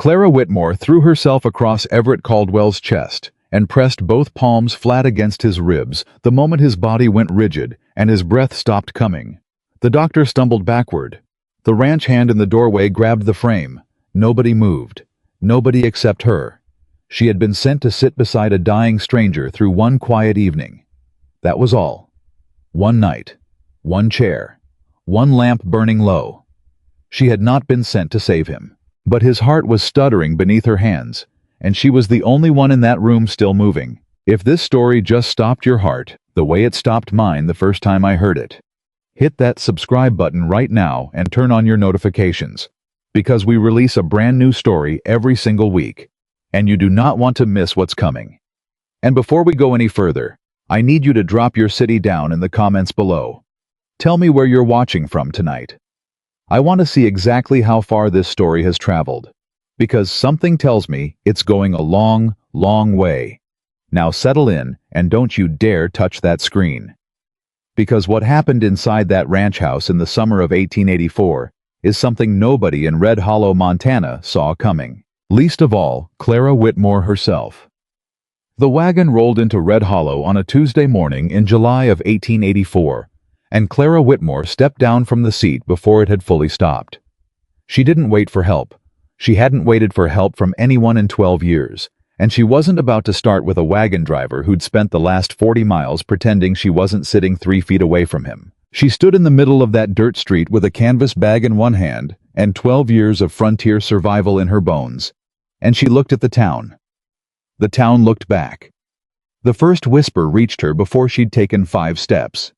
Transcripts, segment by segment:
Clara Whitmore threw herself across Everett Caldwell's chest and pressed both palms flat against his ribs the moment his body went rigid and his breath stopped coming. The doctor stumbled backward. The ranch hand in the doorway grabbed the frame. Nobody moved. Nobody except her. She had been sent to sit beside a dying stranger through one quiet evening. That was all. One night. One chair. One lamp burning low. She had not been sent to save him. But his heart was stuttering beneath her hands, and she was the only one in that room still moving. If this story just stopped your heart, the way it stopped mine the first time I heard it, hit that subscribe button right now and turn on your notifications, because we release a brand new story every single week, and you do not want to miss what's coming. And before we go any further, I need you to drop your city down in the comments below. Tell me where you're watching from tonight. I want to see exactly how far this story has traveled, because something tells me it's going a long, long way. Now settle in and don't you dare touch that screen. Because what happened inside that ranch house in the summer of 1884 is something nobody in Red Hollow, Montana saw coming. Least of all, Clara Whitmore herself. The wagon rolled into Red Hollow on a Tuesday morning in July of 1884, and Clara Whitmore stepped down from the seat before it had fully stopped. She didn't wait for help. She hadn't waited for help from anyone in 12 years, and she wasn't about to start with a wagon driver who'd spent the last 40 miles pretending she wasn't sitting 3 feet away from him. She stood in the middle of that dirt street with a canvas bag in one hand and 12 years of frontier survival in her bones, and she looked at the town. The town looked back. The first whisper reached her before she'd taken 5 steps.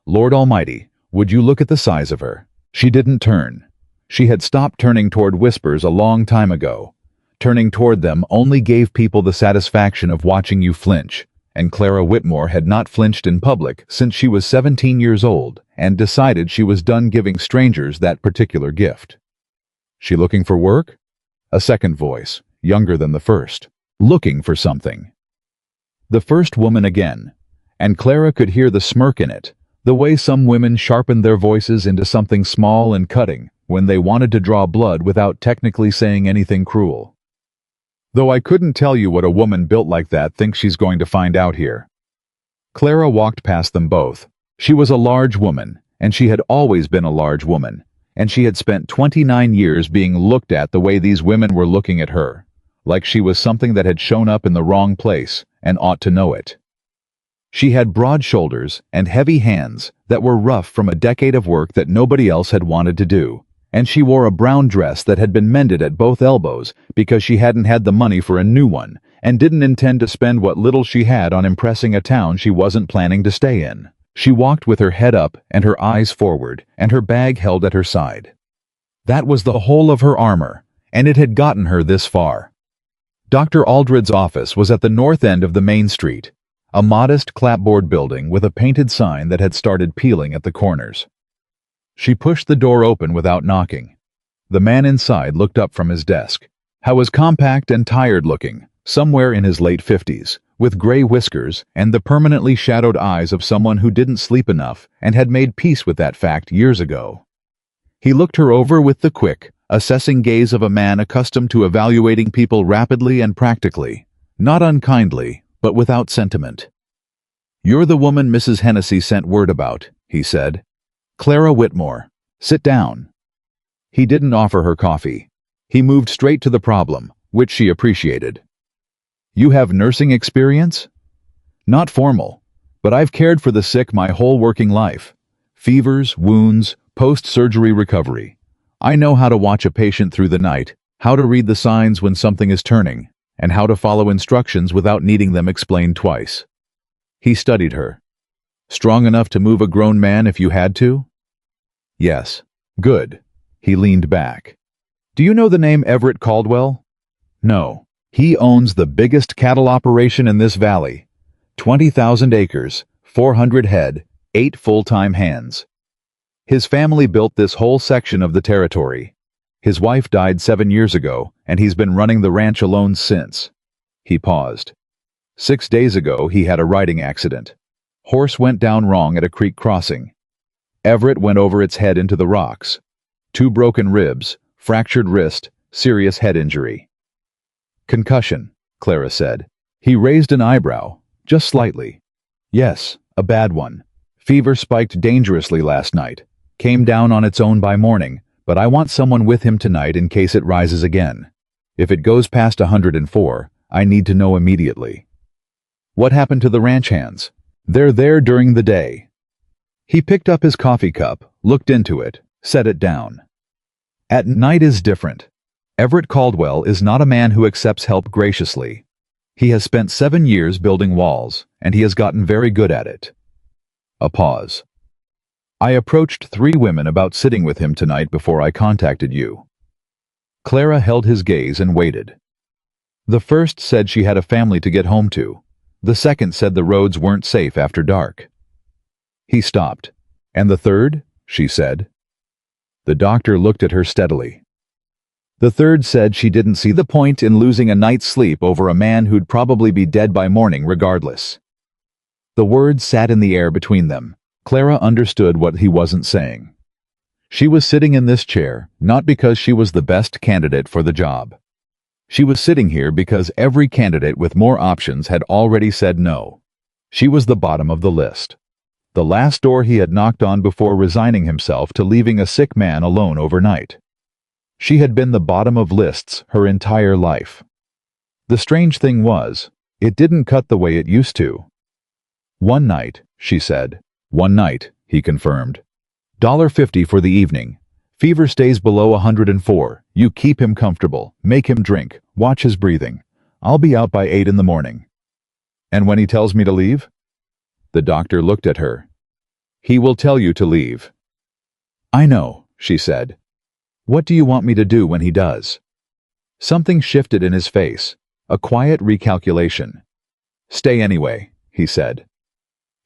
Lord Almighty, would you look at the size of her? She didn't turn. She had stopped turning toward whispers a long time ago. Turning toward them only gave people the satisfaction of watching you flinch, and Clara Whitmore had not flinched in public since she was 17 years old and decided she was done giving strangers that particular gift. She looking for work? A second voice, younger than the first. Looking for something. The first woman again, and Clara could hear the smirk in it, the way some women sharpened their voices into something small and cutting when they wanted to draw blood without technically saying anything cruel. Though I couldn't tell you what a woman built like that thinks she's going to find out here. Clara walked past them both. She was a large woman, and she had always been a large woman, and she had spent 29 years being looked at the way these women were looking at her, like she was something that had shown up in the wrong place and ought to know it. She had broad shoulders and heavy hands that were rough from a decade of work that nobody else had wanted to do, and she wore a brown dress that had been mended at both elbows because she hadn't had the money for a new one and didn't intend to spend what little she had on impressing a town she wasn't planning to stay in. She walked with her head up and her eyes forward and her bag held at her side. That was the whole of her armor, and it had gotten her this far. Dr. Aldred's office was at the north end of the main street, a modest clapboard building with a painted sign that had started peeling at the corners. She pushed the door open without knocking. The man inside looked up from his desk. He was compact and tired-looking, somewhere in his late 50s, with gray whiskers and the permanently shadowed eyes of someone who didn't sleep enough and had made peace with that fact years ago. He looked her over with the quick, assessing gaze of a man accustomed to evaluating people rapidly and practically, not unkindly, but without sentiment. "You're the woman Mrs. Hennessy sent word about," he said. "Clara Whitmore. Sit down." He didn't offer her coffee. He moved straight to the problem, which she appreciated. "You have nursing experience?" "Not formal, but I've cared for the sick my whole working life. Fevers, wounds, post-surgery recovery. I know how to watch a patient through the night, how to read the signs when something is turning, and how to follow instructions without needing them explained twice." He studied her. "Strong enough to move a grown man if you had to?" "Yes." "Good." He leaned back. "Do you know the name Everett Caldwell?" "No." "He owns the biggest cattle operation in this valley. 20,000 acres, 400 head, 8 full-time hands. His family built this whole section of the territory. His wife died 7 years ago, and he's been running the ranch alone since." He paused. 6 days ago, he had a riding accident. Horse went down wrong at a creek crossing. Everett went over its head into the rocks. 2 broken ribs, fractured wrist, serious head injury. Concussion, Clara said. He raised an eyebrow, just slightly. Yes, a bad one. Fever spiked dangerously last night. Came down on its own by morning, but I want someone with him tonight in case it rises again. If it goes past 104, I need to know immediately. What happened to the ranch hands? They're there during the day. He picked up his coffee cup, looked into it, set it down. At night is different. Everett Caldwell is not a man who accepts help graciously. He has spent 7 years building walls, and he has gotten very good at it. A pause. I approached 3 women about sitting with him tonight before I contacted you. Clara held his gaze and waited. The first said she had a family to get home to. The second said the roads weren't safe after dark. He stopped. And the third? She said. The doctor looked at her steadily. The third said she didn't see the point in losing a night's sleep over a man who'd probably be dead by morning regardless. The words sat in the air between them. Clara understood what he wasn't saying. She was sitting in this chair, not because she was the best candidate for the job. She was sitting here because every candidate with more options had already said no. She was the bottom of the list. The last door he had knocked on before resigning himself to leaving a sick man alone overnight. She had been the bottom of lists her entire life. The strange thing was, it didn't cut the way it used to. One night, she said. One night, he confirmed. $1.50 for the evening. Fever stays below 104. You keep him comfortable, make him drink, watch his breathing. I'll be out by 8 in the morning. And when he tells me to leave? The doctor looked at her. He will tell you to leave. I know, she said. What do you want me to do when he does? Something shifted in his face, a quiet recalculation. Stay anyway, he said.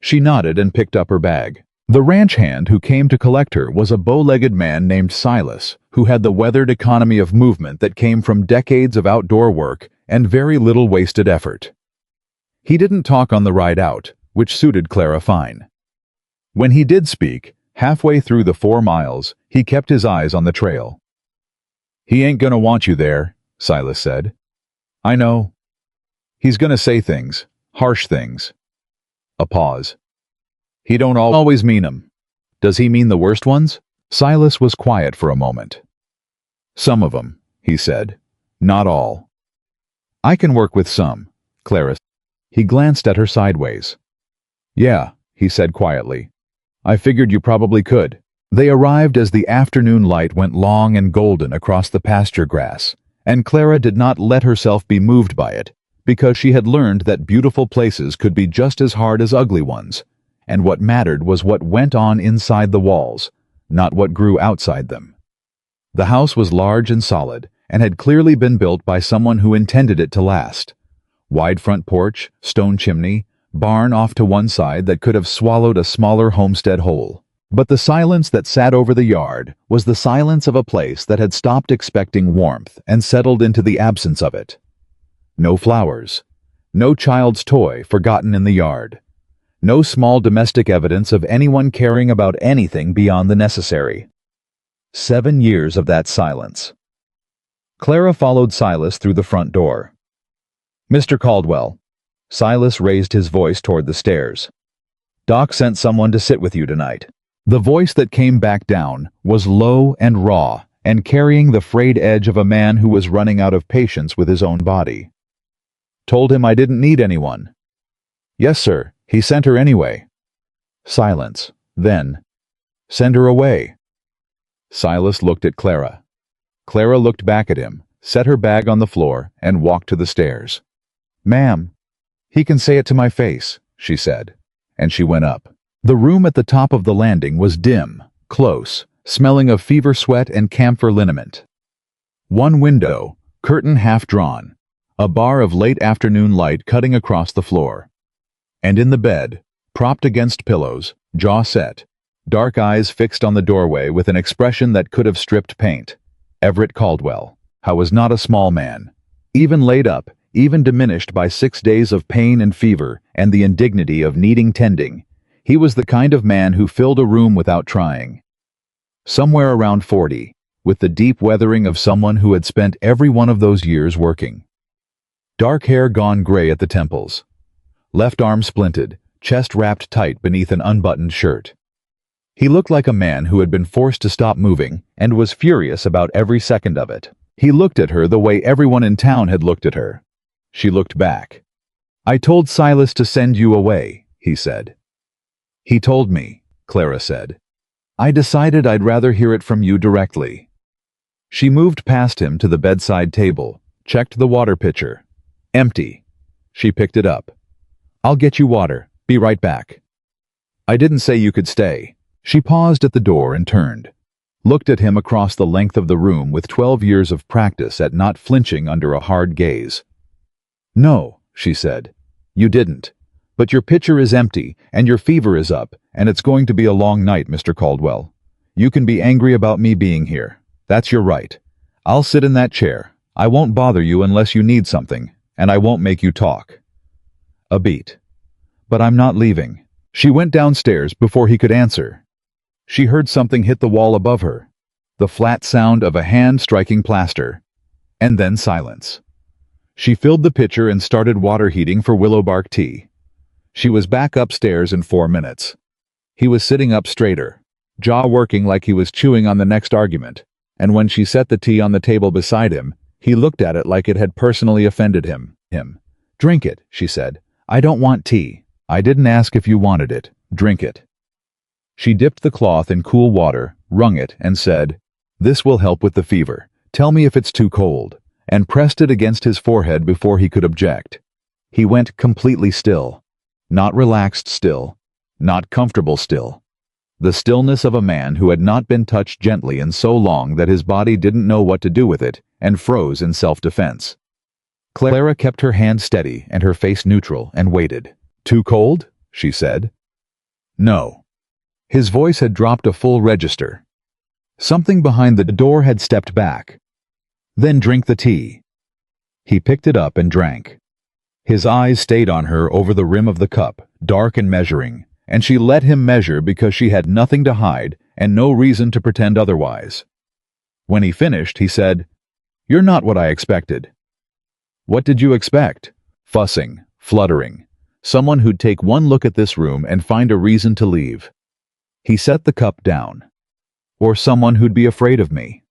She nodded and picked up her bag. The ranch hand who came to collect her was a bow-legged man named Silas, who had the weathered economy of movement that came from decades of outdoor work and very little wasted effort. He didn't talk on the ride out, which suited Clara fine. When he did speak, halfway through the 4 miles, he kept his eyes on the trail. He ain't gonna want you there, Silas said. I know. He's gonna say things, harsh things. A pause. He don't always mean 'em. Does he mean the worst ones? Silas was quiet for a moment. Some of 'em, he said. Not all. I can work with some, Clara. He glanced at her sideways. Yeah, he said quietly. I figured you probably could. They arrived as the afternoon light went long and golden across the pasture grass, and Clara did not let herself be moved by it, because she had learned that beautiful places could be just as hard as ugly ones, and what mattered was what went on inside the walls, not what grew outside them. The house was large and solid, and had clearly been built by someone who intended it to last. Wide front porch, stone chimney, barn off to one side that could have swallowed a smaller homestead whole. But the silence that sat over the yard was the silence of a place that had stopped expecting warmth and settled into the absence of it. No flowers. No child's toy forgotten in the yard. No small domestic evidence of anyone caring about anything beyond the necessary. 7 years of that silence. Clara followed Silas through the front door. Mr. Caldwell. Silas raised his voice toward the stairs. Doc sent someone to sit with you tonight. The voice that came back down was low and raw and carrying the frayed edge of a man who was running out of patience with his own body. Told him I didn't need anyone. Yes, sir. He sent her anyway. Silence. Then, send her away. Silas looked at Clara. Clara looked back at him, set her bag on the floor, and walked to the stairs. Ma'am. He can say it to my face, she said, and she went up. The room at the top of the landing was dim, close, smelling of fever sweat and camphor liniment. One window, curtain half drawn, a bar of late afternoon light cutting across the floor. And in the bed, propped against pillows, jaw set, dark eyes fixed on the doorway with an expression that could have stripped paint, Everett Caldwell, who was not a small man. Even laid up, even diminished by 6 days of pain and fever and the indignity of needing tending, he was the kind of man who filled a room without trying. Somewhere around 40, with the deep weathering of someone who had spent every one of those years working. Dark hair gone gray at the temples. Left arm splinted, chest wrapped tight beneath an unbuttoned shirt. He looked like a man who had been forced to stop moving and was furious about every second of it. He looked at her the way everyone in town had looked at her. She looked back. "I told Silas to send you away," he said. "He told me," Clara said. "I decided I'd rather hear it from you directly." She moved past him to the bedside table, checked the water pitcher. Empty. She picked it up. "I'll get you water. Be right back." "I didn't say you could stay." She paused at the door and turned. Looked at him across the length of the room with 12 years of practice at not flinching under a hard gaze. "No," she said. "You didn't. But your pitcher is empty, and your fever is up, and it's going to be a long night, Mr. Caldwell. You can be angry about me being here. That's your right. I'll sit in that chair. I won't bother you unless you need something, and I won't make you talk." A beat. "But I'm not leaving." She went downstairs before he could answer. She heard something hit the wall above her, the flat sound of a hand striking plaster, and then silence. She filled the pitcher and started water heating for willowbark tea. She was back upstairs in 4 minutes. He was sitting up straighter, jaw working like he was chewing on the next argument, and when she set the tea on the table beside him, he looked at it like it had personally offended him. "Drink it," she said. "I don't want tea. I didn't ask if you wanted it. Drink it." She dipped the cloth in cool water, wrung it, and said, "This will help with the fever. Tell me if it's too cold," and pressed it against his forehead before he could object. He went completely still. Not relaxed still. Not comfortable still. The stillness of a man who had not been touched gently in so long that his body didn't know what to do with it and froze in self-defense. Clara kept her hand steady and her face neutral and waited. "Too cold?" she said. "No." His voice had dropped a full register. Something behind the door had stepped back. "Then drink the tea." He picked it up and drank. His eyes stayed on her over the rim of the cup, dark and measuring, and she let him measure because she had nothing to hide and no reason to pretend otherwise. When he finished, he said, "You're not what I expected." "What did you expect?" "Fussing, fluttering. Someone who'd take one look at this room and find a reason to leave." He set the cup down. "Or someone who'd be afraid of me."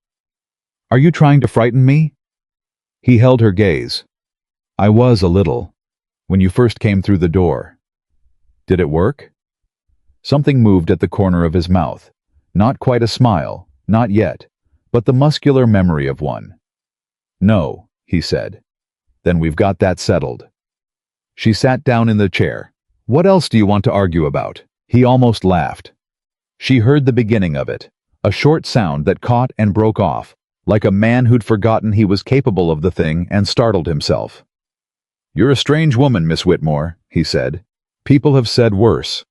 "Are you trying to frighten me?" He held her gaze. "I was a little, when you first came through the door." "Did it work?" Something moved at the corner of his mouth. Not quite a smile, not yet, but the muscular memory of one. "No," he said. "Then we've got that settled." She sat down in the chair. "What else do you want to argue about?" He almost laughed. She heard the beginning of it, a short sound that caught and broke off, like a man who'd forgotten he was capable of the thing and startled himself. "You're a strange woman, Miss Whitmore," he said. "People have said worse."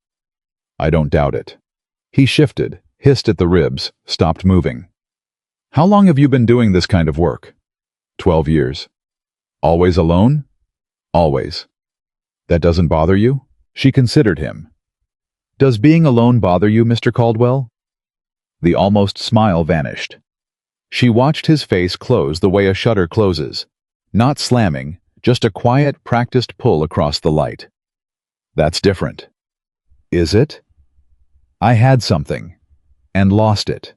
"I don't doubt it." He shifted, hissed at the ribs, stopped moving. "How long have you been doing this kind of work?" 12 years. "Always alone?" "Always." "That doesn't bother you?" She considered him. "Does being alone bother you, Mr. Caldwell?" The almost smile vanished. She watched his face close the way a shutter closes, not slamming, just a quiet, practiced pull across the light. "That's different." "Is it?" "I had something, and lost it."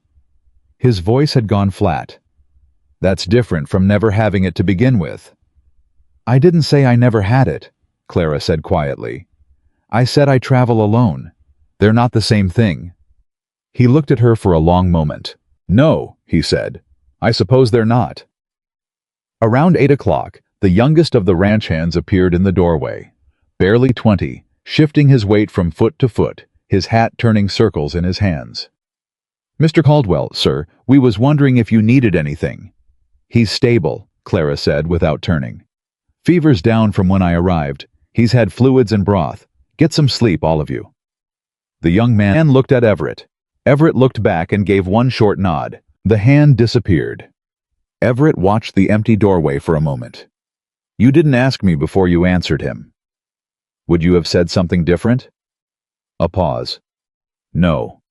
His voice had gone flat. "That's different from never having it to begin with." "I didn't say I never had it," Clara said quietly. "I said I travel alone. They're not the same thing." He looked at her for a long moment. "No," he said. "I suppose they're not." Around 8 o'clock, the youngest of the ranch hands appeared in the doorway. Barely 20, shifting his weight from foot to foot, his hat turning circles in his hands. "Mr. Caldwell, sir, we was wondering if you needed anything." "He's stable," Clara said without turning. "Fever's down from when I arrived. He's had fluids and broth. Get some sleep, all of you." The young man looked at Everett. Everett looked back and gave one short nod. The hand disappeared. Everett watched the empty doorway for a moment. "You didn't ask me before you answered him." "Would you have said something different?" A pause. "No."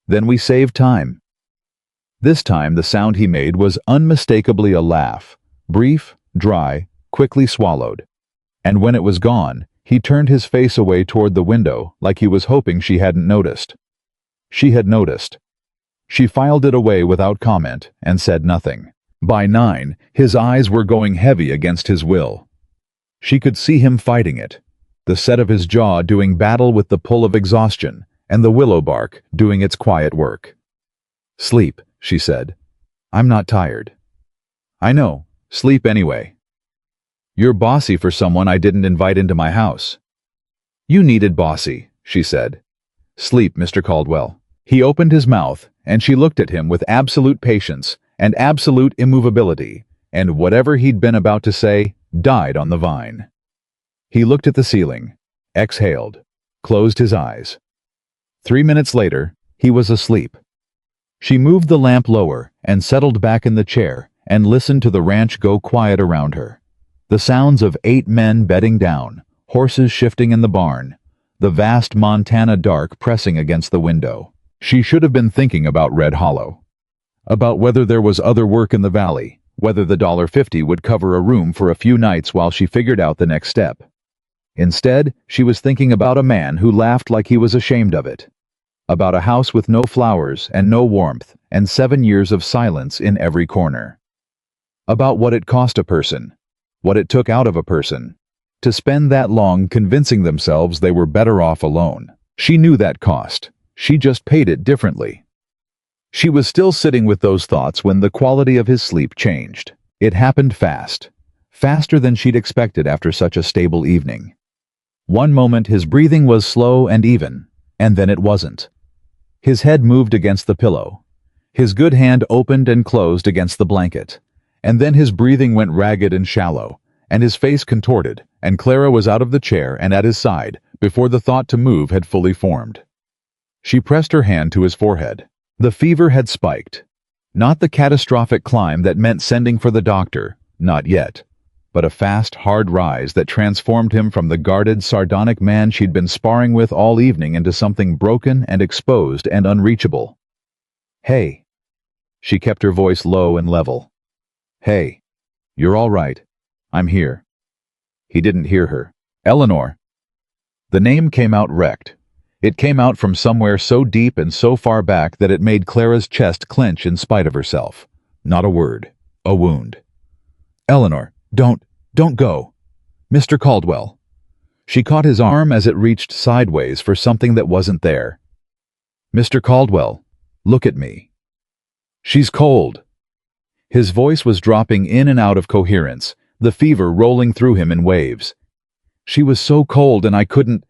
"Then we save time." This time the sound he made was unmistakably a laugh, brief, dry, quickly swallowed. And when it was gone, he turned his face away toward the window like he was hoping she hadn't noticed. She had noticed. She filed it away without comment and said nothing. By 9, his eyes were going heavy against his will. She could see him fighting it, the set of his jaw doing battle with the pull of exhaustion, and the willow bark doing its quiet work. "Sleep," she said. "I'm not tired." "I know. Sleep anyway." "You're bossy for someone I didn't invite into my house." "You needed bossy," she said. "Sleep, Mr. Caldwell." He opened his mouth, and she looked at him with absolute patience and absolute immovability, and whatever he'd been about to say died on the vine. He looked at the ceiling, exhaled, closed his eyes. 3 minutes later, he was asleep. She moved the lamp lower and settled back in the chair and listened to the ranch go quiet around her. The sounds of 8 men bedding down, horses shifting in the barn, the vast Montana dark pressing against the window. She should have been thinking about Red Hollow, about whether there was other work in the valley, whether the $1.50 would cover a room for a few nights while she figured out the next step. Instead, she was thinking about a man who laughed like he was ashamed of it, about a house with no flowers and no warmth and 7 years of silence in every corner, about what it cost a person, what it took out of a person, to spend that long convincing themselves they were better off alone. She knew that cost. She just paid it differently. She was still sitting with those thoughts when the quality of his sleep changed. It happened fast, faster than she'd expected after such a stable evening. One moment his breathing was slow and even, and then it wasn't. His head moved against the pillow. His good hand opened and closed against the blanket, and then his breathing went ragged and shallow, and his face contorted, and Clara was out of the chair and at his side before the thought to move had fully formed. She pressed her hand to his forehead. The fever had spiked. Not the catastrophic climb that meant sending for the doctor, not yet, but a fast, hard rise that transformed him from the guarded, sardonic man she'd been sparring with all evening into something broken and exposed and unreachable. "Hey." She kept her voice low and level. "Hey. You're all right. I'm here." He didn't hear her. "Eleanor." The name came out wrecked. It came out from somewhere so deep and so far back that it made Clara's chest clench in spite of herself. Not a word. A wound. "Eleanor, don't go. Mr. Caldwell." She caught his arm as it reached sideways for something that wasn't there. "Mr. Caldwell, look at me." "She's cold." His voice was dropping in and out of coherence, the fever rolling through him in waves. "She was so cold and I couldn't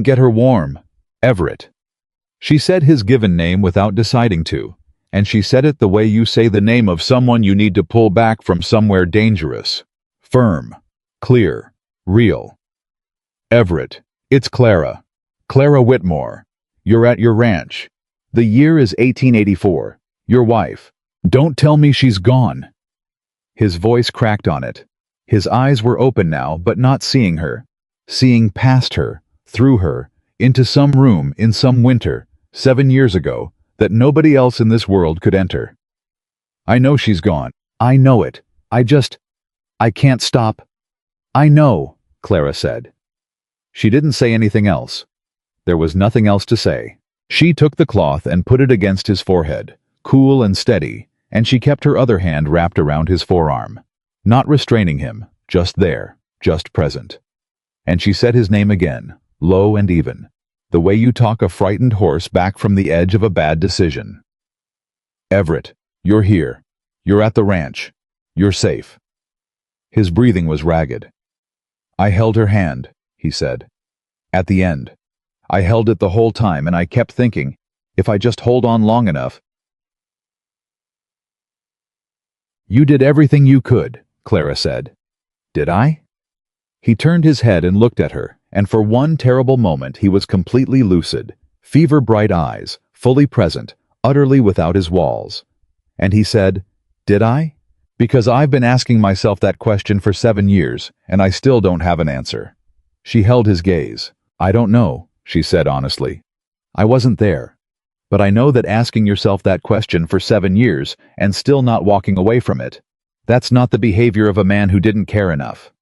get her warm. Everett." She said his given name without deciding to, and she said it the way you say the name of someone you need to pull back from somewhere dangerous. Firm. Clear. Real. "Everett, it's Clara. Clara Whitmore. You're at your ranch. The year is 1884. Your wife. Don't tell me she's gone." His voice cracked on it. His eyes were open now, but not seeing her. Seeing past her, through her, into some room in some winter, 7 years ago, that nobody else in this world could enter. "I know she's gone. I know it. I can't stop." "I know," Clara said. She didn't say anything else. There was nothing else to say. She took the cloth and put it against his forehead, cool and steady, and she kept her other hand wrapped around his forearm. Not restraining him, just there, just present. And she said his name again, low and even, the way you talk a frightened horse back from the edge of a bad decision. "Everett, you're here. You're at the ranch. You're safe." His breathing was ragged. "I held her hand," he said. "At the end. I held it the whole time, and I kept thinking, if I just hold on long enough." "You did everything you could," Clara said. "Did I?" He turned his head and looked at her, and for one terrible moment he was completely lucid, fever-bright eyes, fully present, utterly without his walls. And he said, "Did I? Because I've been asking myself that question for 7 years, and I still don't have an answer." She held his gaze. "I don't know," she said honestly. "I wasn't there. But I know that asking yourself that question for 7 years and still not walking away from it, that's not the behavior of a man who didn't care enough.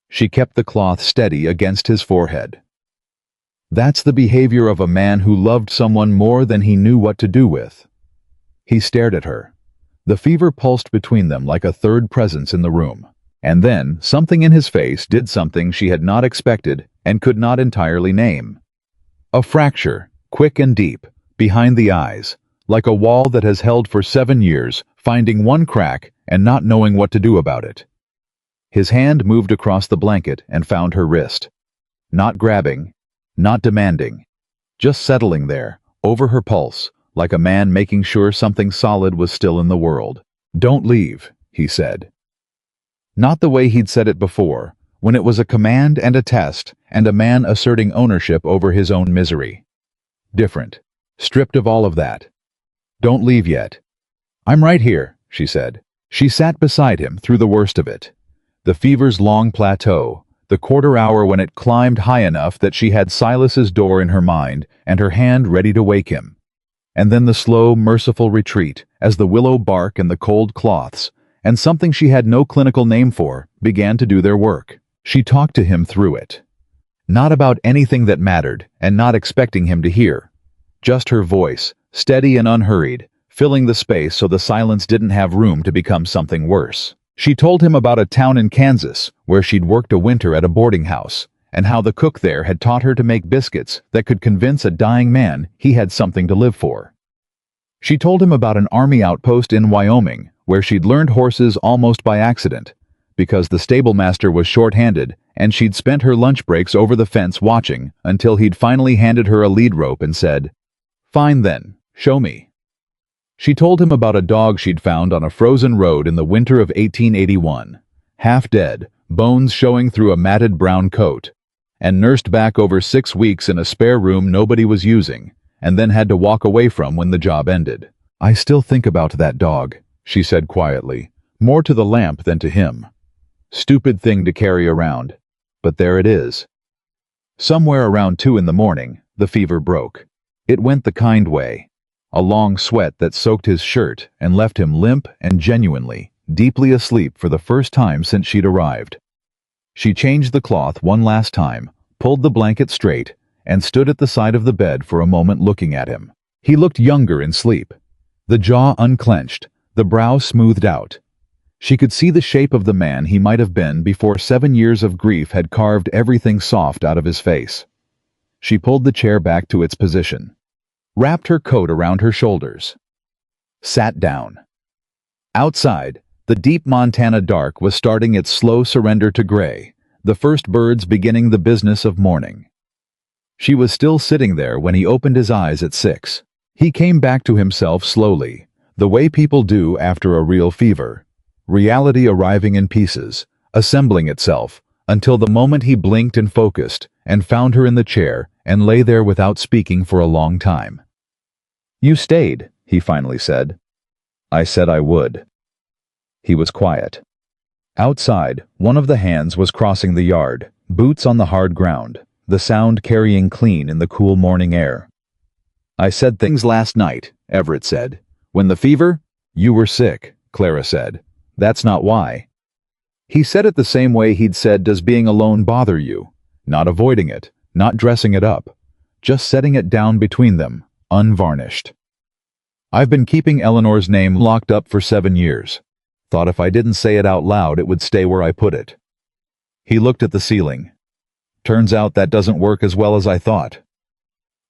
She kept the cloth steady against his forehead. That's the behavior of a man who loved someone more than he knew what to do with. He stared at her. The fever pulsed between them like a third presence in the room. And then, something in his face did something she had not expected and could not entirely name. A fracture, quick and deep, behind the eyes, like a wall that has held for 7 years, finding one crack and not knowing what to do about it. His hand moved across the blanket and found her wrist. Not grabbing, not demanding, just settling there, over her pulse, like a man making sure something solid was still in the world. "Don't leave," he said. Not the way he'd said it before, when it was a command and a test, and a man asserting ownership over his own misery. Different, stripped of all of that. "Don't leave yet." "I'm right here," she said. She sat beside him through the worst of it. The fever's long plateau, the quarter hour when it climbed high enough that she had Silas's door in her mind and her hand ready to wake him. And then the slow, merciful retreat as the willow bark and the cold cloths, and something she had no clinical name for, began to do their work. She talked to him through it. Not about anything that mattered, and not expecting him to hear. Just her voice, steady and unhurried, filling the space so the silence didn't have room to become something worse. She told him about a town in Kansas where she'd worked a winter at a boarding house, and how the cook there had taught her to make biscuits that could convince a dying man he had something to live for. She told him about an army outpost in Wyoming where she'd learned horses almost by accident, because the stable master was short-handed and she'd spent her lunch breaks over the fence watching until he'd finally handed her a lead rope and said, "Fine then, show me." She told him about a dog she'd found on a frozen road in the winter of 1881, half dead, bones showing through a matted brown coat, and nursed back over 6 weeks in a spare room nobody was using, and then had to walk away from when the job ended. "I still think about that dog," she said quietly, more to the lamp than to him. "Stupid thing to carry around, but there it is." Somewhere around 2 in the morning, the fever broke. It went the kind way. A long sweat that soaked his shirt and left him limp and genuinely, deeply asleep for the first time since she'd arrived. She changed the cloth one last time, pulled the blanket straight, and stood at the side of the bed for a moment looking at him. He looked younger in sleep. The jaw unclenched, the brow smoothed out. She could see the shape of the man he might have been before 7 years of grief had carved everything soft out of his face. She pulled the chair back to its position, wrapped her coat around her shoulders, sat down. Outside, the deep Montana dark was starting its slow surrender to gray, the first birds beginning the business of morning. She was still sitting there when he opened his eyes at 6. He came back to himself slowly, the way people do after a real fever, reality arriving in pieces, assembling itself, until the moment he blinked and focused, and found her in the chair, and lay there without speaking for a long time. "You stayed," he finally said. "I said I would." He was quiet. Outside, one of the hands was crossing the yard, boots on the hard ground, the sound carrying clean in the cool morning air. "I said things last night," Everett said. "When the fever?" "You were sick," Clara said. "That's not why." He said it the same way he'd said, "Does being alone bother you?" Not avoiding it, not dressing it up, just setting it down between them, unvarnished. "I've been keeping Eleanor's name locked up for 7 years. Thought if I didn't say it out loud it would stay where I put it." He looked at the ceiling. "Turns out that doesn't work as well as I thought."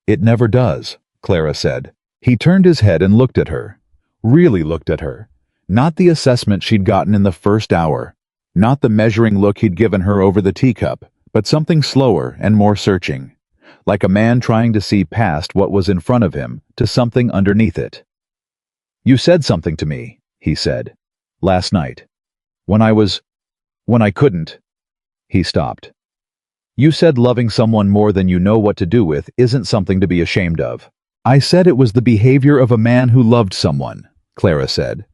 "It never does," Clara said. He turned his head and looked at her. Really looked at her. Not the assessment she'd gotten in the first hour. Not the measuring look he'd given her over the teacup, but something slower and more searching. Like a man trying to see past what was in front of him to something underneath it. "You said something to me," he said. "Last night. When I couldn't." He stopped. "You said loving someone more than you know what to do with isn't something to be ashamed of." "I said it was the behavior of a man who loved someone," Clara said.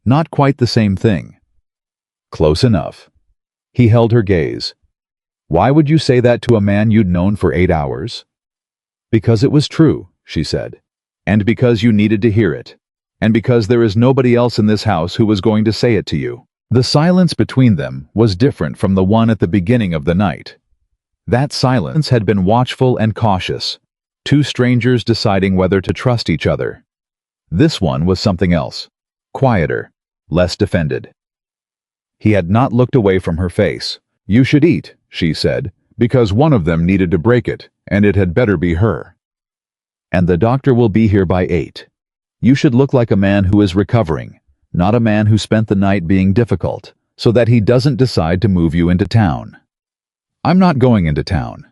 "Not quite the same thing." "Close enough." He held her gaze. "Why would you say that to a man you'd known for 8 hours?" "Because it was true," she said. And because you needed to hear it. And because there is nobody else in this house who was going to say it to you. The silence between them was different from the one at the beginning of the night. That silence had been watchful and cautious, two strangers deciding whether to trust each other. This one was something else, quieter, less defended. He had not looked away from her face. "You should eat," she said, "because one of them needed to break it, and it had better be her. And the doctor will be here by 8. You should look like a man who is recovering, not a man who spent the night being difficult, so that he doesn't decide to move you into town." "I'm not going into town."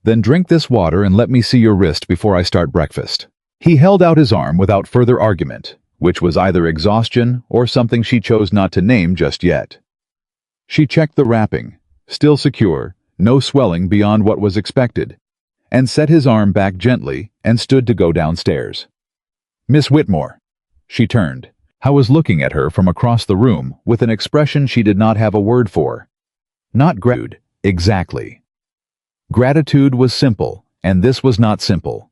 "Then drink this water and let me see your wrist before I start breakfast." He held out his arm without further argument, which was either exhaustion or something she chose not to name just yet. She checked the wrapping, still secure, no swelling beyond what was expected, and set his arm back gently and stood to go downstairs. "Miss Whitmore." She turned. I was looking at her from across the room with an expression she did not have a word for. Not gratitude, exactly. Gratitude was simple, and this was not simple.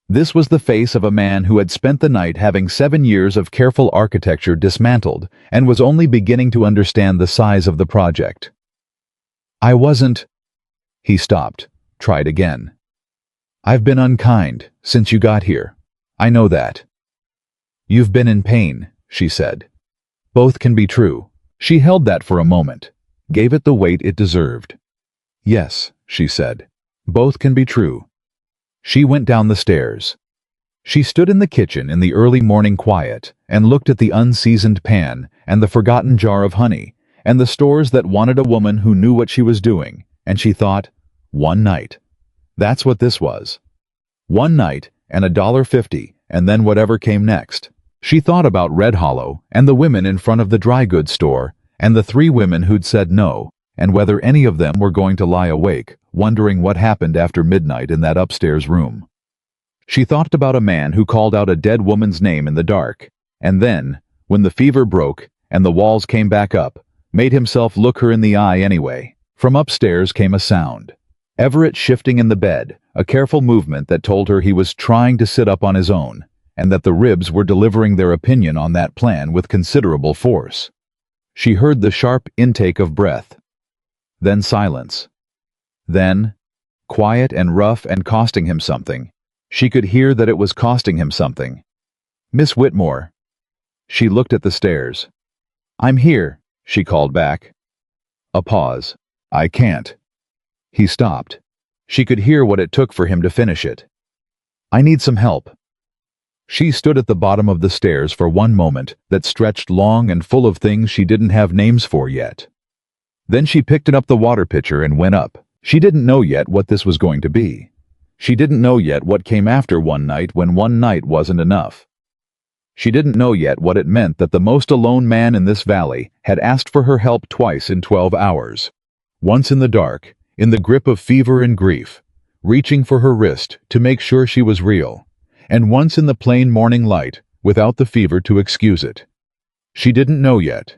This was the face of a man who had spent the night having 7 years of careful architecture dismantled and was only beginning to understand the size of the project. "I wasn't—" He stopped, tried again. "I've been unkind since you got here. I know that." "You've been in pain," she said. "Both can be true." She held that for a moment, gave it the weight it deserved. "Yes," she said. "Both can be true." She went down the stairs. She stood in the kitchen in the early morning quiet and looked at the unseasoned pan and the forgotten jar of honey and the stores that wanted a woman who knew what she was doing, and she thought, one night. That's what this was. One night and $1.50, and then whatever came next. She thought about Red Hollow and the women in front of the dry goods store and the 3 women who'd said no, and whether any of them were going to lie awake, wondering what happened after midnight in that upstairs room. She thought about a man who called out a dead woman's name in the dark, and then, when the fever broke and the walls came back up, made himself look her in the eye anyway. From upstairs came a sound. Everett shifting in the bed, a careful movement that told her he was trying to sit up on his own, and that the ribs were delivering their opinion on that plan with considerable force. She heard the sharp intake of breath. Then silence. Then, quiet and rough and costing him something. She could hear that it was costing him something. "Miss Whitmore." She looked at the stairs. "I'm here," she called back. A pause. "I can't." He stopped. She could hear what it took for him to finish it. "I need some help." She stood at the bottom of the stairs for one moment that stretched long and full of things she didn't have names for yet. Then she picked up the water pitcher and went up. She didn't know yet what this was going to be. She didn't know yet what came after one night when one night wasn't enough. She didn't know yet what it meant that the most alone man in this valley had asked for her help twice in 12 hours. Once in the dark, in the grip of fever and grief, reaching for her wrist to make sure she was real, and once in the plain morning light, without the fever to excuse it. She didn't know yet,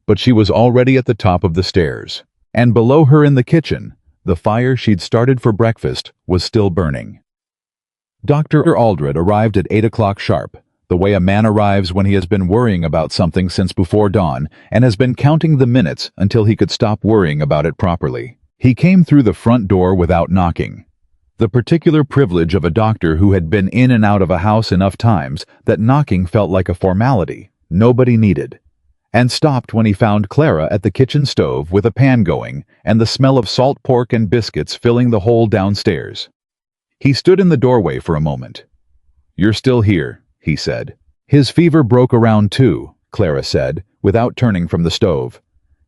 but she was already at the top of the stairs, and below her in the kitchen, the fire she'd started for breakfast was still burning. Dr. Aldred arrived at 8 o'clock sharp, the way a man arrives when he has been worrying about something since before dawn and has been counting the minutes until he could stop worrying about it properly. He came through the front door without knocking. The particular privilege of a doctor who had been in and out of a house enough times that knocking felt like a formality nobody needed, and stopped when he found Clara at the kitchen stove with a pan going and the smell of salt pork and biscuits filling the whole downstairs. He stood in the doorway for a moment. "You're still here," he said. "His fever broke around 2, Clara said, without turning from the stove.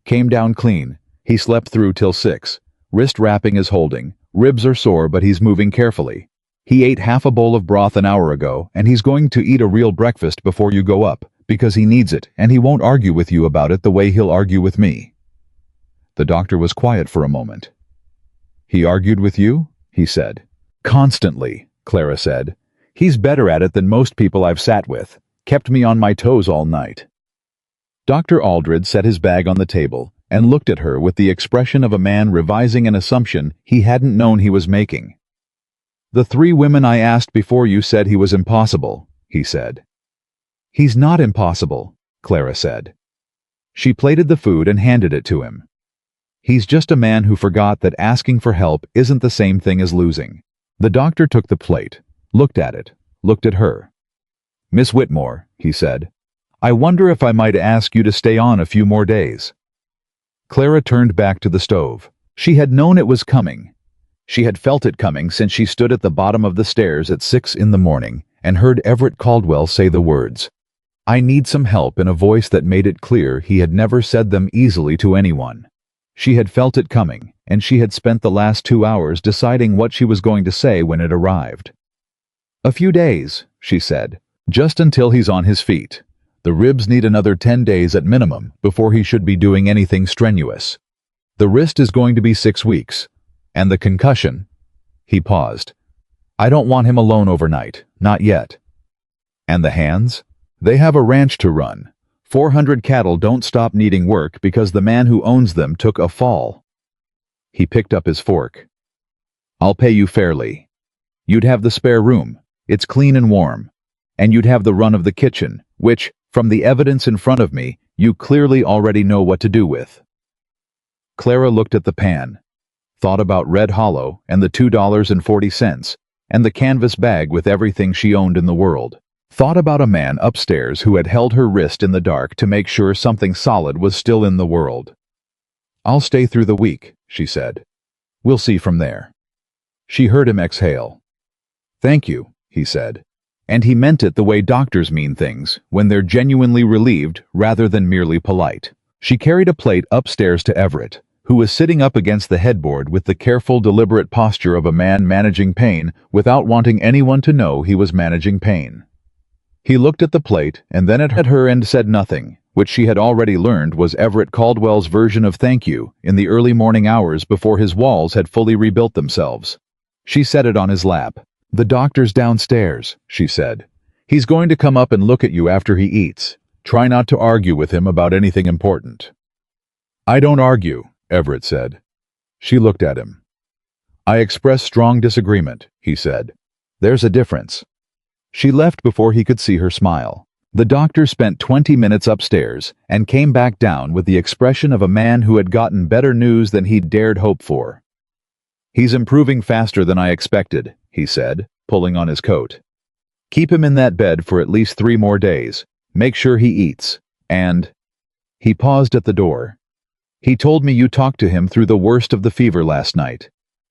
"Came down clean. He slept through till 6. Wrist wrapping is holding. Ribs are sore, but he's moving carefully. He ate half a bowl of broth an hour ago, and he's going to eat a real breakfast before you go up, because he needs it, and he won't argue with you about it the way he'll argue with me." The doctor was quiet for a moment. "He argued with you?" he said. "Constantly," Clara said. "He's better at it than most people I've sat with. Kept me on my toes all night." Dr. Aldred set his bag on the table and looked at her with the expression of a man revising an assumption he hadn't known he was making. "The 3 women I asked before you said he was impossible," he said. "He's not impossible," Clara said. She plated the food and handed it to him. "He's just a man who forgot that asking for help isn't the same thing as losing." The doctor took the plate, looked at it, looked at her. "Miss Whitmore," he said, "I wonder if I might ask you to stay on a few more days." Clara turned back to the stove. She had known it was coming. She had felt it coming since she stood at the bottom of the stairs at 6 in the morning and heard Everett Caldwell say the words, "I need some help," in a voice that made it clear he had never said them easily to anyone. She had felt it coming, and she had spent the last 2 hours deciding what she was going to say when it arrived. "A few days," she said, "just until he's on his feet. The ribs need another 10 days at minimum before he should be doing anything strenuous. The wrist is going to be 6 weeks. And the concussion—" He paused. "I don't want him alone overnight, not yet." "And the hands? They have a ranch to run. 400 cattle don't stop needing work because the man who owns them took a fall." He picked up his fork. "I'll pay you fairly. You'd have the spare room. It's clean and warm. And you'd have the run of the kitchen, which, from the evidence in front of me, you clearly already know what to do with." Clara looked at the pan, thought about Red Hollow and the $2.40, and the canvas bag with everything she owned in the world. Thought about a man upstairs who had held her wrist in the dark to make sure something solid was still in the world. "I'll stay through the week," she said. "We'll see from there." She heard him exhale. "Thank you," he said. And he meant it the way doctors mean things, when they're genuinely relieved rather than merely polite. She carried a plate upstairs to Everett, who was sitting up against the headboard with the careful, deliberate posture of a man managing pain without wanting anyone to know he was managing pain. He looked at the plate and then at her and said nothing, which she had already learned was Everett Caldwell's version of thank you in the early morning hours before his walls had fully rebuilt themselves. She set it on his lap. "The doctor's downstairs," she said. "He's going to come up and look at you after he eats. Try not to argue with him about anything important." "I don't argue," Everett said. She looked at him. "I express strong disagreement," he said. "There's a difference." She left before he could see her smile. The doctor spent 20 minutes upstairs and came back down with the expression of a man who had gotten better news than he'd dared hope for. "He's improving faster than I expected," he said, pulling on his coat. "Keep him in that bed for at least 3 more days. Make sure he eats. And—" He paused at the door. "He told me you talked to him through the worst of the fever last night.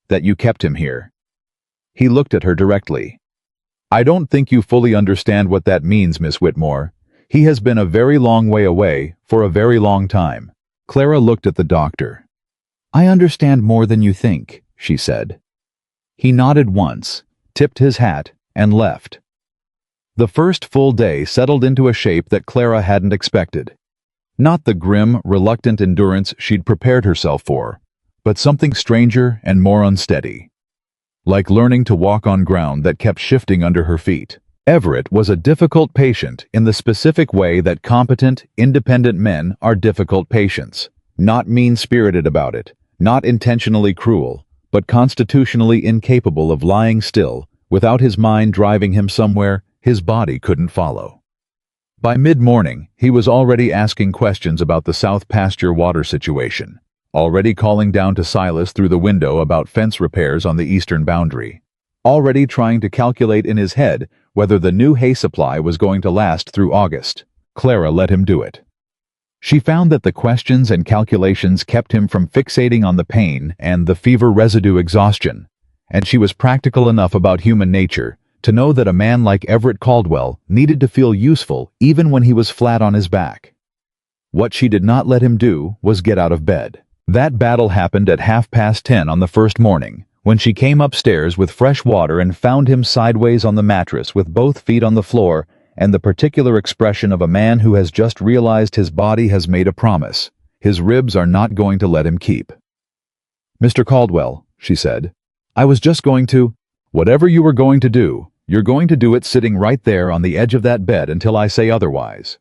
That you kept him here." He looked at her directly. "I don't think you fully understand what that means, Miss Whitmore. He has been a very long way away for a very long time." Clara looked at the doctor. "I understand more than you think," she said. He nodded once, tipped his hat, and left. The first full day settled into a shape that Clara hadn't expected. Not the grim, reluctant endurance she'd prepared herself for, but something stranger and more unsteady. Like learning to walk on ground that kept shifting under her feet. Everett was a difficult patient in the specific way that competent, independent men are difficult patients. Not mean-spirited about it, not intentionally cruel, but constitutionally incapable of lying still without his mind driving him somewhere his body couldn't follow. By mid-morning, he was already asking questions about the South Pasture water situation, already calling down to Silas through the window about fence repairs on the eastern boundary, already trying to calculate in his head whether the new hay supply was going to last through August. Clara let him do it. She found that the questions and calculations kept him from fixating on the pain and the fever residue exhaustion, and she was practical enough about human nature to know that a man like Everett Caldwell needed to feel useful even when he was flat on his back. What she did not let him do was get out of bed. That battle happened at 10:30 on the first morning, when she came upstairs with fresh water and found him sideways on the mattress with both feet on the floor and the particular expression of a man who has just realized his body has made a promise his ribs are not going to let him keep. "Mr. Caldwell," she said, "I was just going to—" "Whatever you were going to do, you're going to do it sitting right there on the edge of that bed until I say otherwise."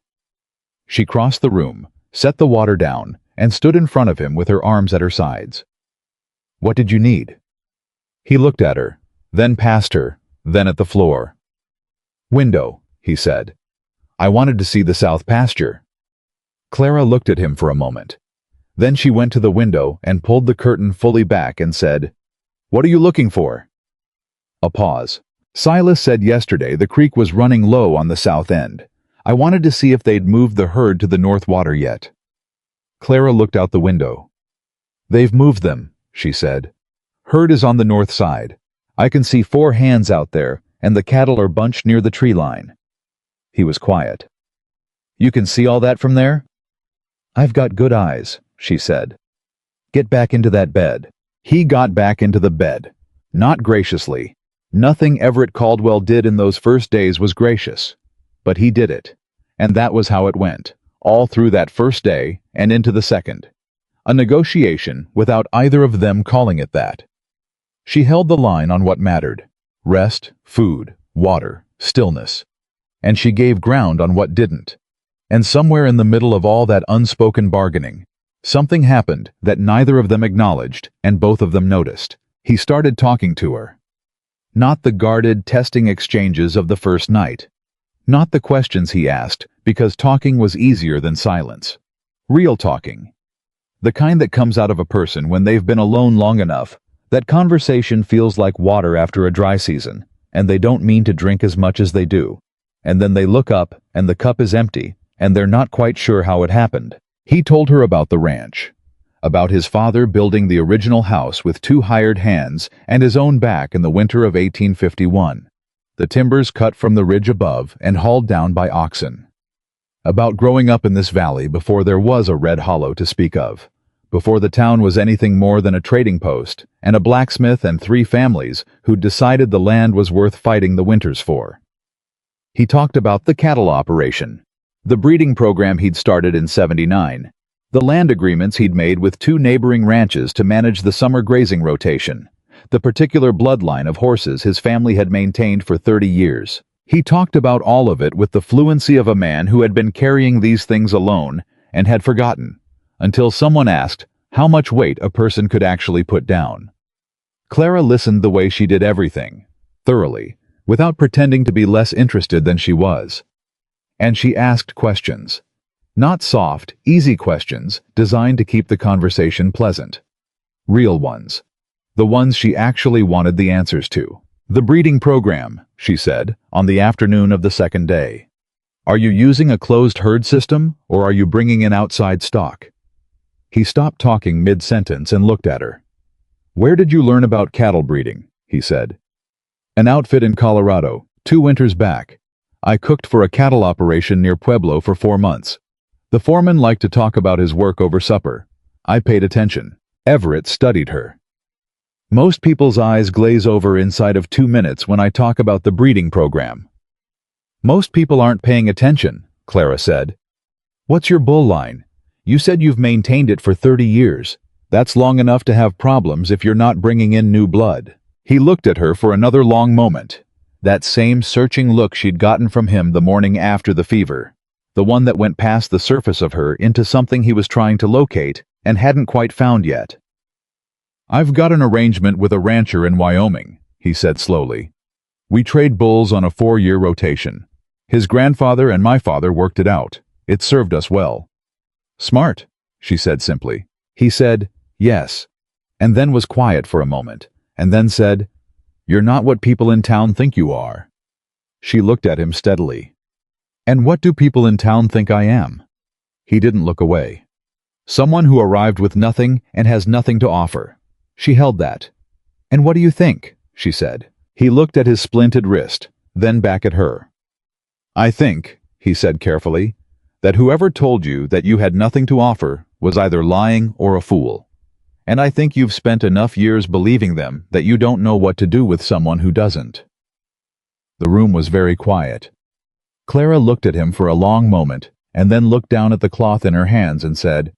She crossed the room, set the water down, and stood in front of him with her arms at her sides. "What did you need?" He looked at her, then past her, then at the floor. "Window," he said. "I wanted to see the south pasture." Clara looked at him for a moment. Then she went to the window and pulled the curtain fully back and said, "What are you looking for?" A pause. "Silas said yesterday the creek was running low on the south end. I wanted to see if they'd moved the herd to the north water yet." Clara looked out the window. "They've moved them," she said. "Herd is on the north side. I can see 4 hands out there, and the cattle are bunched near the tree line." He was quiet. "You can see all that from there?" "I've got good eyes," she said. "Get back into that bed." He got back into the bed. Not graciously. Nothing Everett Caldwell did in those first days was gracious. But he did it. And that was how it went, all through that first day and into the second. A negotiation without either of them calling it that. She held the line on what mattered. Rest, food, water, stillness. And she gave ground on what didn't. And somewhere in the middle of all that unspoken bargaining, something happened that neither of them acknowledged and both of them noticed. He started talking to her. Not the guarded, testing exchanges of the first night. Not the questions he asked, because talking was easier than silence. Real talking. The kind that comes out of a person when they've been alone long enough that conversation feels like water after a dry season, and they don't mean to drink as much as they do. And then they look up, and the cup is empty, and they're not quite sure how it happened. He told her about the ranch. About his father building the original house with 2 hired hands and his own back in the winter of 1851. The timbers cut from the ridge above and hauled down by oxen. About growing up in this valley before there was a Red Hollow to speak of, before the town was anything more than a trading post and a blacksmith and 3 families who'd decided the land was worth fighting the winters for. He talked about the cattle operation, the breeding program he'd started in '79, the land agreements he'd made with 2 neighboring ranches to manage the summer grazing rotation, the particular bloodline of horses his family had maintained for 30 years. He talked about all of it with the fluency of a man who had been carrying these things alone and had forgotten, until someone asked how much weight a person could actually put down. Clara listened the way she did everything, thoroughly, without pretending to be less interested than she was. And she asked questions. Not soft, easy questions designed to keep the conversation pleasant. Real ones. The ones she actually wanted the answers to. "The breeding program," she said, on the afternoon of the second day. "Are you using a closed herd system, or are you bringing in outside stock?" He stopped talking mid-sentence and looked at her. "Where did you learn about cattle breeding?" he said. "An outfit in Colorado, 2 winters back. I cooked for a cattle operation near Pueblo for 4 months. The foreman liked to talk about his work over supper. I paid attention." Everett studied her. "Most people's eyes glaze over inside of 2 minutes when I talk about the breeding program." "Most people aren't paying attention," Clara said. "What's your bull line? You said you've maintained it for 30 years. That's long enough to have problems if you're not bringing in new blood." He looked at her for another long moment. That same searching look she'd gotten from him the morning after the fever. The one that went past the surface of her into something he was trying to locate and hadn't quite found yet. "I've got an arrangement with a rancher in Wyoming," he said slowly. "We trade bulls on a 4-year rotation. His grandfather and my father worked it out. It served us well." "Smart," she said simply. He said, "Yes," and then was quiet for a moment, and then said, "You're not what people in town think you are." She looked at him steadily. "And what do people in town think I am?" He didn't look away. "Someone who arrived with nothing and has nothing to offer." She held that. "And what do you think?" she said. He looked at his splinted wrist, then back at her. "I think," he said carefully, "that whoever told you that you had nothing to offer was either lying or a fool. And I think you've spent enough years believing them that you don't know what to do with someone who doesn't." The room was very quiet. Clara looked at him for a long moment, and then looked down at the cloth in her hands and said,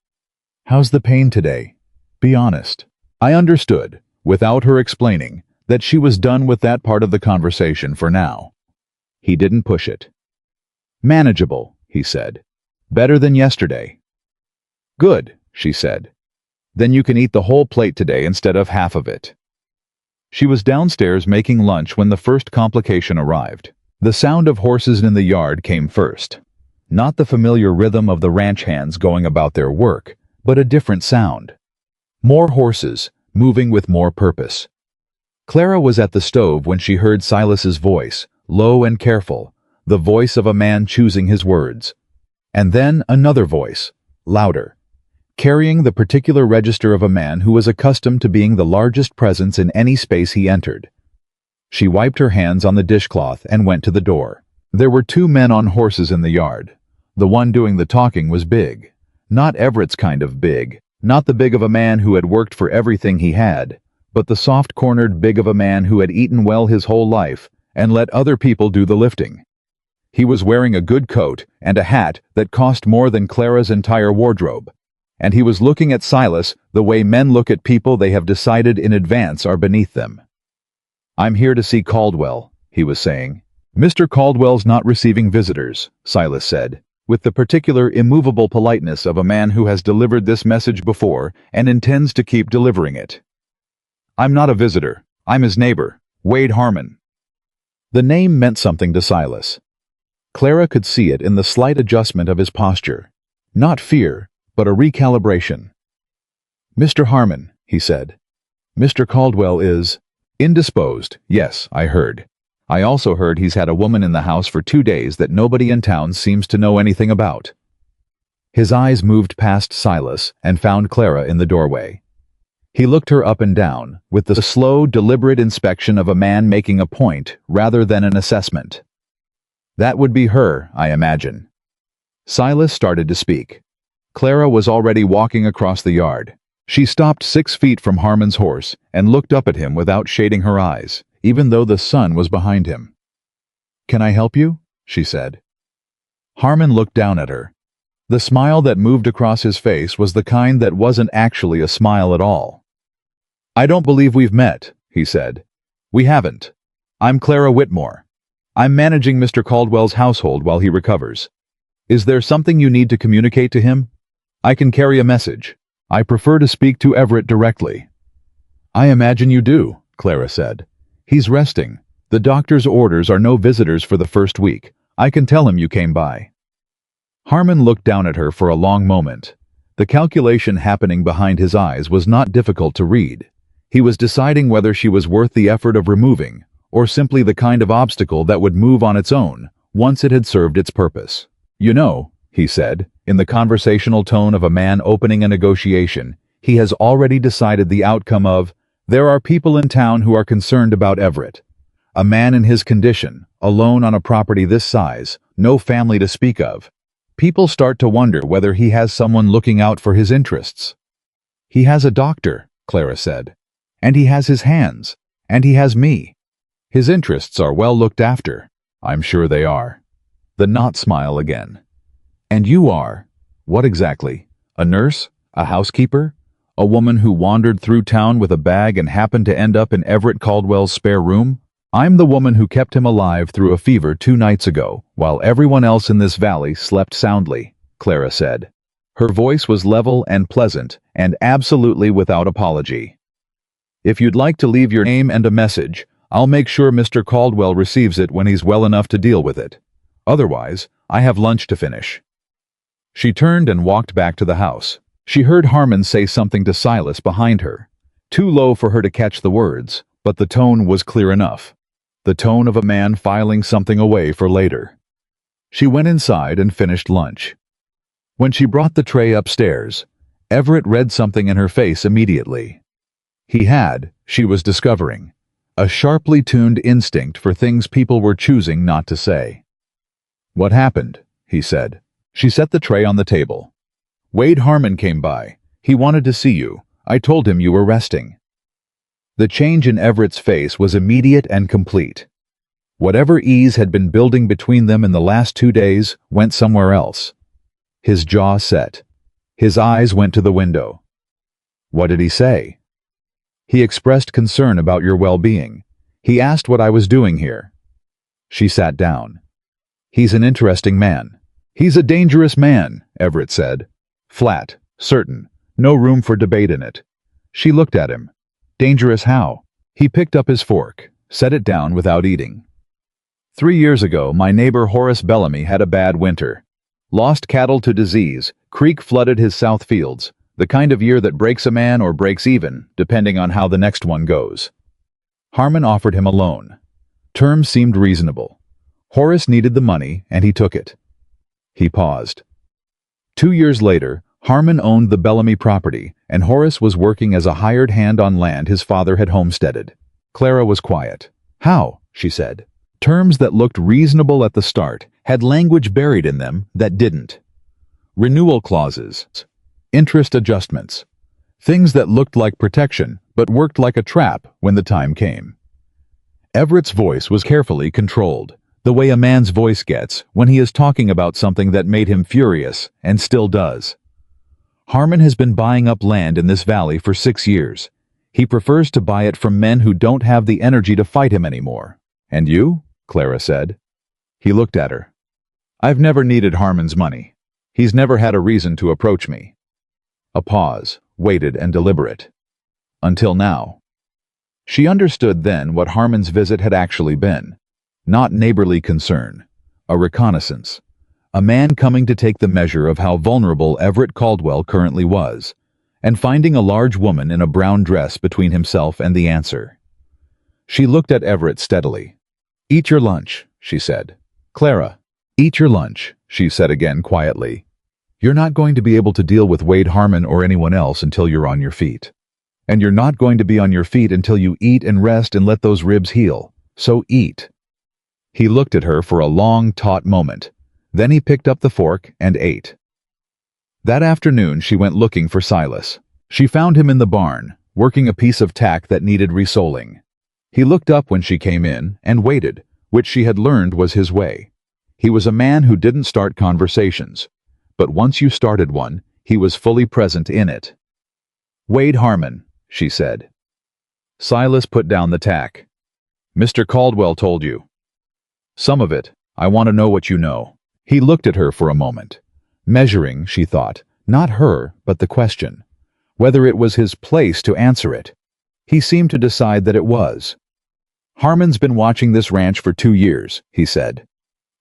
"How's the pain today? Be honest." I understood, without her explaining, that she was done with that part of the conversation for now. He didn't push it. "Manageable," he said. "Better than yesterday." "Good," she said. "Then you can eat the whole plate today instead of half of it." She was downstairs making lunch when the first complication arrived. The sound of horses in the yard came first. Not the familiar rhythm of the ranch hands going about their work, but a different sound. More horses, moving with more purpose. Clara was at the stove when she heard Silas's voice, low and careful, the voice of a man choosing his words. And then another voice, louder, carrying the particular register of a man who was accustomed to being the largest presence in any space he entered. She wiped her hands on the dishcloth and went to the door. There were 2 men on horses in the yard. The one doing the talking was big. Not Everett's kind of big, not the big of a man who had worked for everything he had, but the soft-cornered big of a man who had eaten well his whole life and let other people do the lifting. He was wearing a good coat and a hat that cost more than Clara's entire wardrobe, and he was looking at Silas the way men look at people they have decided in advance are beneath them. "I'm here to see Caldwell," he was saying. "Mr. Caldwell's not receiving visitors," Silas said, with the particular immovable politeness of a man who has delivered this message before and intends to keep delivering it. "I'm not a visitor. I'm his neighbor, Wade Harmon." The name meant something to Silas. Clara could see it in the slight adjustment of his posture. Not fear, but a recalibration. "Mr. Harmon," he said. "Mr. Caldwell is indisposed. Yes, I heard. I also heard he's had a woman in the house for 2 days that nobody in town seems to know anything about." His eyes moved past Silas and found Clara in the doorway. He looked her up and down, with the slow, deliberate inspection of a man making a point rather than an assessment. "That would be her, I imagine." Silas started to speak. Clara was already walking across the yard. She stopped 6 feet from Harmon's horse and looked up at him without shading her eyes, even though the sun was behind him. "Can I help you?" she said. Harmon looked down at her. The smile that moved across his face was the kind that wasn't actually a smile at all. "I don't believe we've met," he said. "We haven't. I'm Clara Whitmore. I'm managing Mr. Caldwell's household while he recovers. Is there something you need to communicate to him? I can carry a message. I prefer to speak to Everett directly." "I imagine you do," Clara said. "He's resting. The doctor's orders are no visitors for the first week. I can tell him you came by." Harmon looked down at her for a long moment. The calculation happening behind his eyes was not difficult to read. He was deciding whether she was worth the effort of removing, or simply the kind of obstacle that would move on its own once it had served its purpose. "You know," he said, in the conversational tone of a man opening a negotiation, "he has already decided the outcome of, there are people in town who are concerned about Everett. A man in his condition, alone on a property this size, no family to speak of. People start to wonder whether he has someone looking out for his interests." "He has a doctor," Clara said. "And he has his hands. And he has me. His interests are well looked after." "I'm sure they are." The knot smile again. "And you are? What exactly? A nurse? A housekeeper? A woman who wandered through town with a bag and happened to end up in Everett Caldwell's spare room? I'm the woman who kept him alive through a fever 2 nights ago, while everyone else in this valley slept soundly," Clara said. Her voice was level and pleasant, and absolutely without apology. "If you'd like to leave your name and a message, I'll make sure Mr. Caldwell receives it when he's well enough to deal with it. Otherwise, I have lunch to finish." She turned and walked back to the house. She heard Harmon say something to Silas behind her. Too low for her to catch the words, but the tone was clear enough. The tone of a man filing something away for later. She went inside and finished lunch. When she brought the tray upstairs, Everett read something in her face immediately. He had, she was discovering, a sharply tuned instinct for things people were choosing not to say. "What happened?" he said. She set the tray on the table. "Wade Harmon came by. He wanted to see you. I told him you were resting." The change in Everett's face was immediate and complete. Whatever ease had been building between them in the last 2 days went somewhere else. His jaw set. His eyes went to the window. "What did he say?" "He expressed concern about your well-being. He asked what I was doing here." She sat down. "He's an interesting man." "He's a dangerous man," Everett said. Flat, certain, no room for debate in it. She looked at him. "Dangerous how?" He picked up his fork, set it down without eating. 3 years ago, my neighbor Horace Bellamy had a bad winter. Lost cattle to disease, creek flooded his south fields, the kind of year that breaks a man or breaks even, depending on how the next one goes. Harmon offered him a loan. Terms seemed reasonable. Horace needed the money, and he took it. He paused. 2 years later, Harmon owned the Bellamy property, and Horace was working as a hired hand on land his father had homesteaded. Clara was quiet. "How?" she said. Terms that looked reasonable at the start had language buried in them that didn't. Renewal clauses, interest adjustments, things that looked like protection but worked like a trap when the time came. Everett's voice was carefully controlled, the way a man's voice gets when he is talking about something that made him furious and still does. Harmon has been buying up land in this valley for 6 years. He prefers to buy it from men who don't have the energy to fight him anymore. "And you?" Clara said. He looked at her. "I've never needed Harmon's money. He's never had a reason to approach me." A pause, weighted and deliberate. Until now. She understood then what Harmon's visit had actually been. Not neighborly concern. A reconnaissance. A man coming to take the measure of how vulnerable Everett Caldwell currently was, and finding a large woman in a brown dress between himself and the answer. She looked at Everett steadily. "Eat your lunch," she said. "Clara, eat your lunch," she said again quietly. "You're not going to be able to deal with Wade Harmon or anyone else until you're on your feet. And you're not going to be on your feet until you eat and rest and let those ribs heal. So eat." He looked at her for a long, taut moment. Then he picked up the fork and ate. That afternoon she went looking for Silas. She found him in the barn, working a piece of tack that needed resoling. He looked up when she came in and waited, which she had learned was his way. He was a man who didn't start conversations, but once you started one, he was fully present in it. "Wade Harmon," she said. Silas put down the tack. "Mr. Caldwell told you." "Some of it. I want to know what you know." He looked at her for a moment, measuring, she thought, not her, but the question, whether it was his place to answer it. He seemed to decide that it was. "Harmon's been watching this ranch for 2 years, he said.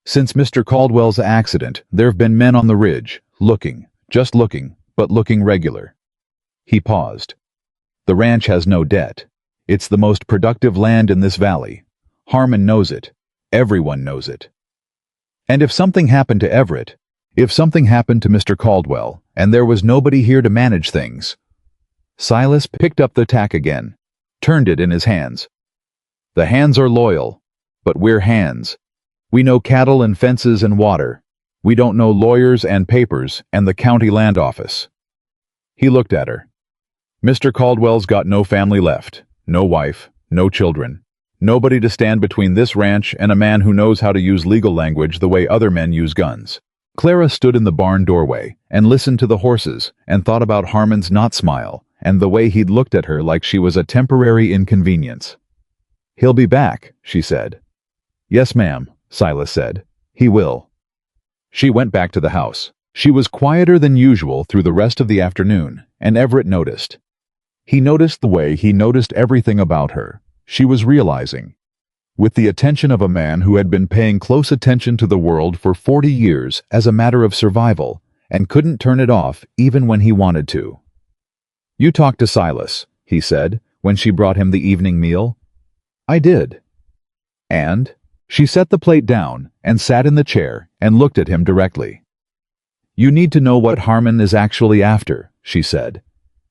Since Mr. Caldwell's accident, there've been men on the ridge, looking, just looking, but looking regular." He paused. "The ranch has no debt. It's the most productive land in this valley. Harmon knows it. Everyone knows it. And if something happened to Everett, if something happened to Mr. Caldwell, and there was nobody here to manage things..." Silas picked up the tack again, turned it in his hands. "The hands are loyal, but we're hands. We know cattle and fences and water. We don't know lawyers and papers and the county land office." He looked at her. "Mr. Caldwell's got no family left, no wife, no children. Nobody to stand between this ranch and a man who knows how to use legal language the way other men use guns." Clara stood in the barn doorway and listened to the horses and thought about Harmon's not smile and the way he'd looked at her like she was a temporary inconvenience. "He'll be back," she said. "Yes, ma'am," Silas said. "He will." She went back to the house. She was quieter than usual through the rest of the afternoon, and Everett noticed. He noticed the way he noticed everything about her. She was realizing, with the attention of a man who had been paying close attention to the world for 40 years as a matter of survival and couldn't turn it off even when he wanted to. "You talked to Silas," he said, when she brought him the evening meal. "I did." "And?" She set the plate down and sat in the chair and looked at him directly. "You need to know what Harmon is actually after," she said.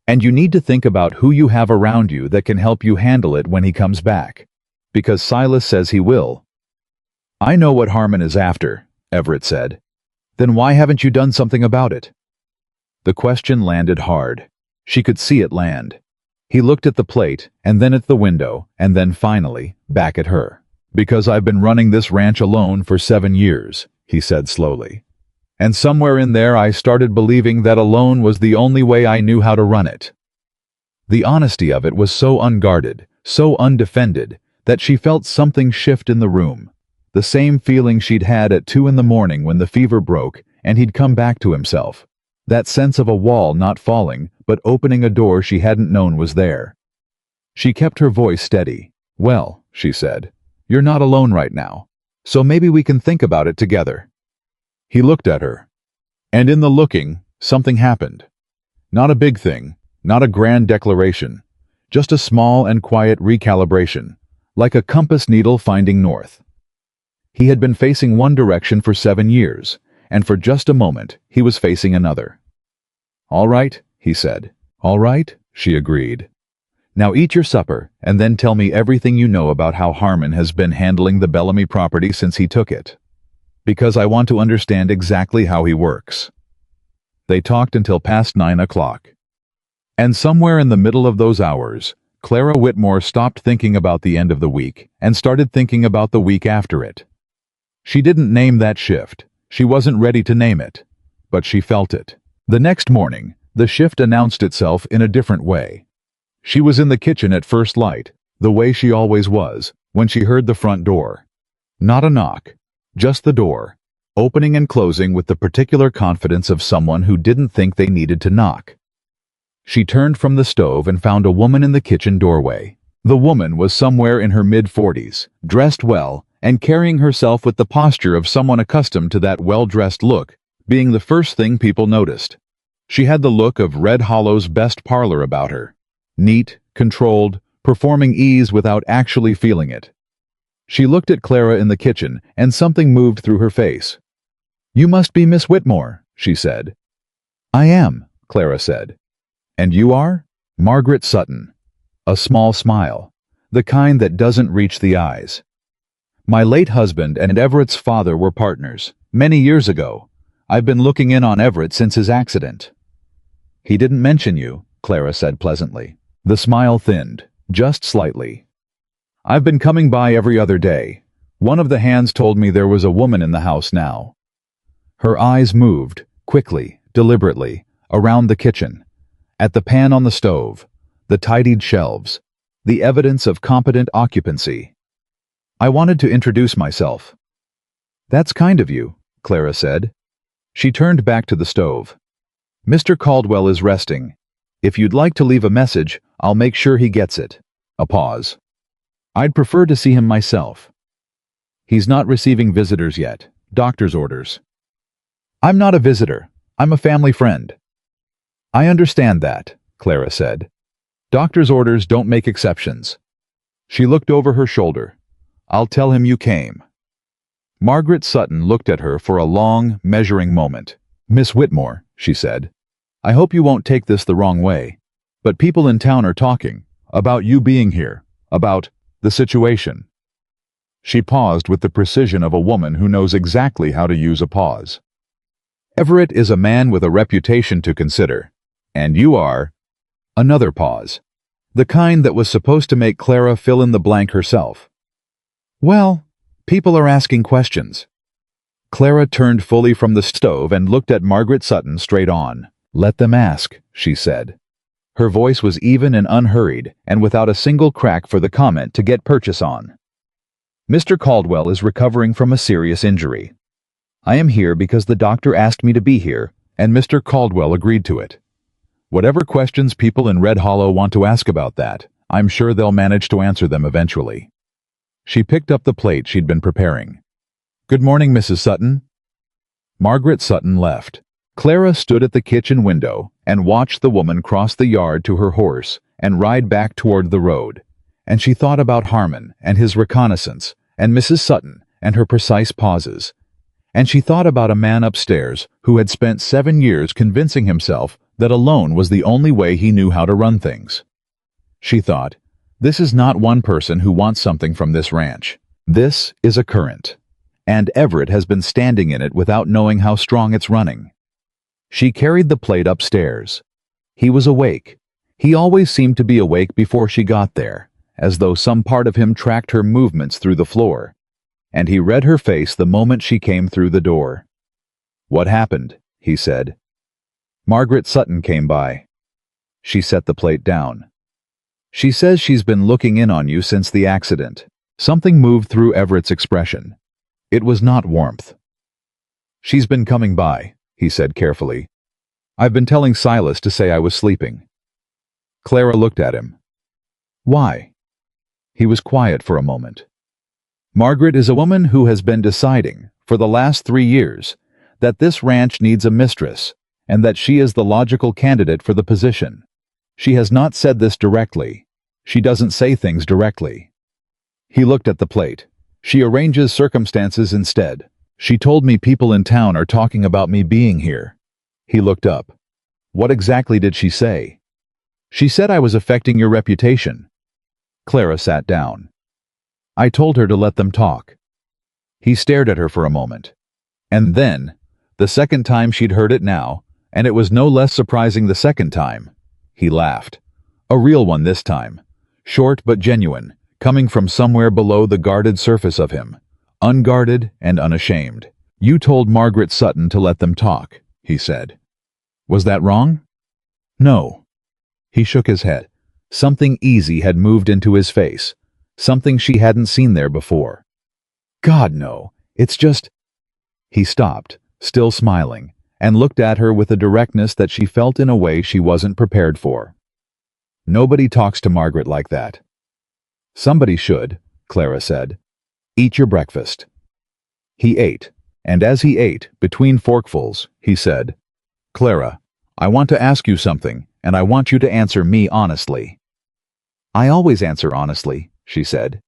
"And you need to think about who you have around you that can help you handle it when he comes back. Because Silas says he will." "I know what Harmon is after," Everett said. "Then why haven't you done something about it?" The question landed hard. She could see it land. He looked at the plate, and then at the window, and then finally, back at her. "Because I've been running this ranch alone for 7 years, he said slowly. And somewhere in there I started believing that alone was the only way I knew how to run it." The honesty of it was so unguarded, so undefended, that she felt something shift in the room. The same feeling she'd had at 2 in the morning when the fever broke and he'd come back to himself. That sense of a wall not falling, but opening a door she hadn't known was there. She kept her voice steady. "Well," she said, "you're not alone right now, so maybe we can think about it together." He looked at her. And in the looking, something happened. Not a big thing, not a grand declaration, just a small and quiet recalibration, like a compass needle finding north. He had been facing one direction for 7 years, and for just a moment he was facing another. "All right," he said. "All right," she agreed. "Now eat your supper, and then tell me everything you know about how Harmon has been handling the Bellamy property since he took it. Because I want to understand exactly how he works." They talked until past 9 o'clock. And somewhere in the middle of those hours, Clara Whitmore stopped thinking about the end of the week and started thinking about the week after it. She didn't name that shift. She wasn't ready to name it. But she felt it. The next morning, the shift announced itself in a different way. She was in the kitchen at first light, the way she always was, when she heard the front door. Not a knock, just the door, opening and closing with the particular confidence of someone who didn't think they needed to knock. She turned from the stove and found a woman in the kitchen doorway. The woman was somewhere in her mid-40s, dressed well, and carrying herself with the posture of someone accustomed to that well-dressed look, being the first thing people noticed. She had the look of Red Hollow's best parlor about her. Neat, controlled, performing ease without actually feeling it. She looked at Clara in the kitchen, and something moved through her face. "You must be Miss Whitmore," she said. "I am," Clara said. "And you are?" "Margaret Sutton." A small smile, the kind that doesn't reach the eyes. "My late husband and Everett's father were partners, many years ago. I've been looking in on Everett since his accident." "He didn't mention you," Clara said pleasantly. The smile thinned, just slightly. "I've been coming by every other day. One of the hands told me there was a woman in the house now." Her eyes moved, quickly, deliberately, around the kitchen, at the pan on the stove, the tidied shelves, the evidence of competent occupancy. "I wanted to introduce myself." "That's kind of you," Clara said. She turned back to the stove. "Mr. Caldwell is resting. If you'd like to leave a message, I'll make sure he gets it." A pause. "I'd prefer to see him myself." "He's not receiving visitors yet. Doctor's orders." "I'm not a visitor. I'm a family friend." "I understand that," Clara said. "Doctor's orders don't make exceptions." She looked over her shoulder. "I'll tell him you came." Margaret Sutton looked at her for a long, measuring moment. "Miss Whitmore," she said, "I hope you won't take this the wrong way, but people in town are talking about you being here, about the situation." She paused with the precision of a woman who knows exactly how to use a pause. "Everett is a man with a reputation to consider, and you are—" Another pause, the kind that was supposed to make Clara fill in the blank herself. "Well, people are asking questions." Clara turned fully from the stove and looked at Margaret Sutton straight on. "Let them ask," she said. Her voice was even and unhurried, and without a single crack for the comment to get purchase on. "Mr. Caldwell is recovering from a serious injury. I am here because the doctor asked me to be here, and Mr. Caldwell agreed to it. Whatever questions people in Red Hollow want to ask about that, I'm sure they'll manage to answer them eventually." She picked up the plate she'd been preparing. "Good morning, Mrs. Sutton." Margaret Sutton left. Clara stood at the kitchen window and watched the woman cross the yard to her horse and ride back toward the road, and she thought about Harmon and his reconnaissance and Mrs. Sutton and her precise pauses, and she thought about a man upstairs who had spent 7 years convincing himself that alone was the only way he knew how to run things. She thought, this is not one person who wants something from this ranch. This is a current, and Everett has been standing in it without knowing how strong it's running. She carried the plate upstairs. He was awake. He always seemed to be awake before she got there, as though some part of him tracked her movements through the floor, and he read her face the moment she came through the door. "What happened?" he said. "Margaret Sutton came by." She set the plate down. "She says she's been looking in on you since the accident." Something moved through Everett's expression. It was not warmth. "She's been coming by," he said carefully. "I've been telling Silas to say I was sleeping." Clara looked at him. Why? He was quiet for a moment. Margaret is a woman who has been deciding, for the last 3 years, that this ranch needs a mistress, and that she is the logical candidate for the position. She has not said this directly. She doesn't say things directly. He looked at the plate. She arranges circumstances instead. She told me people in town are talking about me being here. He looked up. What exactly did she say? She said I was affecting your reputation. Clara sat down. I told her to let them talk. He stared at her for a moment. And then, the second time she'd heard it now, and it was no less surprising the second time, he laughed. A real one this time. Short but genuine, coming from somewhere below the guarded surface of him. Unguarded and unashamed. You told Margaret Sutton to let them talk, he said. Was that wrong? No. He shook his head. Something easy had moved into his face. Something she hadn't seen there before. God, no. It's just... He stopped, still smiling, and looked at her with a directness that she felt in a way she wasn't prepared for. Nobody talks to Margaret like that. Somebody should, Clara said. Eat your breakfast. He ate, and as he ate, between forkfuls, he said, Clara, I want to ask you something, and I want you to answer me honestly. I always answer honestly, she said.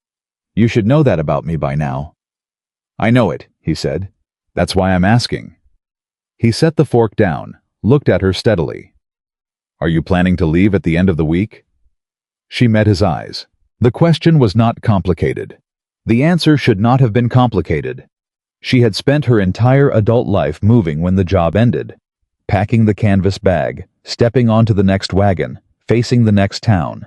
You should know that about me by now. I know it, he said. That's why I'm asking. He set the fork down, looked at her steadily. Are you planning to leave at the end of the week? She met his eyes. The question was not complicated. The answer should not have been complicated. She had spent her entire adult life moving when the job ended, packing the canvas bag, stepping onto the next wagon, facing the next town.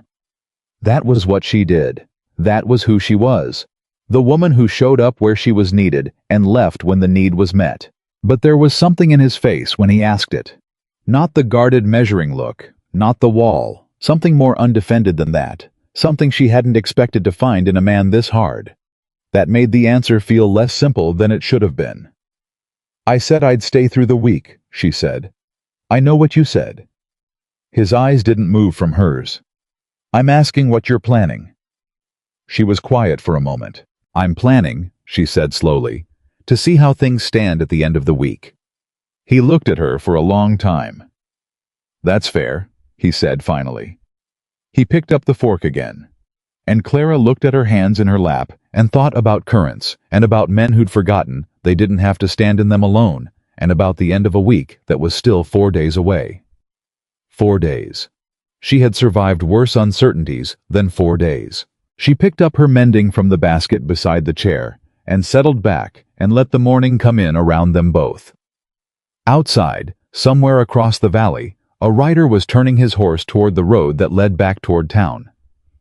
That was what she did. That was who she was. The woman who showed up where she was needed and left when the need was met. But there was something in his face when he asked it. Not the guarded measuring look, not the wall, something more undefended than that, something she hadn't expected to find in a man this hard. That made the answer feel less simple than it should have been. I said I'd stay through the week, she said. I know what you said. His eyes didn't move from hers. I'm asking what you're planning. She was quiet for a moment. I'm planning, she said slowly, to see how things stand at the end of the week. He looked at her for a long time. That's fair, he said finally. He picked up the fork again. And Clara looked at her hands in her lap and thought about currents and about men who'd forgotten they didn't have to stand in them alone and about the end of a week that was still 4 days away. 4 days. She had survived worse uncertainties than 4 days. She picked up her mending from the basket beside the chair and settled back and let the morning come in around them both. Outside, somewhere across the valley, a rider was turning his horse toward the road that led back toward town.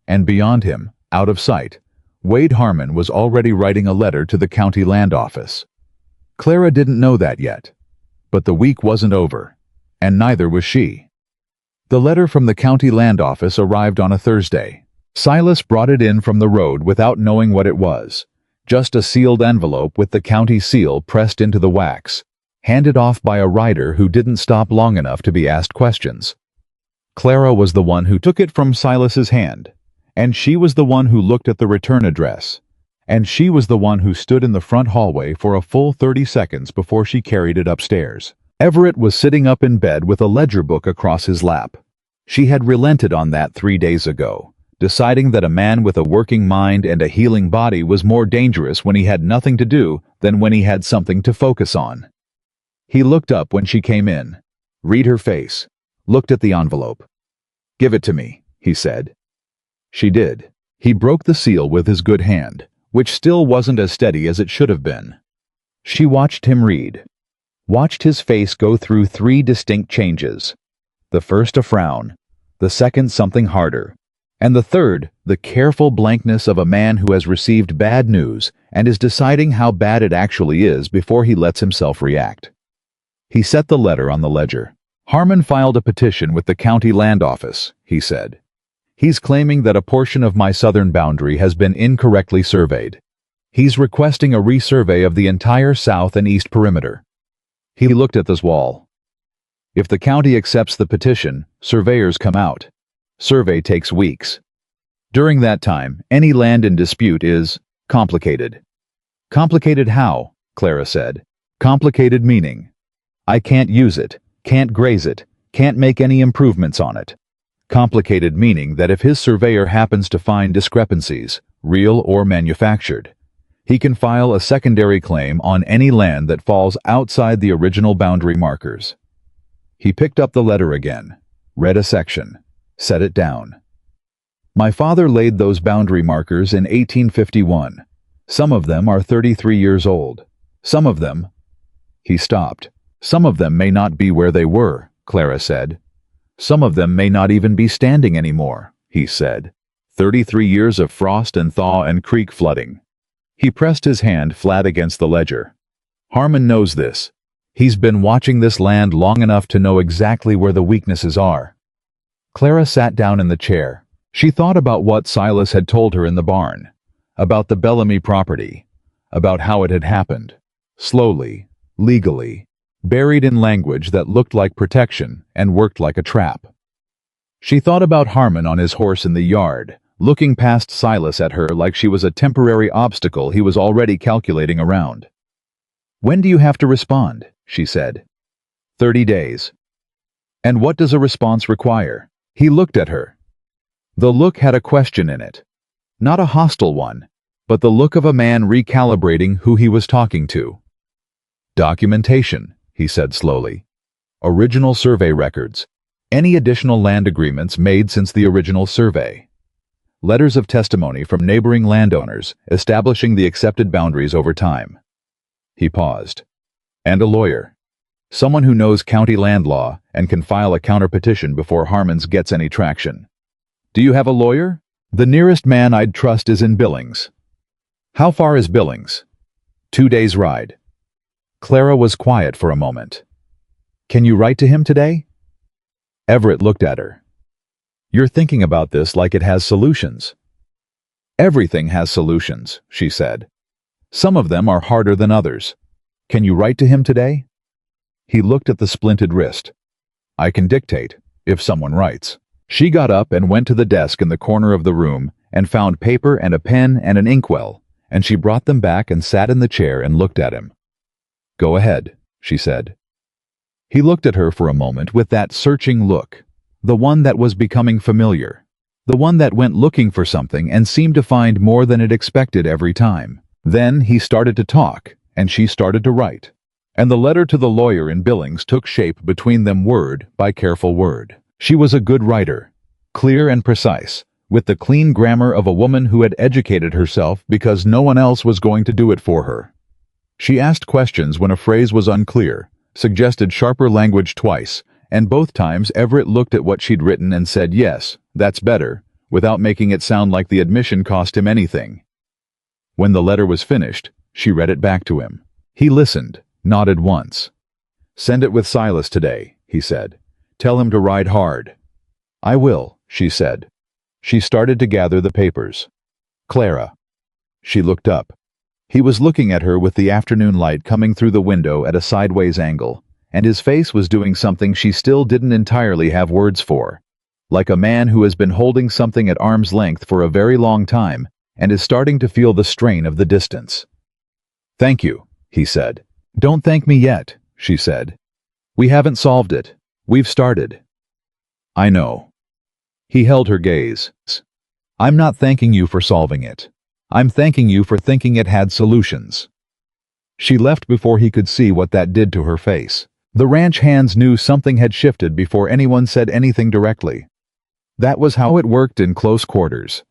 And beyond him, out of sight, Wade Harmon was already writing a letter to the county land office. Clara didn't know that yet. But the week wasn't over, and neither was she. The letter from the county land office arrived on a Thursday. Silas brought it in from the road without knowing what it was. Just a sealed envelope with the county seal pressed into the wax, handed off by a rider who didn't stop long enough to be asked questions. Clara was the one who took it from Silas's hand, and she was the one who looked at the return address, and she was the one who stood in the front hallway for a full 30 seconds before she carried it upstairs. Everett was sitting up in bed with a ledger book across his lap. She had relented on that 3 days ago, deciding that a man with a working mind and a healing body was more dangerous when he had nothing to do than when he had something to focus on. He looked up when she came in, read her face, looked at the envelope. Give it to me, he said. She did. He broke the seal with his good hand, which still wasn't as steady as it should have been. She watched him read, watched his face go through 3 distinct changes. The first a frown, the second something harder, and the third the careful blankness of a man who has received bad news and is deciding how bad it actually is before he lets himself react. He set the letter on the ledger. Harmon filed a petition with the county land office, he said. He's claiming that a portion of my southern boundary has been incorrectly surveyed. He's requesting a resurvey of the entire south and east perimeter. He looked at this wall. If the county accepts the petition, surveyors come out. Survey takes weeks. During that time, any land in dispute is complicated. Complicated how? Clara said. Complicated meaning. I can't use it, can't graze it, can't make any improvements on it. Complicated meaning that if his surveyor happens to find discrepancies, real or manufactured, he can file a secondary claim on any land that falls outside the original boundary markers. He picked up the letter again, read a section, set it down. My father laid those boundary markers in 1851. Some of them are 33 years old. Some of them... He stopped. Some of them may not be where they were, Clara said. Some of them may not even be standing anymore, he said. 33 years of frost and thaw and creek flooding. He pressed his hand flat against the ledger. Harmon knows this. He's been watching this land long enough to know exactly where the weaknesses are. Clara sat down in the chair. She thought about what Silas had told her in the barn, about the Bellamy property, about how it had happened, slowly, legally, buried in language that looked like protection and worked like a trap. She thought about Harmon on his horse in the yard, looking past Silas at her like she was a temporary obstacle he was already calculating around. When do you have to respond? She said. 30 days. And what does a response require? He looked at her. The look had a question in it. Not a hostile one, but the look of a man recalibrating who he was talking to. Documentation, he said slowly. Original survey records. Any additional land agreements made since the original survey. Letters of testimony from neighboring landowners establishing the accepted boundaries over time. He paused. And a lawyer. Someone who knows county land law and can file a counterpetition before Harmon's gets any traction. Do you have a lawyer? The nearest man I'd trust is in Billings. How far is Billings? 2 days' ride. Clara was quiet for a moment. Can you write to him today? Everett looked at her. You're thinking about this like it has solutions. Everything has solutions, she said. Some of them are harder than others. Can you write to him today? He looked at the splinted wrist. I can dictate, if someone writes. She got up and went to the desk in the corner of the room and found paper and a pen and an inkwell, and she brought them back and sat in the chair and looked at him. Go ahead, she said. He looked at her for a moment with that searching look, the one that was becoming familiar, the one that went looking for something and seemed to find more than it expected every time. Then he started to talk, and she started to write. And the letter to the lawyer in Billings took shape between them word by careful word. She was a good writer, clear and precise, with the clean grammar of a woman who had educated herself because no one else was going to do it for her. She asked questions when a phrase was unclear, suggested sharper language twice, and both times Everett looked at what she'd written and said, yes, that's better, without making it sound like the admission cost him anything. When the letter was finished, she read it back to him. He listened, nodded once. Send it with Silas today, he said. Tell him to ride hard. I will, she said. She started to gather the papers. Clara. She looked up. He was looking at her with the afternoon light coming through the window at a sideways angle, and his face was doing something she still didn't entirely have words for, like a man who has been holding something at arm's length for a very long time and is starting to feel the strain of the distance. Thank you, he said. Don't thank me yet, she said. We haven't solved it. We've started. I know. He held her gaze. I'm not thanking you for solving it. I'm thanking you for thinking it had solutions. She left before he could see what that did to her face. The ranch hands knew something had shifted before anyone said anything directly. That was how it worked in close quarters.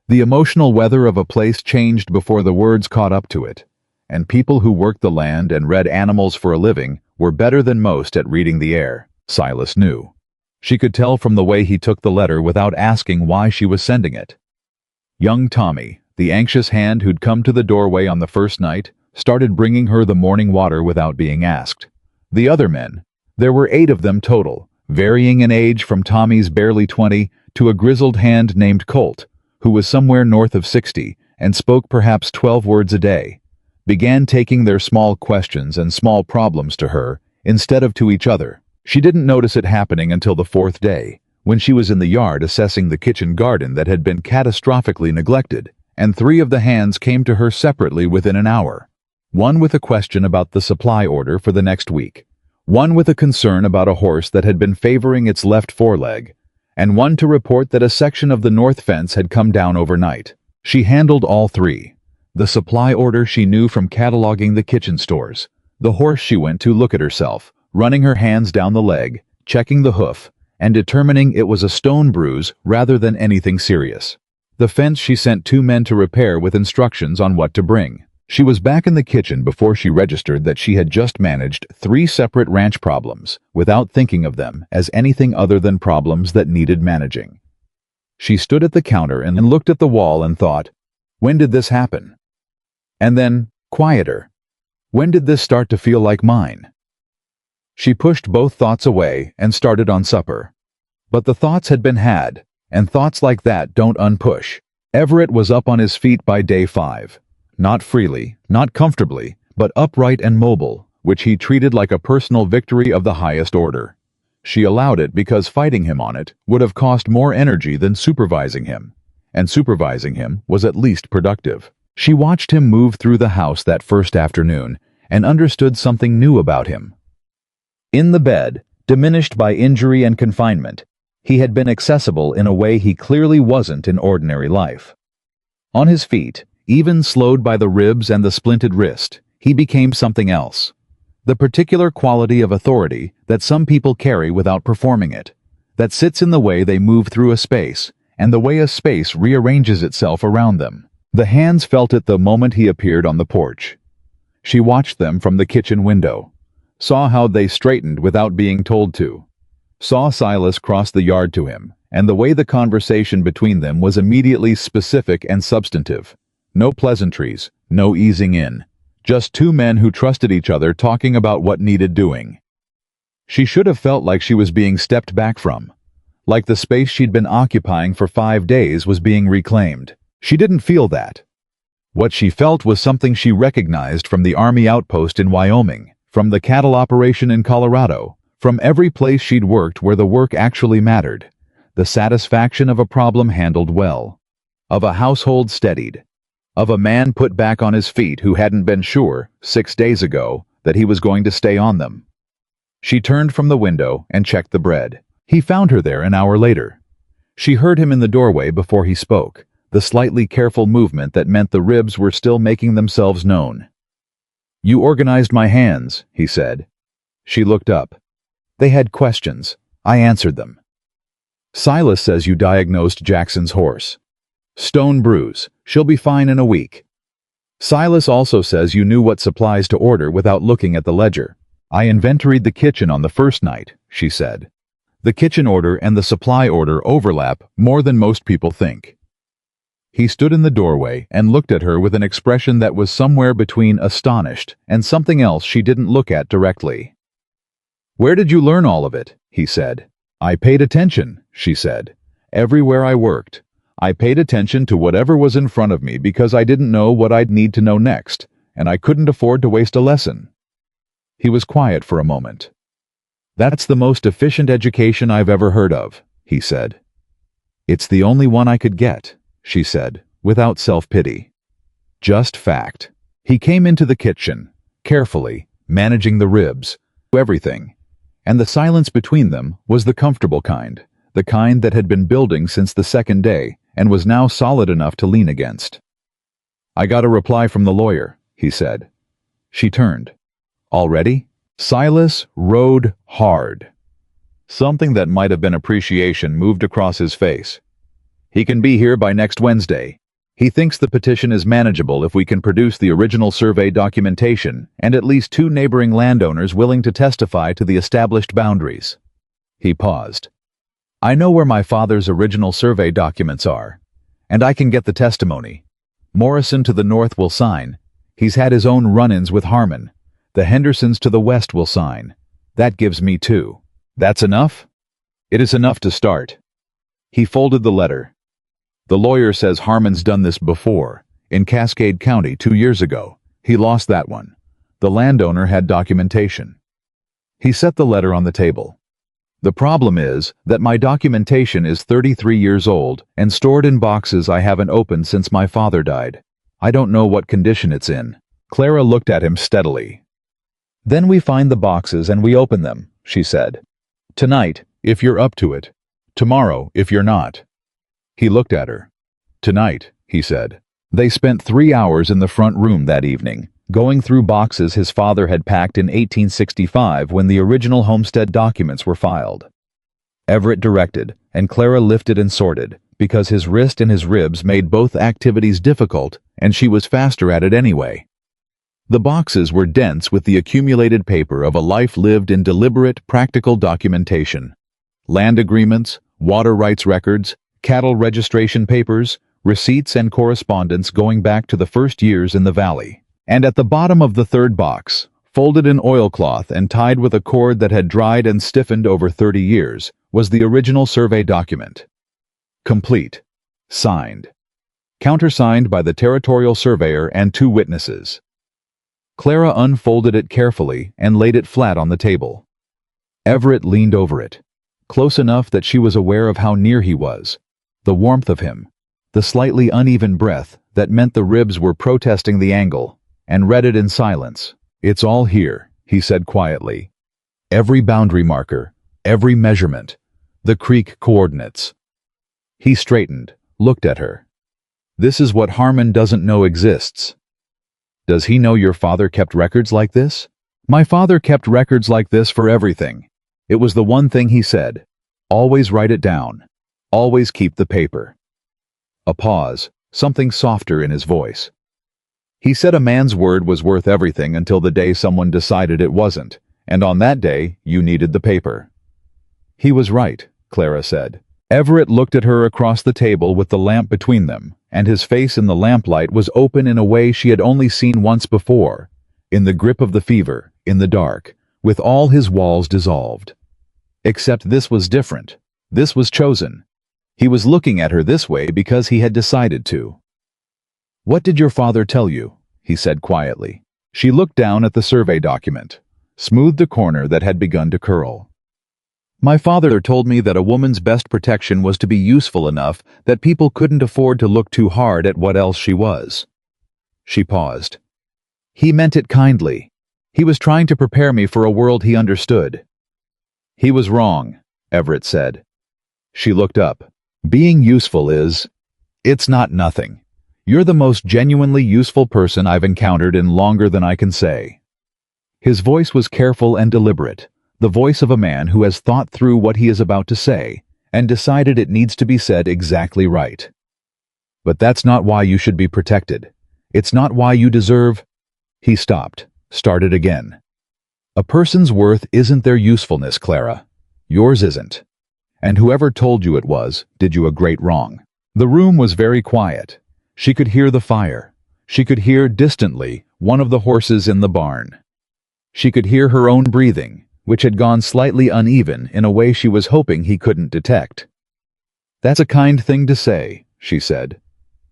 The emotional weather of a place changed before the words caught up to it, and people who worked the land and read animals for a living were better than most at reading the air. Silas knew. She could tell from the way he took the letter without asking why she was sending it. Young Tommy, the anxious hand who'd come to the doorway on the first night, started bringing her the morning water without being asked. The other men, there were 8 of them total, varying in age from Tommy's barely 20 to a grizzled hand named Colt, who was somewhere north of 60 and spoke perhaps 12 words a day, began taking their small questions and small problems to her instead of to each other. She didn't notice it happening until the 4th day, when she was in the yard assessing the kitchen garden that had been catastrophically neglected, and 3 of the hands came to her separately within an hour. One with a question about the supply order for the next week, one with a concern about a horse that had been favoring its left foreleg, and one to report that a section of the north fence had come down overnight. She handled all 3. The supply order she knew from cataloging the kitchen stores, the horse she went to look at herself, running her hands down the leg, checking the hoof, and determining it was a stone bruise rather than anything serious. The fence she sent 2 men to repair with instructions on what to bring. She was back in the kitchen before she registered that she had just managed 3 separate ranch problems without thinking of them as anything other than problems that needed managing. She stood at the counter and looked at the wall and thought, when did this happen? And then, quieter, when did this start to feel like mine? She pushed both thoughts away and started on supper. But the thoughts had been had, and thoughts like that don't unpush. Everett was up on his feet by day 5. Not freely, not comfortably, but upright and mobile, which he treated like a personal victory of the highest order. She allowed it because fighting him on it would have cost more energy than supervising him, and supervising him was at least productive. She watched him move through the house that first afternoon and understood something new about him. In the bed, diminished by injury and confinement, he had been accessible in a way he clearly wasn't in ordinary life. On his feet, even slowed by the ribs and the splinted wrist, he became something else. The particular quality of authority that some people carry without performing it, that sits in the way they move through a space, and the way a space rearranges itself around them. The hands felt it the moment he appeared on the porch. She watched them from the kitchen window, saw how they straightened without being told to, saw Silas cross the yard to him, and the way the conversation between them was immediately specific and substantive. No pleasantries, no easing in. Just 2 men who trusted each other talking about what needed doing. She should have felt like she was being stepped back from, like the space she'd been occupying for 5 days was being reclaimed. She didn't feel that. What she felt was something she recognized from the Army outpost in Wyoming, from the cattle operation in Colorado, from every place she'd worked where the work actually mattered. The satisfaction of a problem handled well, of a household steadied, of a man put back on his feet who hadn't been sure, 6 days ago, that he was going to stay on them. She turned from the window and checked the bread. He found her there an hour later. She heard him in the doorway before he spoke, the slightly careful movement that meant the ribs were still making themselves known. "You organized my hands," he said. She looked up. "They had questions. I answered them. Silas says you diagnosed Jackson's horse. Stone bruise. She'll be fine in a week. Silas also says you knew what supplies to order without looking at the ledger. I inventoried the kitchen on the first night," she said. "The kitchen order and the supply order overlap more than most people think." He stood in the doorway and looked at her with an expression that was somewhere between astonished and something else she didn't look at directly. "Where did you learn all of it?" he said. "I paid attention," she said. "Everywhere I worked. I paid attention to whatever was in front of me because I didn't know what I'd need to know next, and I couldn't afford to waste a lesson." He was quiet for a moment. "That's the most efficient education I've ever heard of," he said. "It's the only one I could get," she said, without self-pity. "Just fact." He came into the kitchen, carefully, managing the ribs, everything, and the silence between them was the comfortable kind, the kind that had been building since the second day and was now solid enough to lean against. "I got a reply from the lawyer," he said. She turned. "Already?" Silas rode hard. Something that might have been appreciation moved across his face. "He can be here by next Wednesday. He thinks the petition is manageable if we can produce the original survey documentation and at least 2 neighboring landowners willing to testify to the established boundaries." He paused. "I know where my father's original survey documents are, and I can get the testimony. Morrison to the north will sign. He's had his own run-ins with Harmon. The Hendersons to the west will sign. That gives me 2. That's enough?" "It is enough to start." He folded the letter. "The lawyer says Harmon's done this before, in Cascade County 2 years ago. He lost that one. The landowner had documentation." He set the letter on the table. The problem is that my documentation is 33 years old and stored in boxes I haven't opened since my father died. I don't know what condition it's in." Clara looked at him steadily. "Then we find the boxes and we open them," she said. "Tonight, if you're up to it. Tomorrow, if you're not." He looked at her. "Tonight," he said. They spent 3 hours in the front room that evening, going through boxes his father had packed in 1865 when the original homestead documents were filed. Everett directed, and Clara lifted and sorted, because his wrist and his ribs made both activities difficult, and she was faster at it anyway. The boxes were dense with the accumulated paper of a life lived in deliberate, practical documentation. Land agreements, water rights records, cattle registration papers, receipts and correspondence going back to the first years in the valley. And at the bottom of the third box, folded in oilcloth and tied with a cord that had dried and stiffened over 30 years, was the original survey document. Complete. Signed. Countersigned by the territorial surveyor and 2 witnesses. Clara unfolded it carefully and laid it flat on the table. Everett leaned over it, close enough that she was aware of how near he was, the warmth of him, the slightly uneven breath that meant the ribs were protesting the angle, and read it in silence. "It's all here," he said quietly. "Every boundary marker, every measurement, the creek coordinates." He straightened, looked at her. "This is what Harmon doesn't know exists." "Does he know your father kept records like this?" "My father kept records like this for everything. It was the one thing he said. Always write it down. Always keep the paper." A pause, something softer in his voice. "He said a man's word was worth everything until the day someone decided it wasn't, and on that day, you needed the paper." "He was right," Clara said. Everett looked at her across the table with the lamp between them, and his face in the lamplight was open in a way she had only seen once before, in the grip of the fever, in the dark, with all his walls dissolved. Except this was different. This was chosen. He was looking at her this way because he had decided to. "What did your father tell you?" he said quietly. She looked down at the survey document, smoothed a corner that had begun to curl. "My father told me that a woman's best protection was to be useful enough that people couldn't afford to look too hard at what else she was." She paused. "He meant it kindly. He was trying to prepare me for a world he understood." "He was wrong," Everett said. She looked up. "Being useful it's not nothing. You're the most genuinely useful person I've encountered in longer than I can say." His voice was careful and deliberate, the voice of a man who has thought through what he is about to say and decided it needs to be said exactly right. "But that's not why you should be protected. It's not why you deserve—" He stopped, started again. "A person's worth isn't their usefulness, Clara. Yours isn't. And whoever told you it was, did you a great wrong." The room was very quiet. She could hear the fire. She could hear, distantly, one of the horses in the barn. She could hear her own breathing, which had gone slightly uneven in a way she was hoping he couldn't detect. "That's a kind thing to say," she said.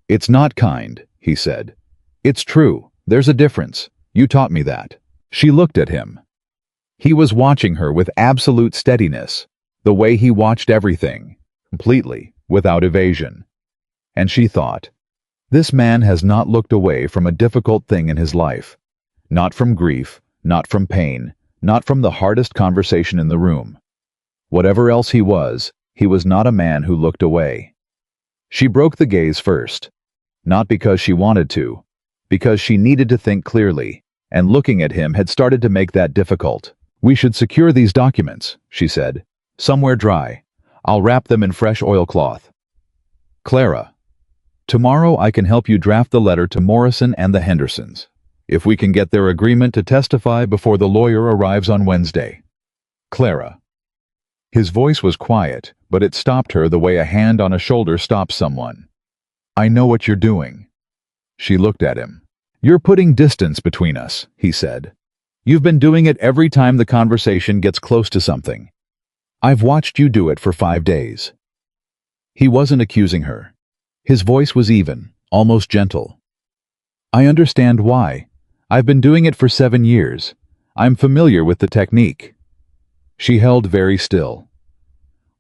"It's not kind," he said. "It's true. There's a difference. You taught me that." She looked at him. He was watching her with absolute steadiness, the way he watched everything, completely, without evasion. And she thought, this man has not looked away from a difficult thing in his life. Not from grief, not from pain, not from the hardest conversation in the room. Whatever else he was not a man who looked away. She broke the gaze first. Not because she wanted to, because she needed to think clearly, and looking at him had started to make that difficult. "We should secure these documents," she said. "Somewhere dry. I'll wrap them in fresh oilcloth." "Clara, tomorrow I can help you draft the letter to Morrison and the Hendersons, if we can get their agreement to testify before the lawyer arrives on Wednesday." "Clara." His voice was quiet, but it stopped her the way a hand on a shoulder stops someone. "I know what you're doing." She looked at him. "You're putting distance between us," he said. "You've been doing it every time the conversation gets close to something. I've watched you do it for 5 days." He wasn't accusing her. His voice was even, almost gentle. "I understand why. I've been doing it for 7 years. I'm familiar with the technique." She held very still.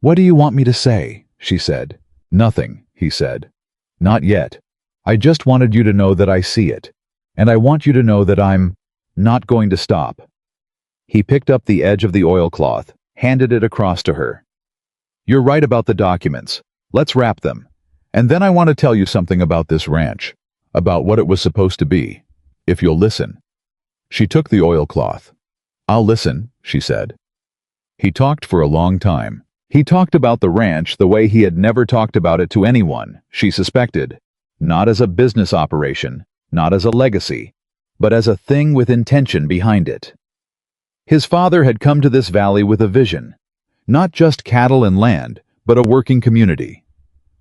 "What do you want me to say?" she said. "Nothing," he said. "Not yet. I just wanted you to know that I see it. And I want you to know that I'm not going to stop." He picked up the edge of the oilcloth, handed it across to her. "You're right about the documents. Let's wrap them. And then I want to tell you something about this ranch, about what it was supposed to be, if you'll listen." She took the oilcloth. "I'll listen," she said. He talked for a long time. He talked about the ranch the way he had never talked about it to anyone, she suspected. Not as a business operation, not as a legacy, but as a thing with intention behind it. His father had come to this valley with a vision. Not just cattle and land, but a working community.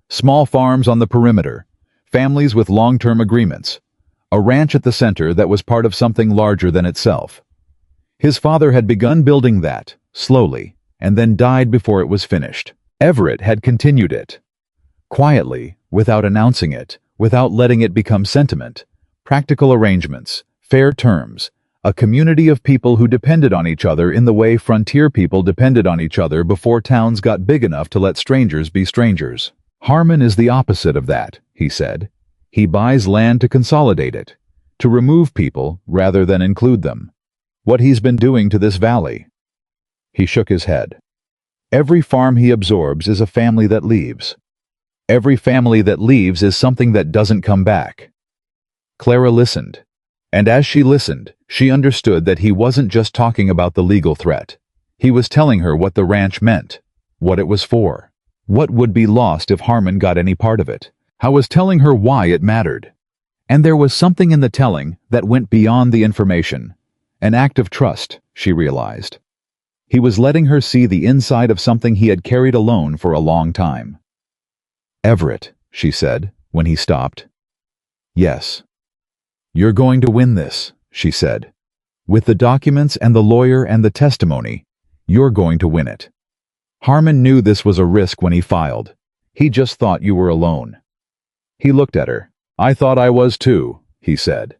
Small farms on the perimeter, families with long-term agreements, a ranch at the center that was part of something larger than itself. His father had begun building that, slowly, and then died before it was finished. Everett had continued it. Quietly, without announcing it, without letting it become sentiment. Practical arrangements, fair terms, a community of people who depended on each other in the way frontier people depended on each other before towns got big enough to let strangers be strangers. Harmon is the opposite of that, he said. He buys land to consolidate it, to remove people rather than include them. What he's been doing to this valley. He shook his head. Every farm he absorbs is a family that leaves. Every family that leaves is something that doesn't come back. Clara listened. And as she listened, she understood that he wasn't just talking about the legal threat. He was telling her what the ranch meant, what it was for, what would be lost if Harmon got any part of it. How was telling her why it mattered. And there was something in the telling that went beyond the information. An act of trust, she realized. He was letting her see the inside of something he had carried alone for a long time. "Everett," she said, when he stopped. "Yes." "You're going to win this," she said. "With the documents and the lawyer and the testimony, you're going to win it." Harmon knew this was a risk when he filed. He just thought you were alone. He looked at her. "I thought I was too," he said.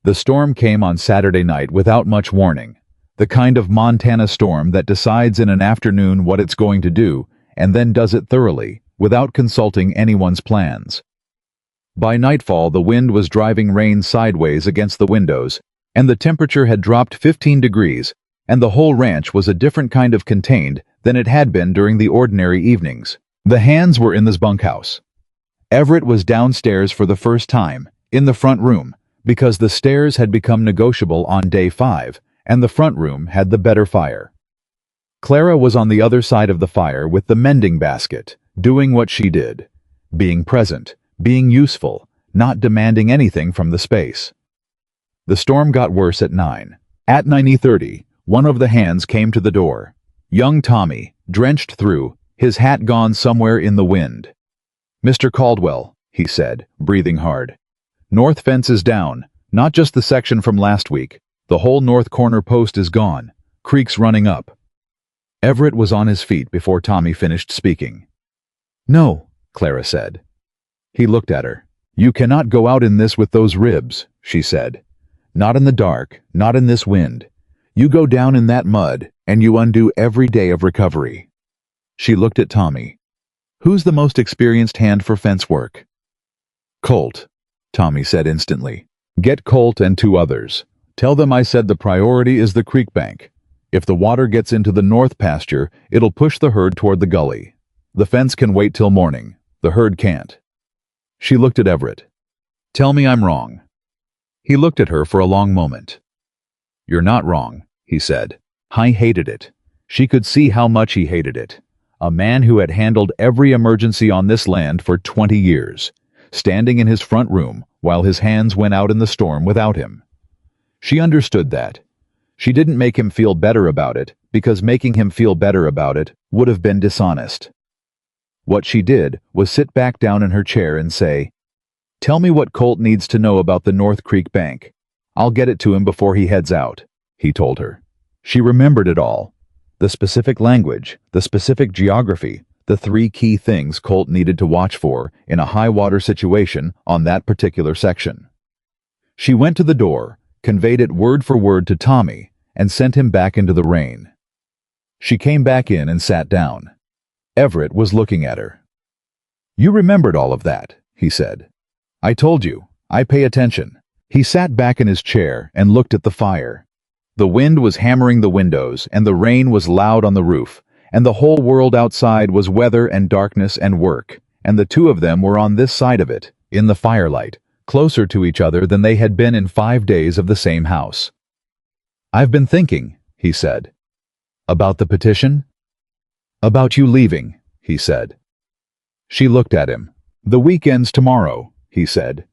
The storm came on Saturday night without much warning. The kind of Montana storm that decides in an afternoon what it's going to do and then does it thoroughly, without consulting anyone's plans. By nightfall, the wind was driving rain sideways against the windows, and the temperature had dropped 15 degrees, and the whole ranch was a different kind of contained than it had been during the ordinary evenings. The hands were in this bunkhouse. Everett was downstairs for the first time, in the front room, because the stairs had become negotiable on day 5, and the front room had the better fire. Clara was on the other side of the fire with the mending basket, doing what she did, being present, being useful, not demanding anything from the space. The storm got worse at 9. At 9:30, one of the hands came to the door. Young Tommy, drenched through, his hat gone somewhere in the wind. "Mr. Caldwell," he said, breathing hard. "North fence is down, not just the section from last week. The whole north corner post is gone. Creek's running up." Everett was on his feet before Tommy finished speaking. "No," Clara said. He looked at her. "You cannot go out in this with those ribs," she said. "Not in the dark, not in this wind. You go down in that mud, and you undo every day of recovery." She looked at Tommy. "Who's the most experienced hand for fence work?" "Colt," Tommy said instantly. "Get Colt and 2 others. Tell them I said the priority is the creek bank. If the water gets into the north pasture, it'll push the herd toward the gully. The fence can wait till morning. The herd can't." She looked at Everett. "Tell me I'm wrong." He looked at her for a long moment. "You're not wrong," he said. "I hated it." She could see how much he hated it. A man who had handled every emergency on this land for 20 years, standing in his front room while his hands went out in the storm without him. She understood that. She didn't make him feel better about it, because making him feel better about it would have been dishonest. What she did was sit back down in her chair and say, "Tell me what Colt needs to know about the North Creek Bank. I'll get it to him before he heads out," he told her. She remembered it all. The specific language, the specific geography, the 3 key things Colt needed to watch for in a high-water situation on that particular section. She went to the door, conveyed it word for word to Tommy, and sent him back into the rain. She came back in and sat down. Everett was looking at her. "You remembered all of that," he said. "I told you, I pay attention." He sat back in his chair and looked at the fire. The wind was hammering the windows, and the rain was loud on the roof, and the whole world outside was weather and darkness and work, and the two of them were on this side of it, in the firelight, closer to each other than they had been in 5 days of the same house. "I've been thinking," he said. "About the petition?" "About you leaving," he said. She looked at him. "The weekend's tomorrow," he said.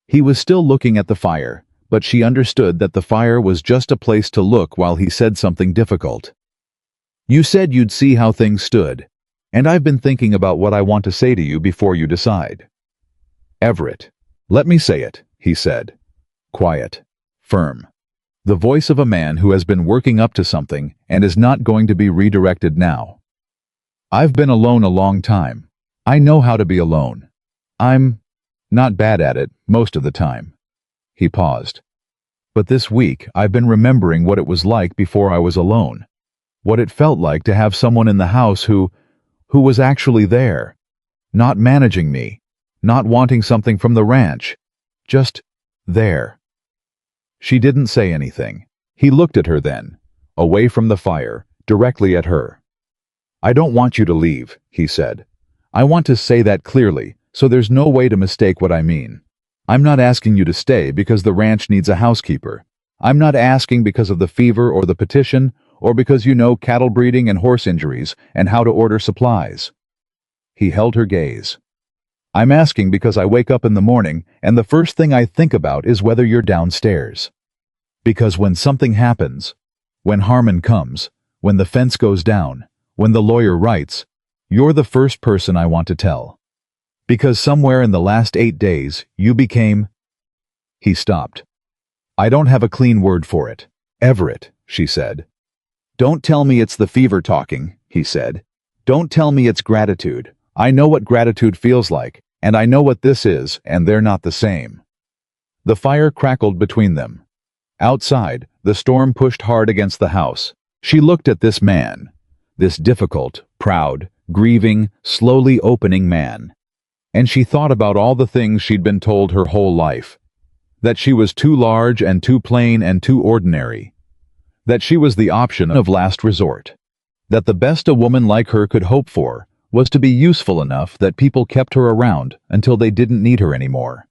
He was still looking at the fire, but she understood that the fire was just a place to look while he said something difficult. "You said you'd see how things stood, and I've been thinking about what I want to say to you before you decide." "Everett, let me say it," he said. Quiet, firm. The voice of a man who has been working up to something and is not going to be redirected now. "I've been alone a long time. I know how to be alone. I'm not bad at it most of the time." He paused. "But this week I've been remembering what it was like before I was alone. What it felt like to have someone in the house who was actually there. Not managing me. Not wanting something from the ranch. Just there." She didn't say anything. He looked at her then, away from the fire, directly at her. "I don't want you to leave," he said. "I want to say that clearly, so there's no way to mistake what I mean. I'm not asking you to stay because the ranch needs a housekeeper. I'm not asking because of the fever or the petition, or because you know cattle breeding and horse injuries and how to order supplies." He held her gaze. "I'm asking because I wake up in the morning and the first thing I think about is whether you're downstairs. Because when something happens, when Harmon comes, when the fence goes down, when the lawyer writes, you're the first person I want to tell. Because somewhere in the last 8 days, you became—" He stopped. "I don't have a clean word for it." "Everett," she said. "Don't tell me it's the fever talking," he said. "Don't tell me it's gratitude. I know what gratitude feels like, and I know what this is, and they're not the same." The fire crackled between them. Outside, the storm pushed hard against the house. She looked at this man, this difficult, proud, grieving, slowly opening man. And she thought about all the things she'd been told her whole life. That she was too large and too plain and too ordinary. That she was the option of last resort. That the best a woman like her could hope for was to be useful enough that people kept her around until they didn't need her anymore.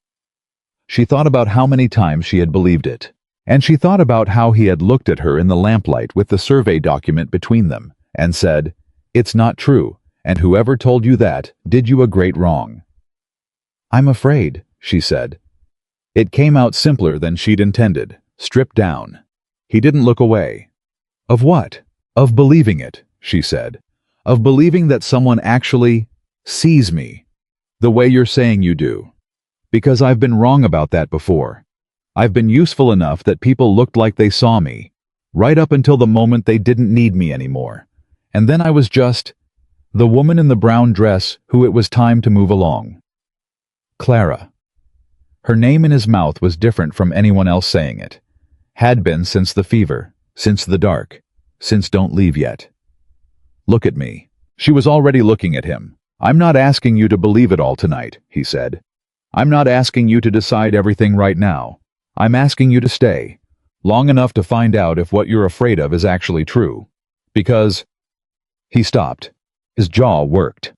She thought about how many times she had believed it. And she thought about how he had looked at her in the lamplight with the survey document between them and said, "It's not true, and whoever told you that did you a great wrong." "I'm afraid," she said. It came out simpler than she'd intended, stripped down. He didn't look away. "Of what?" "Of believing it," she said. "Of believing that someone actually sees me, the way you're saying you do. Because I've been wrong about that before. I've been useful enough that people looked like they saw me, right up until the moment they didn't need me anymore. And then I was just the woman in the brown dress who it was time to move along." Clara. Her name in his mouth was different from anyone else saying it. Had been since the fever, since the dark, since Don't Leave Yet. "Look at me." She was already looking at him. "I'm not asking you to believe it all tonight," he said. "I'm not asking you to decide everything right now. I'm asking you to stay, long enough to find out if what you're afraid of is actually true. Because—" He stopped. His jaw worked.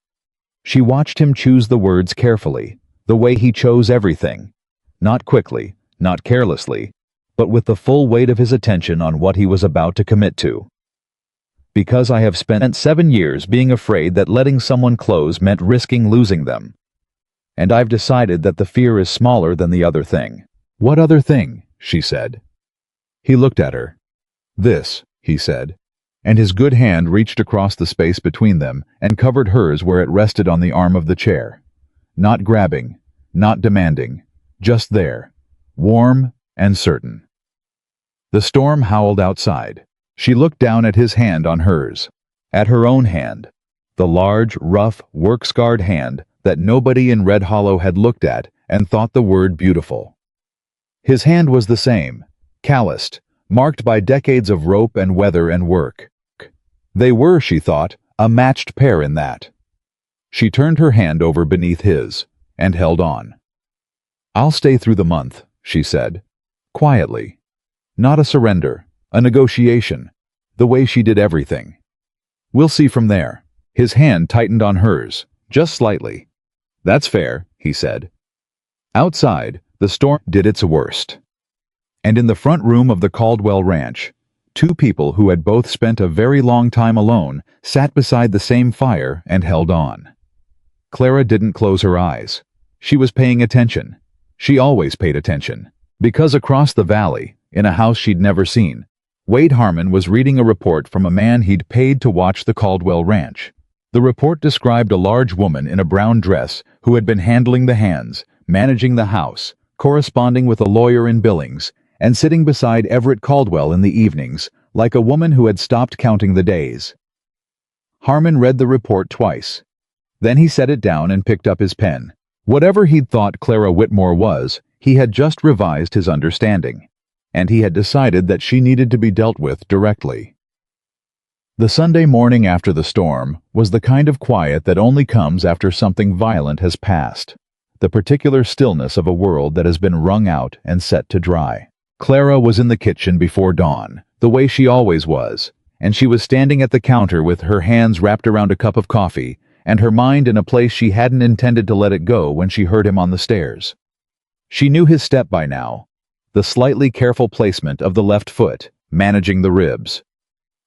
She watched him choose the words carefully, the way he chose everything. Not quickly, not carelessly, but with the full weight of his attention on what he was about to commit to. "Because I have spent 7 years being afraid that letting someone close meant risking losing them. And I've decided that the fear is smaller than the other thing." "What other thing?" she said. He looked at her. "This," he said, and his good hand reached across the space between them and covered hers where it rested on the arm of the chair. Not grabbing, not demanding, just there, warm and certain. The storm howled outside. She looked down at his hand on hers, at her own hand, the large, rough, work-scarred hand that nobody in Red Hollow had looked at and thought the word beautiful. His hand was the same, calloused, marked by decades of rope and weather and work. They were, she thought, A matched pair in that. She turned her hand over beneath his, and held on. "I'll stay through the month," she said, quietly. Not a surrender, a negotiation, the way she did everything. "We'll see from there." His hand tightened on hers, just slightly. "That's fair," he said. Outside, the storm did its worst. And in the front room of the Caldwell Ranch, two people who had both spent a very long time alone sat beside the same fire and held on. Clara didn't close her eyes. She was paying attention. She always paid attention. Because across the valley, in a house she'd never seen, Wade Harmon was reading a report from a man he'd paid to watch the Caldwell Ranch. The report described a large woman in a brown dress who had been handling the hands, managing the house, corresponding with a lawyer in Billings, and sitting beside Everett Caldwell in the evenings, like a woman who had stopped counting the days. Harmon read the report twice. Then he set it down and picked up his pen. Whatever he'd thought Clara Whitmore was, he had just revised his understanding, and he had decided that she needed to be dealt with directly. The Sunday morning after the storm was the kind of quiet that only comes after something violent has passed, the particular stillness of a world that has been wrung out and set to dry. Clara was in the kitchen before dawn, the way she always was, and she was standing at the counter with her hands wrapped around a cup of coffee and her mind in a place she hadn't intended to let it go when she heard him on the stairs. She knew his step by now, the slightly careful placement of the left foot, managing the ribs.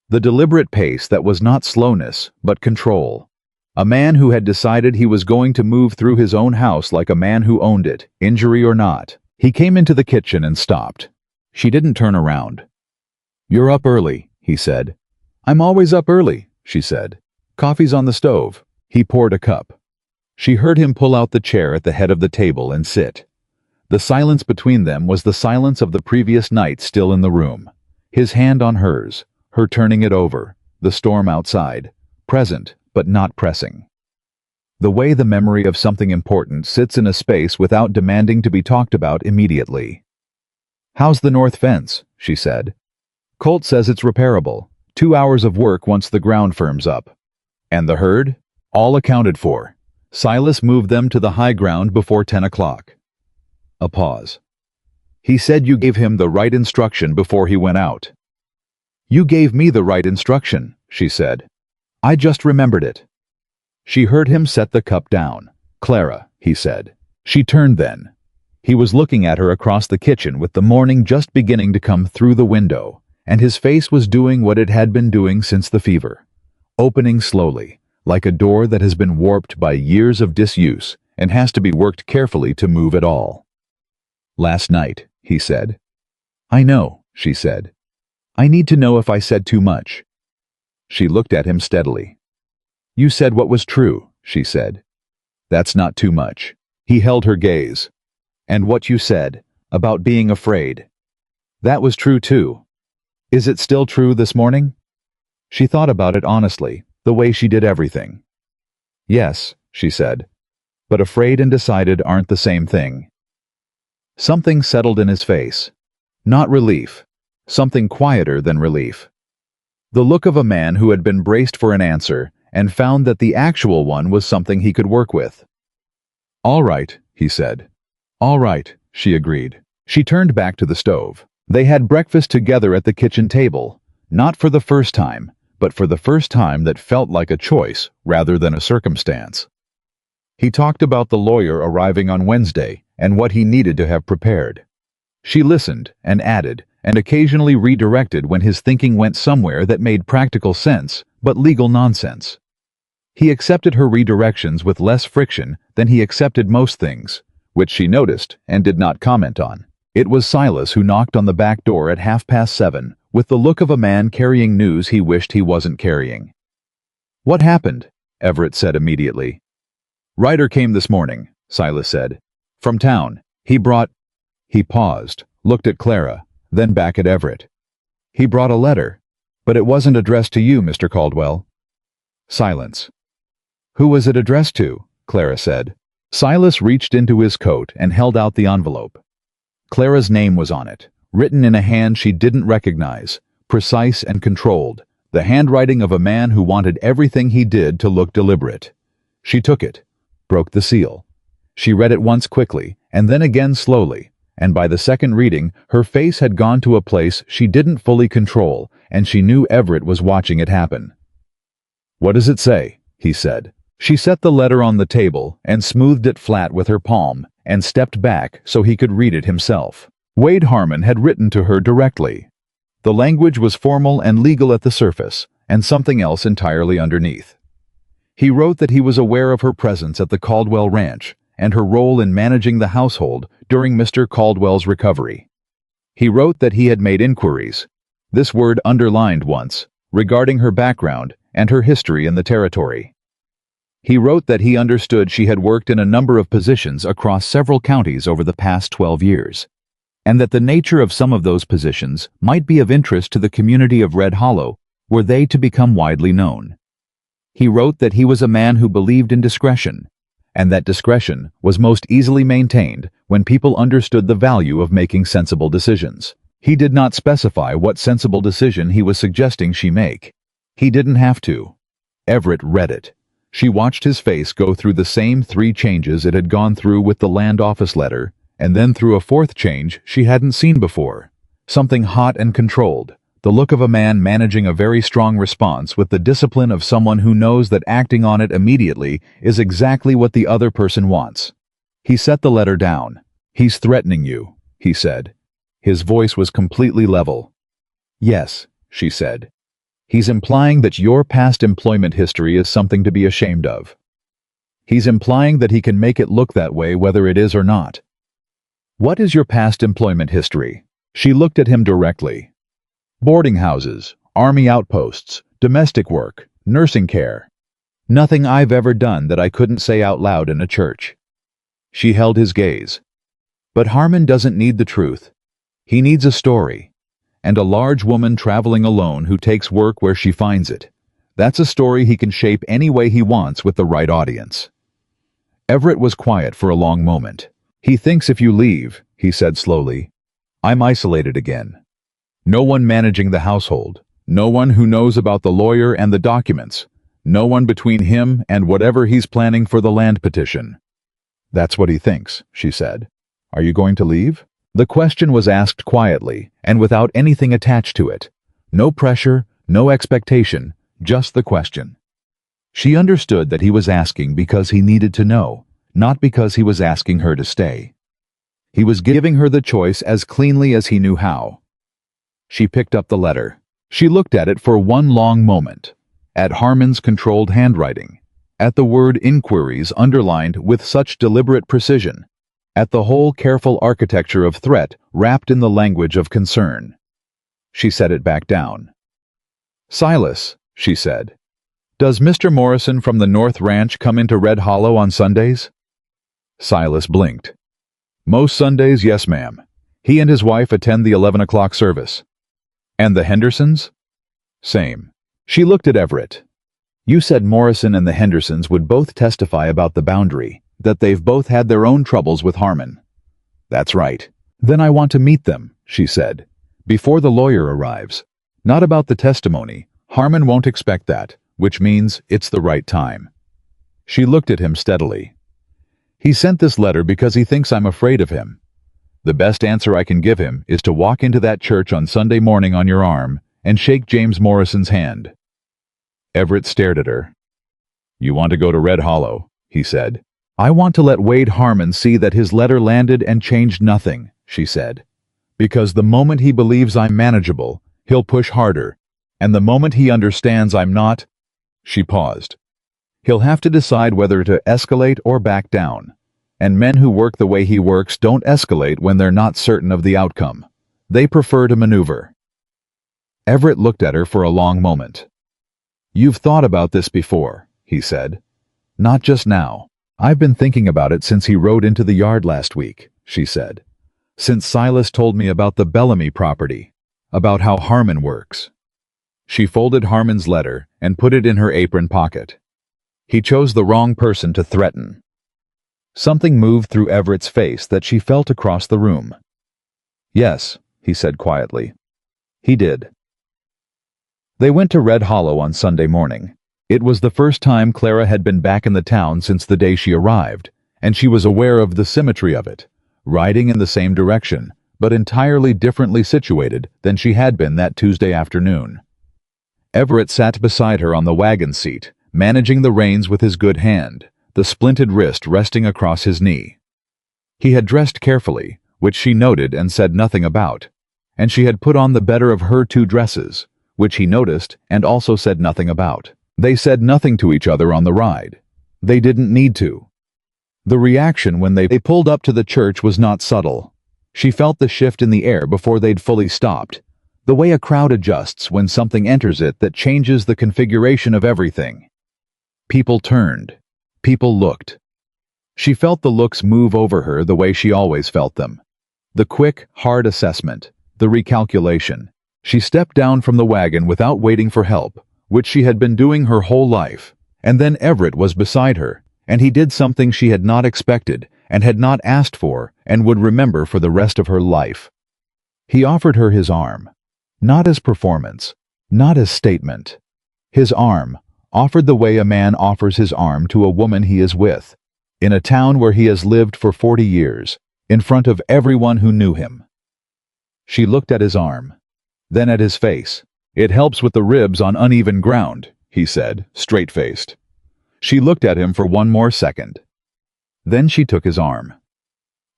The deliberate pace that was not slowness, but control. A man who had decided he was going to move through his own house like a man who owned it, injury or not. He came into the kitchen and stopped. She didn't turn around. "You're up early," he said. "I'm always up early," she said. "Coffee's on the stove." He poured a cup. She heard him pull out the chair at the head of the table and sit. The silence between them was the silence of the previous night still in the room. His hand on hers, her turning it over, the storm outside, present but not pressing. The way the memory of something important sits in a space without demanding to be talked about immediately. "How's the north fence?" she said. "Colt says it's repairable. 2 hours of work once the ground firms up." "And the herd?" "All accounted for. Silas moved them to the high ground before 10 o'clock. A pause. "He said you gave him the right instruction before he went out." "You gave me the right instruction," she said. "I just remembered it." She heard him set the cup down. "Clara," he said. She turned then. He was looking at her across the kitchen with the morning just beginning to come through the window, and his face was doing what it had been doing since the fever. Opening slowly, like a door that has been warped by years of disuse and has to be worked carefully to move at all. "Last night," he said. "I know," she said. "I need to know if I said too much." She looked at him steadily. "You said what was true," she said. "That's not too much." He held her gaze. "And what you said, about being afraid. That was true too. Is it still true this morning?" She thought about it honestly, the way she did everything. "Yes," she said. "But afraid and decided aren't the same thing." Something settled in his face. Not relief. Something quieter than relief. The look of a man who had been braced for an answer and found that the actual one was something he could work with. "All right," he said. "All right," she agreed. She turned back to the stove. They had breakfast together at the kitchen table, not for the first time, but for the first time that felt like a choice rather than a circumstance. He talked about the lawyer arriving on Wednesday and what he needed to have prepared. She listened and added and occasionally redirected when his thinking went somewhere that made practical sense but legal nonsense. He accepted her redirections with less friction than he accepted most things, which she noticed and did not comment on. It was Silas who knocked on the back door at 7:30, with the look of a man carrying news he wished he wasn't carrying. "What happened?" Everett said immediately. "Ryder came this morning," Silas said. "From town. He brought—" He paused, looked at Clara, then back at Everett. "He brought a letter, but it wasn't addressed to you, Mr. Caldwell." Silence. "Who was it addressed to?" Clara said. Silas reached into his coat and held out the envelope. Clara's name was on it, written in a hand she didn't recognize, precise and controlled, the handwriting of a man who wanted everything he did to look deliberate. She took it, broke the seal. She read it once quickly, and then again slowly, and by the second reading, her face had gone to a place she didn't fully control, and she knew Everett was watching it happen. "What does it say?" he said. She set the letter on the table and smoothed it flat with her palm and stepped back so he could read it himself. Wade Harmon had written to her directly. The language was formal and legal at the surface, and something else entirely underneath. He wrote that he was aware of her presence at the Caldwell Ranch and her role in managing the household during Mr. Caldwell's recovery. He wrote that he had made inquiries, this word underlined once, regarding her background and her history in the territory. He wrote that he understood she had worked in a number of positions across several counties over the past 12 years, and that the nature of some of those positions might be of interest to the community of Red Hollow were they to become widely known. He wrote that he was a man who believed in discretion, and that discretion was most easily maintained when people understood the value of making sensible decisions. He did not specify what sensible decision he was suggesting she make. He didn't have to. Everett read it. She watched his face go through the same 3 changes it had gone through with the land office letter, and then through a 4th change she hadn't seen before. Something hot and controlled, the look of a man managing a very strong response with the discipline of someone who knows that acting on it immediately is exactly what the other person wants. He set the letter down. "He's threatening you," he said. His voice was completely level. "Yes," she said. "He's implying that your past employment history is something to be ashamed of. He's implying that he can make it look that way whether it is or not." "What is your past employment history?" She looked at him directly. "Boarding houses, army outposts, domestic work, nursing care. Nothing I've ever done that I couldn't say out loud in a church." She held his gaze. "But Harmon doesn't need the truth. He needs a story. And a large woman traveling alone who takes work where she finds it. That's a story he can shape any way he wants with the right audience." Everett was quiet for a long moment. "He thinks if you leave," he said slowly, "I'm isolated again. No one managing the household, no one who knows about the lawyer and the documents, no one between him and whatever he's planning for the land petition." "That's what he thinks," she said. "Are you going to leave?" The question was asked quietly and without anything attached to it. No pressure, no expectation, just the question. She understood that he was asking because he needed to know, not because he was asking her to stay. He was giving her the choice as cleanly as he knew how. She picked up the letter. She looked at it for one long moment, at Harmon's controlled handwriting, at the word inquiries underlined with such deliberate precision, at the whole careful architecture of threat wrapped in the language of concern. She set it back down. "Silas," she said, "does Mr. Morrison from the North Ranch come into Red Hollow on Sundays?" Silas blinked. "Most Sundays, yes, ma'am. He and his wife attend the 11 o'clock service." "And the Hendersons?" "Same." She looked at Everett. "You said Morrison and the Hendersons would both testify about the boundary, that they've both had their own troubles with Harmon." "That's right." "Then I want to meet them," she said, "before the lawyer arrives. Not about the testimony. Harmon won't expect that, which means it's the right time." She looked at him steadily. "He sent this letter because he thinks I'm afraid of him. The best answer I can give him is to walk into that church on Sunday morning on your arm and shake James Morrison's hand." Everett stared at her. "You want to go to Red Hollow," he said. "I want to let Wade Harmon see that his letter landed and changed nothing," she said. "Because the moment he believes I'm manageable, he'll push harder, and the moment he understands I'm not—" She paused. "He'll have to decide whether to escalate or back down, and men who work the way he works don't escalate when they're not certain of the outcome. They prefer to maneuver." Everett looked at her for a long moment. "You've thought about this before," he said. "Not just now. I've been thinking about it since he rode into the yard last week," she said. "Since Silas told me about the Bellamy property, about how Harmon works." She folded Harmon's letter and put it in her apron pocket. He chose the wrong person to threaten. Something moved through Everett's face that she felt across the room. "Yes," he said quietly. "He did." They went to Red Hollow on Sunday morning. It was the first time Clara had been back in the town since the day she arrived, and she was aware of the symmetry of it, riding in the same direction, but entirely differently situated than she had been that Tuesday afternoon. Everett sat beside her on the wagon seat, managing the reins with his good hand, the splinted wrist resting across his knee. He had dressed carefully, which she noted and said nothing about, and she had put on the better of her two dresses, which he noticed and also said nothing about. They said nothing to each other on the ride. They didn't need to. The reaction when they pulled up to the church was not subtle. She felt the shift in the air before they'd fully stopped, the way a crowd adjusts when something enters it that changes the configuration of everything. People turned. People looked. She felt the looks move over her the way she always felt them. The quick, hard assessment, the recalculation. She stepped down from the wagon without waiting for help, which she had been doing her whole life, and then Everett was beside her, and he did something she had not expected and had not asked for and would remember for the rest of her life. He offered her his arm, not as performance, not as statement. His arm, offered the way a man offers his arm to a woman he is with, in a town where he has lived for 40 years, in front of everyone who knew him. She looked at his arm, then at his face. "It helps with the ribs on uneven ground," he said, straight-faced. She looked at him for one more second. Then she took his arm.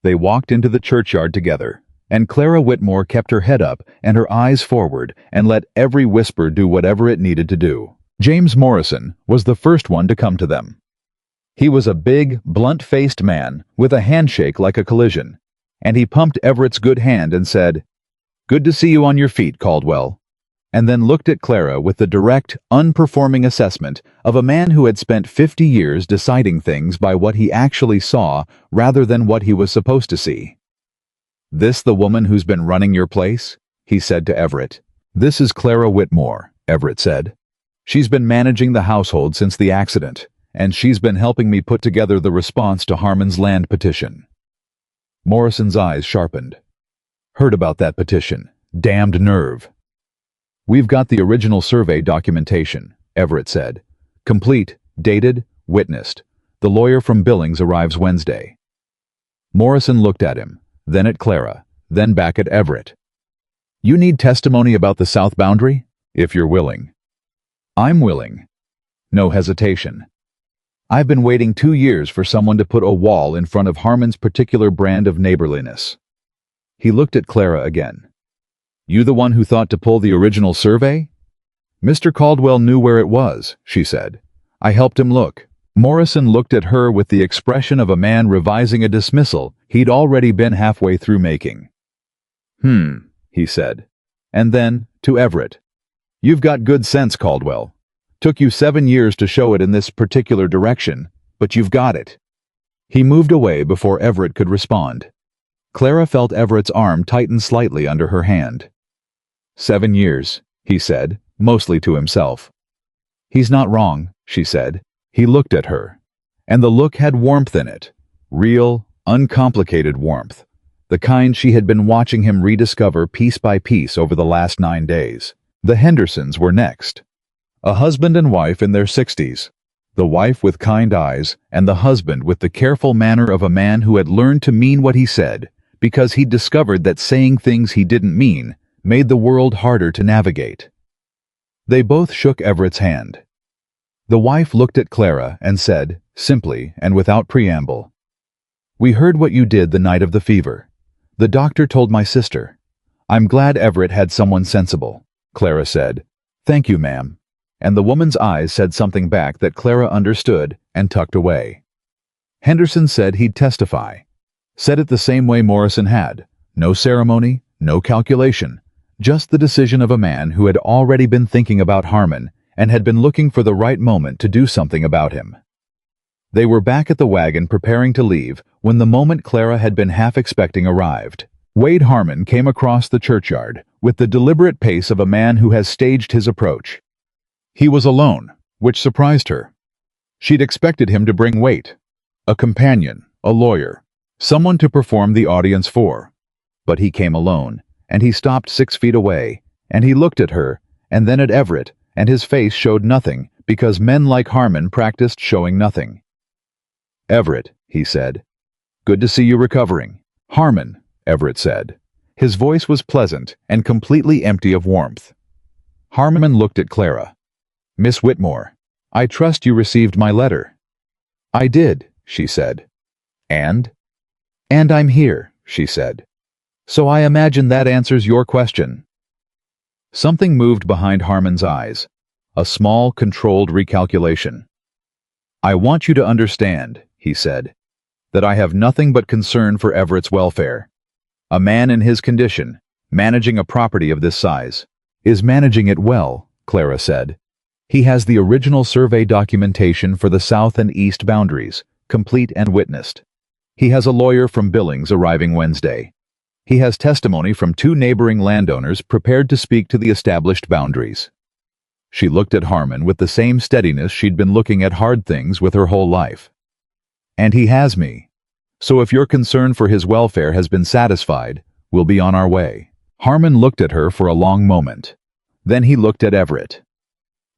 They walked into the churchyard together, and Clara Whitmore kept her head up and her eyes forward and let every whisper do whatever it needed to do. James Morrison was the first one to come to them. He was a big, blunt-faced man with a handshake like a collision, and he pumped Everett's good hand and said, "Good to see you on your feet, Caldwell," and then looked at Clara with the direct, unperforming assessment of a man who had spent 50 years deciding things by what he actually saw rather than what he was supposed to see. "This the woman who's been running your place?" he said to Everett. "This is Clara Whitmore," Everett said. "She's been managing the household since the accident, and she's been helping me put together the response to Harmon's land petition." Morrison's eyes sharpened. "Heard about that petition. Damned nerve." "We've got the original survey documentation," Everett said. "Complete, dated, witnessed. The lawyer from Billings arrives Wednesday." Morrison looked at him, then at Clara, then back at Everett. "You need testimony about the south boundary? If you're willing." "I'm willing." No hesitation. "I've been waiting 2 years for someone to put a wall in front of Harmon's particular brand of neighborliness." He looked at Clara again. "You the one who thought to pull the original survey?" "Mr. Caldwell knew where it was," she said. "I helped him look." Morrison looked at her with the expression of a man revising a dismissal he'd already been halfway through making. He said. And then, to Everett, "You've got good sense, Caldwell. Took you 7 years to show it in this particular direction, but you've got it." He moved away before Everett could respond. Clara felt Everett's arm tighten slightly under her hand. 7 years, he said, mostly to himself. "He's not wrong," she said. He looked at her, and the look had warmth in it, real, uncomplicated warmth, the kind she had been watching him rediscover piece by piece over the last 9 days. The Hendersons were next. A husband and wife in their 60s, the wife with kind eyes and the husband with the careful manner of a man who had learned to mean what he said, because he'd discovered that saying things he didn't mean made the world harder to navigate. They both shook Everett's hand. The wife looked at Clara and said, simply and without preamble, "We heard what you did the night of the fever. The doctor told my sister. I'm glad Everett had someone sensible." Clara said, "Thank you, ma'am." And the woman's eyes said something back that Clara understood and tucked away. Henderson said he'd testify. Said it the same way Morrison had. No ceremony, no calculation, just the decision of a man who had already been thinking about Harmon and had been looking for the right moment to do something about him. They were back at the wagon preparing to leave when the moment Clara had been half expecting arrived. Wade Harmon came across the churchyard with the deliberate pace of a man who has staged his approach. He was alone, which surprised her. She'd expected him to bring weight, a companion, a lawyer, someone to perform the audience for. But he came alone, and he stopped 6 feet away, and he looked at her, and then at Everett, and his face showed nothing, because men like Harmon practiced showing nothing. "Everett," he said. "Good to see you recovering." "Harmon," Everett said. His voice was pleasant and completely empty of warmth. Harmon looked at Clara. "Miss Whitmore, I trust you received my letter." "I did," she said. "And?" "And I'm here," she said. "So I imagine that answers your question." Something moved behind Harmon's eyes, a small, controlled recalculation. "I want you to understand," he said, "that I have nothing but concern for Everett's welfare. A man in his condition, managing a property of this size, is managing it well," Clara said. "He has the original survey documentation for the south and east boundaries, complete and witnessed. He has a lawyer from Billings arriving Wednesday. He has testimony from 2 neighboring landowners prepared to speak to the established boundaries." She looked at Harmon with the same steadiness she'd been looking at hard things with her whole life. "And he has me. So if your concern for his welfare has been satisfied, we'll be on our way." Harmon looked at her for a long moment. Then he looked at Everett.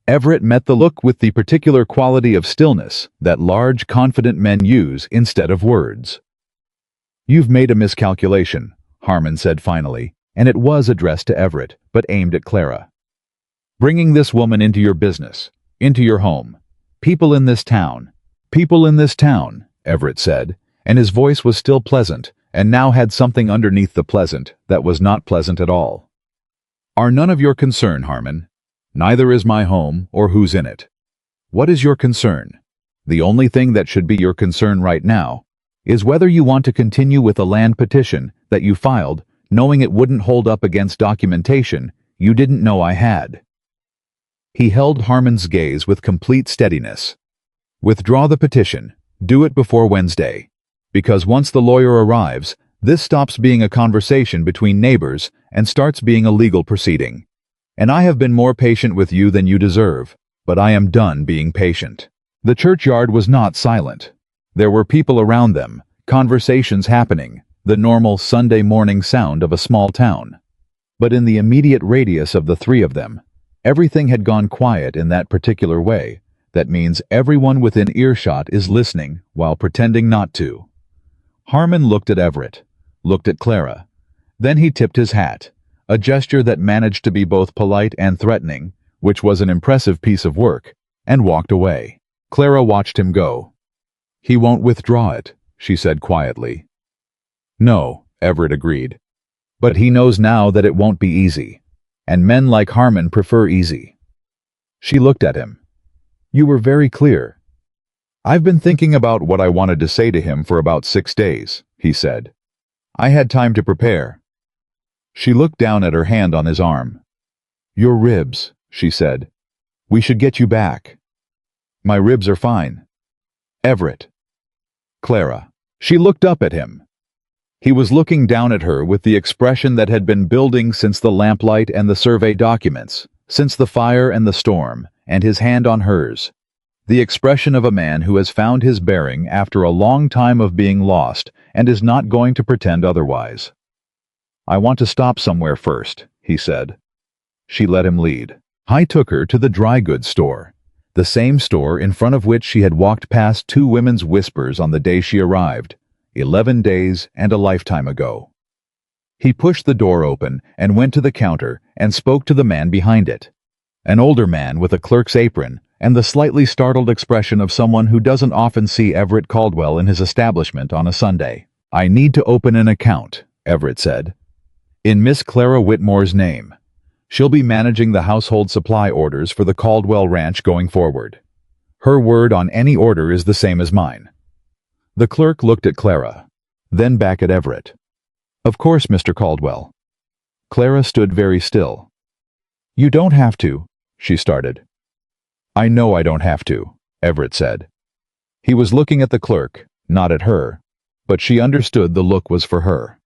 Everett met the look with the particular quality of stillness that large, confident men use instead of words. "You've made a miscalculation," Harmon said finally, and it was addressed to Everett, but aimed at Clara. "Bringing this woman into your business, into your home. People in this town," Everett said, and his voice was still pleasant, and now had something underneath the pleasant that was not pleasant at all. "Are none of your concern, Harmon. Neither is my home or who's in it. What is your concern? The only thing that should be your concern right now is whether you want to continue with the land petition that you filed, knowing it wouldn't hold up against documentation you didn't know I had." He held Harmon's gaze with complete steadiness. "Withdraw the petition. Do it before Wednesday. Because once the lawyer arrives, this stops being a conversation between neighbors and starts being a legal proceeding. And I have been more patient with you than you deserve, but I am done being patient." The churchyard was not silent. There were people around them, conversations happening, the normal Sunday morning sound of a small town. But in the immediate radius of the 3 of them, everything had gone quiet in that particular way. That means everyone within earshot is listening while pretending not to. Harmon looked at Everett, looked at Clara. Then he tipped his hat, a gesture that managed to be both polite and threatening, which was an impressive piece of work, and walked away. Clara watched him go. "He won't withdraw it," she said quietly. "No," Everett agreed. "But he knows now that it won't be easy. And men like Harmon prefer easy." She looked at him. "You were very clear." "I've been thinking about what I wanted to say to him for about 6 days," he said. "I had time to prepare." She looked down at her hand on his arm. "Your ribs," she said. "We should get you back." "My ribs are fine." "Everett." "Clara." She looked up at him. He was looking down at her with the expression that had been building since the lamplight and the survey documents, since the fire and the storm, and his hand on hers. The expression of a man who has found his bearing after a long time of being lost and is not going to pretend otherwise. "I want to stop somewhere first," he said. She let him lead. I took her to the dry goods store, the same store in front of which she had walked past 2 women's whispers on the day she arrived, 11 days and a lifetime ago. He pushed the door open and went to the counter and spoke to the man behind it. An older man with a clerk's apron and the slightly startled expression of someone who doesn't often see Everett Caldwell in his establishment on a Sunday. "I need to open an account," Everett said. "In Miss Clara Whitmore's name. She'll be managing the household supply orders for the Caldwell Ranch going forward. Her word on any order is the same as mine." The clerk looked at Clara, then back at Everett. "Of course, Mr. Caldwell." Clara stood very still. "You don't have to," she started. "I know I don't have to," Everett said. He was looking at the clerk, not at her, but she understood the look was for her.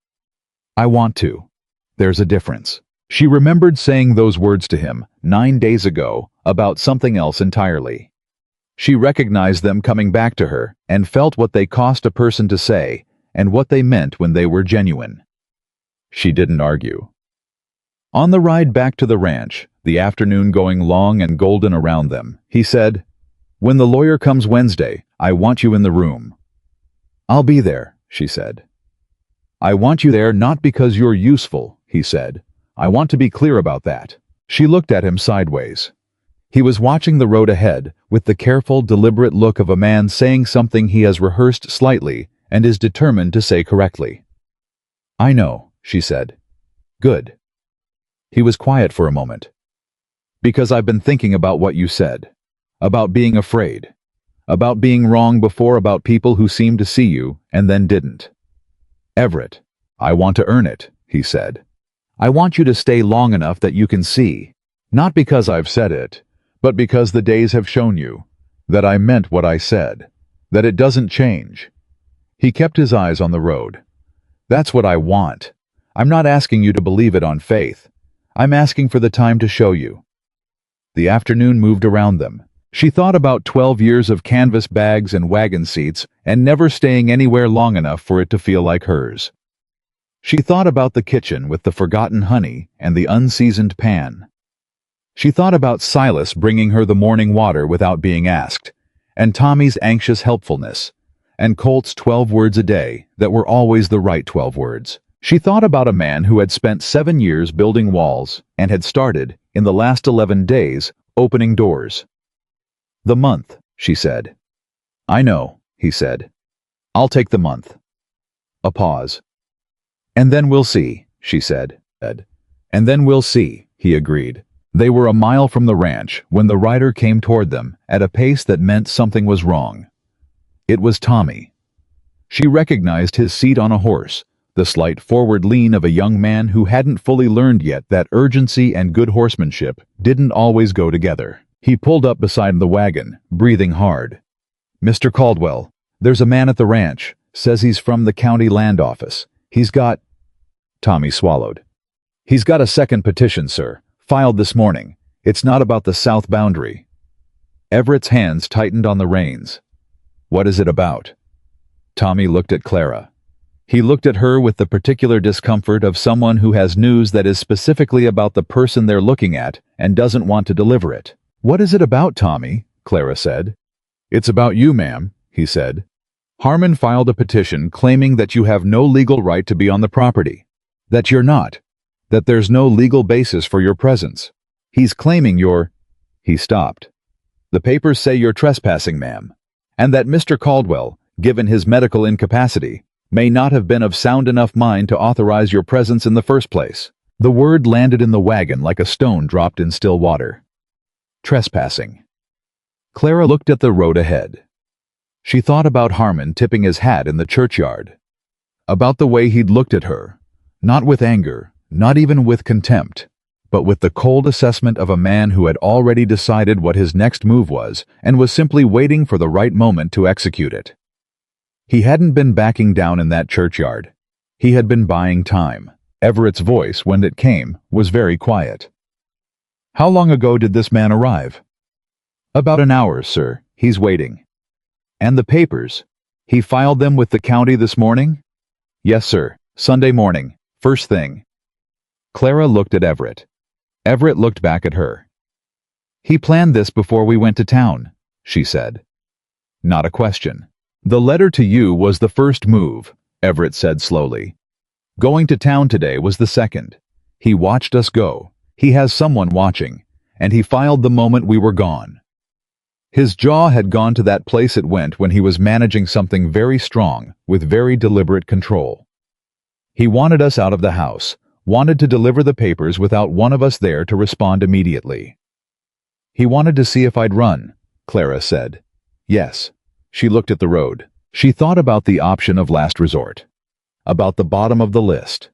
"I want to. There's a difference." She remembered saying those words to him 9 days ago about something else entirely. She recognized them coming back to her and felt what they cost a person to say and what they meant when they were genuine. She didn't argue. On the ride back to the ranch, the afternoon going long and golden around them, he said, "When the lawyer comes Wednesday, I want you in the room." "I'll be there," she said. "I want you there not because you're useful," he said. "I want to be clear about that." She looked at him sideways. He was watching the road ahead, with the careful, deliberate look of a man saying something he has rehearsed slightly and is determined to say correctly. "I know," she said. "Good." He was quiet for a moment. "Because I've been thinking about what you said. About being afraid. About being wrong before about people who seemed to see you and then didn't. Everett, I want to earn it," he said. "I want you to stay long enough that you can see, not because I've said it, but because the days have shown you, that I meant what I said, that it doesn't change." He kept his eyes on the road. "That's what I want. I'm not asking you to believe it on faith. I'm asking for the time to show you." The afternoon moved around them. She thought about 12 years of canvas bags and wagon seats and never staying anywhere long enough for it to feel like hers. She thought about the kitchen with the forgotten honey and the unseasoned pan. She thought about Silas bringing her the morning water without being asked, and Tommy's anxious helpfulness, and Colt's 12 words a day that were always the right 12 words. She thought about a man who had spent 7 years building walls and had started, in the last 11 days, opening doors. "The month," she said. "I know," he said. "I'll take the month." A pause. "And then we'll see," she said. "And then we'll see," he agreed. They were a mile from the ranch when the rider came toward them at a pace that meant something was wrong. It was Tommy. She recognized his seat on a horse, the slight forward lean of a young man who hadn't fully learned yet that urgency and good horsemanship didn't always go together. He pulled up beside the wagon, breathing hard. "Mr. Caldwell, there's a man at the ranch, says he's from the county land office. He's got—" Tommy swallowed. "He's got a second petition, sir, filed this morning. It's not about the south boundary." Everett's hands tightened on the reins. "What is it about?" Tommy looked at Clara. He looked at her with the particular discomfort of someone who has news that is specifically about the person they're looking at and doesn't want to deliver it. "What is it about, Tommy?" Clara said. "It's about you, ma'am," he said. "Harmon filed a petition claiming that you have no legal right to be on the property. That you're not. That there's no legal basis for your presence. He's claiming you're—" He stopped. "The papers say you're trespassing, ma'am. And that Mr. Caldwell, given his medical incapacity, may not have been of sound enough mind to authorize your presence in the first place." The word landed in the wagon like a stone dropped in still water. Trespassing. Clara looked at the road ahead. She thought about Harmon tipping his hat in the churchyard. About the way he'd looked at her, not with anger, not even with contempt, but with the cold assessment of a man who had already decided what his next move was and was simply waiting for the right moment to execute it. He hadn't been backing down in that churchyard. He had been buying time. Everett's voice, when it came, was very quiet. "How long ago did this man arrive?" "About an hour, sir. He's waiting." "And the papers? He filed them with the county this morning?" "Yes, sir. Sunday morning. First thing." Clara looked at Everett. Everett looked back at her. "He planned this before we went to town," she said. Not a question. "The letter to you was the first move," Everett said slowly. "Going to town today was the second. He watched us go. He has someone watching, and he filed the moment we were gone." His jaw had gone to that place it went when he was managing something very strong, with very deliberate control. He wanted us out of the house, wanted to deliver the papers without one of us there to respond immediately. "He wanted to see if I'd run," Clara said. "Yes." She looked at the road. She thought about the option of last resort. About the bottom of the list.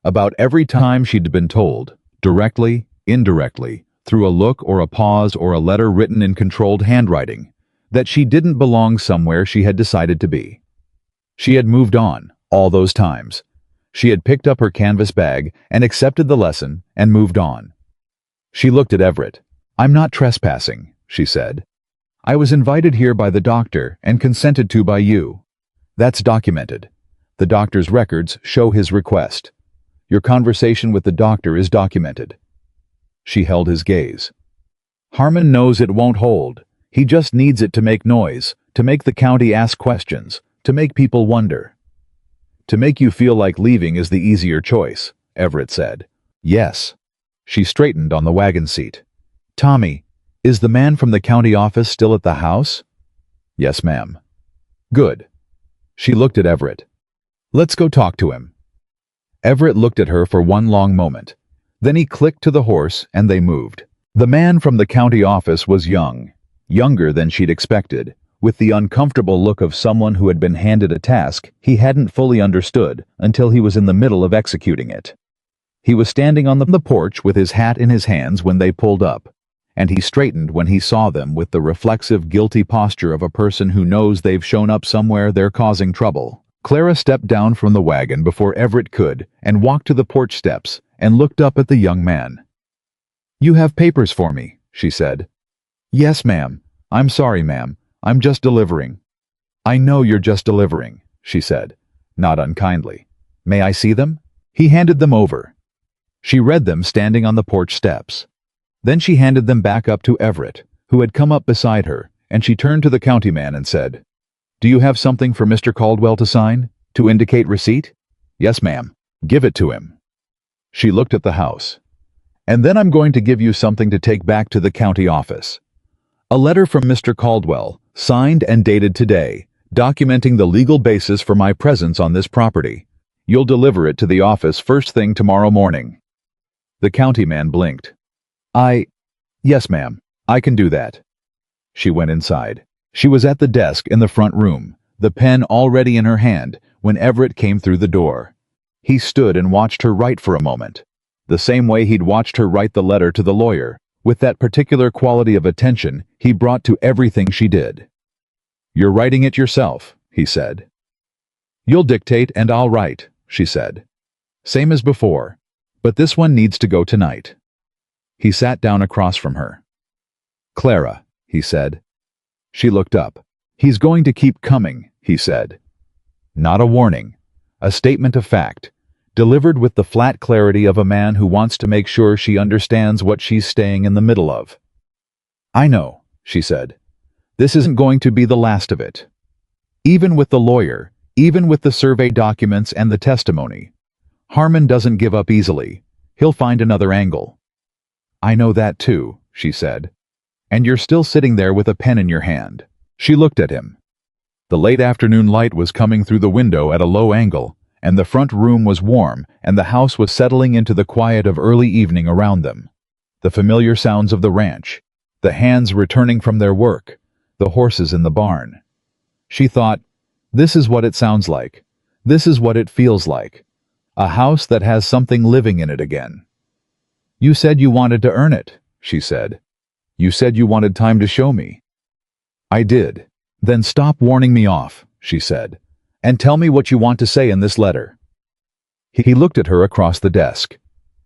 About every time she'd been told, directly, indirectly, through a look or a pause or a letter written in controlled handwriting, that she didn't belong somewhere she had decided to be. She had moved on, all those times. She had picked up her canvas bag and accepted the lesson and moved on. She looked at Everett. "I'm not trespassing," she said. "I was invited here by the doctor and consented to by you. That's documented. The doctor's records show his request. Your conversation with the doctor is documented." She held his gaze. "Harmon knows it won't hold. He just needs it to make noise, to make the county ask questions, to make people wonder." "To make you feel like leaving is the easier choice," Everett said. "Yes." She straightened on the wagon seat. "Tommy, is the man from the county office still at the house?" "Yes, ma'am." "Good." She looked at Everett. "Let's go talk to him." Everett looked at her for one long moment. Then he clicked to the horse and they moved. The man from the county office was young, younger than she'd expected, with the uncomfortable look of someone who had been handed a task he hadn't fully understood until he was in the middle of executing it. He was standing on the porch with his hat in his hands when they pulled up, and he straightened when he saw them with the reflexive, guilty posture of a person who knows they've shown up somewhere they're causing trouble. Clara stepped down from the wagon before Everett could and walked to the porch steps and looked up at the young man. "You have papers for me," she said. "Yes, ma'am. I'm sorry, ma'am. I'm just delivering." "I know you're just delivering," she said, not unkindly. "May I see them?" He handed them over. She read them standing on the porch steps. Then she handed them back up to Everett, who had come up beside her, and she turned to the county man and said, "Do you have something for Mr. Caldwell to sign, to indicate receipt?" "Yes, ma'am." "Give it to him." She looked at the house. "And then I'm going to give you something to take back to the county office. A letter from Mr. Caldwell, signed and dated today, documenting the legal basis for my presence on this property. You'll deliver it to the office first thing tomorrow morning." The county man blinked. Yes, ma'am, I can do that." She went inside. She was at the desk in the front room, the pen already in her hand, when Everett came through the door. He stood and watched her write for a moment, the same way he'd watched her write the letter to the lawyer, with that particular quality of attention he brought to everything she did. "You're writing it yourself," he said. "You'll dictate and I'll write," she said. "Same as before, but this one needs to go tonight." He sat down across from her. "Clara," he said. She looked up. "He's going to keep coming," he said. Not a warning, a statement of fact, delivered with the flat clarity of a man who wants to make sure she understands what she's staying in the middle of. "I know," she said. "This isn't going to be the last of it. Even with the lawyer, even with the survey documents and the testimony, Harmon doesn't give up easily. He'll find another angle." "I know that too," she said. "And you're still sitting there with a pen in your hand." She looked at him. The late afternoon light was coming through the window at a low angle, and the front room was warm, and the house was settling into the quiet of early evening around them. The familiar sounds of the ranch, the hands returning from their work, the horses in the barn. She thought, this is what it sounds like. This is what it feels like. A house that has something living in it again. "You said you wanted to earn it," she said. "You said you wanted time to show me." "I did." "Then stop warning me off," she said, "and tell me what you want to say in this letter." He looked at her across the desk.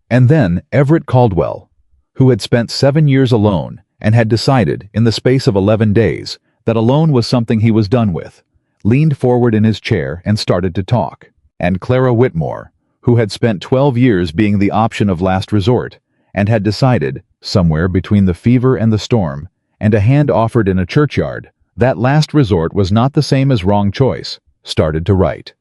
And then Everett Caldwell, who had spent 7 years alone and had decided, in the space of 11 days, that alone was something he was done with, leaned forward in his chair and started to talk. And Clara Whitmore, who had spent 12 years being the option of last resort, and had decided, somewhere between the fever and the storm, and a hand offered in a churchyard, that last resort was not the same as wrong choice, started to write.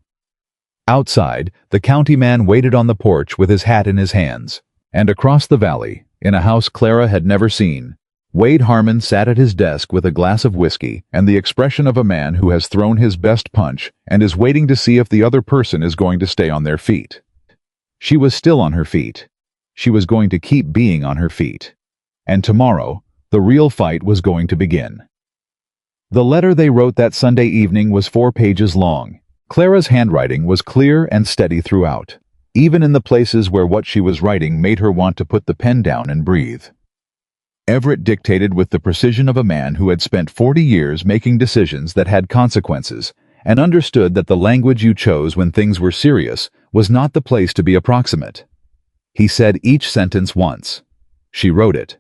Outside, the county man waited on the porch with his hat in his hands, and across the valley, in a house Clara had never seen, Wade Harmon sat at his desk with a glass of whiskey and the expression of a man who has thrown his best punch and is waiting to see if the other person is going to stay on their feet. She was still on her feet. She was going to keep being on her feet. And tomorrow, the real fight was going to begin. The letter they wrote that Sunday evening was 4 pages long. Clara's handwriting was clear and steady throughout, even in the places where what she was writing made her want to put the pen down and breathe. Everett dictated with the precision of a man who had spent 40 years making decisions that had consequences and understood that the language you chose when things were serious was not the place to be approximate. He said each sentence once. She wrote it.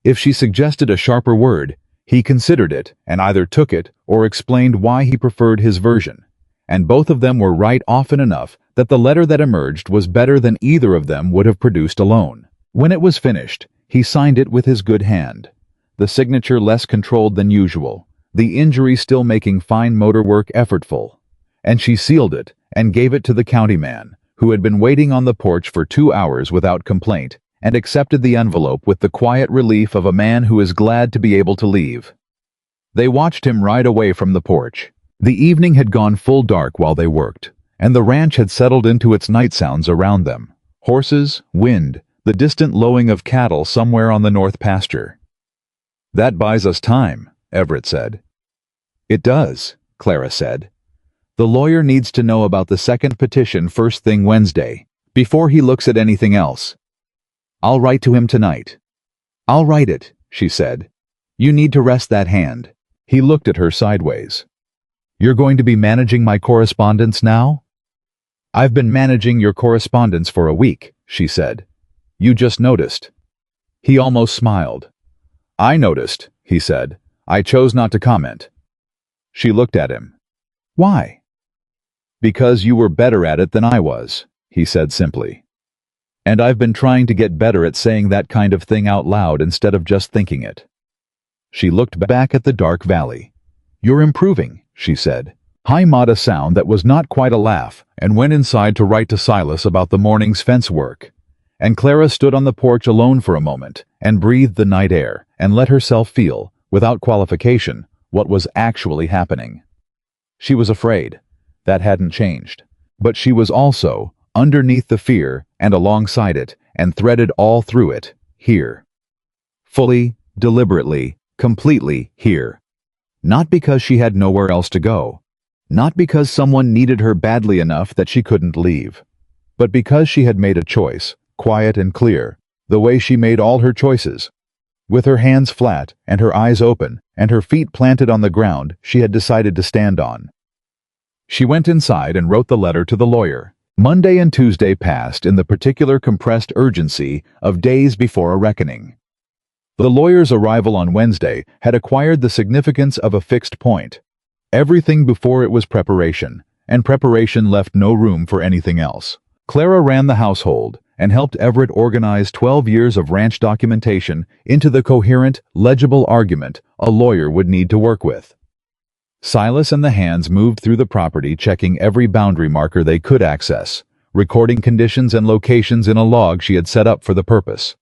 If she suggested a sharper word, he considered it and either took it or explained why he preferred his version. and both of them were right often enough that the letter that emerged was better than either of them would have produced alone. When it was finished, he signed it with his good hand, the signature less controlled than usual, the injury still making fine motor work effortful. And she sealed it and gave it to the county man, who had been waiting on the porch for 2 hours without complaint, and accepted the envelope with the quiet relief of a man who is glad to be able to leave. They watched him ride away from the porch. The evening had gone full dark while they worked, and the ranch had settled into its night sounds around them. Horses, wind, the distant lowing of cattle somewhere on the north pasture. "That buys us time," Everett said. "It does," Clara said. "The lawyer needs to know about the second petition first thing Wednesday, before he looks at anything else. I'll write to him tonight." "I'll write it," she said. "You need to rest that hand." He looked at her sideways. "You're going to be managing my correspondence now?" "I've been managing your correspondence for a week," she said. "You just noticed." He almost smiled. "I noticed," he said. "I chose not to comment." She looked at him. "Why?" "Because you were better at it than I was," he said simply. "And I've been trying to get better at saying that kind of thing out loud instead of just thinking it." She looked back at the dark valley. "You're improving," she said. He made a sound that was not quite a laugh and went inside to write to Silas about the morning's fence work. And Clara stood on the porch alone for a moment and breathed the night air and let herself feel, without qualification, what was actually happening. She was afraid. That hadn't changed. But she was also, underneath the fear and alongside it, and threaded all through it, here. Fully, deliberately, completely here. Not because she had nowhere else to go. Not because someone needed her badly enough that she couldn't leave. But because she had made a choice, quiet and clear, the way she made all her choices. With her hands flat and her eyes open and her feet planted on the ground she had decided to stand on. She went inside and wrote the letter to the lawyer. Monday and Tuesday passed in the particular compressed urgency of days before a reckoning. The lawyer's arrival on Wednesday had acquired the significance of a fixed point. Everything before it was preparation, and preparation left no room for anything else. Clara ran the household and helped Everett organize 12 years of ranch documentation into the coherent, legible argument a lawyer would need to work with. Silas and the hands moved through the property checking every boundary marker they could access, recording conditions and locations in a log she had set up for the purpose.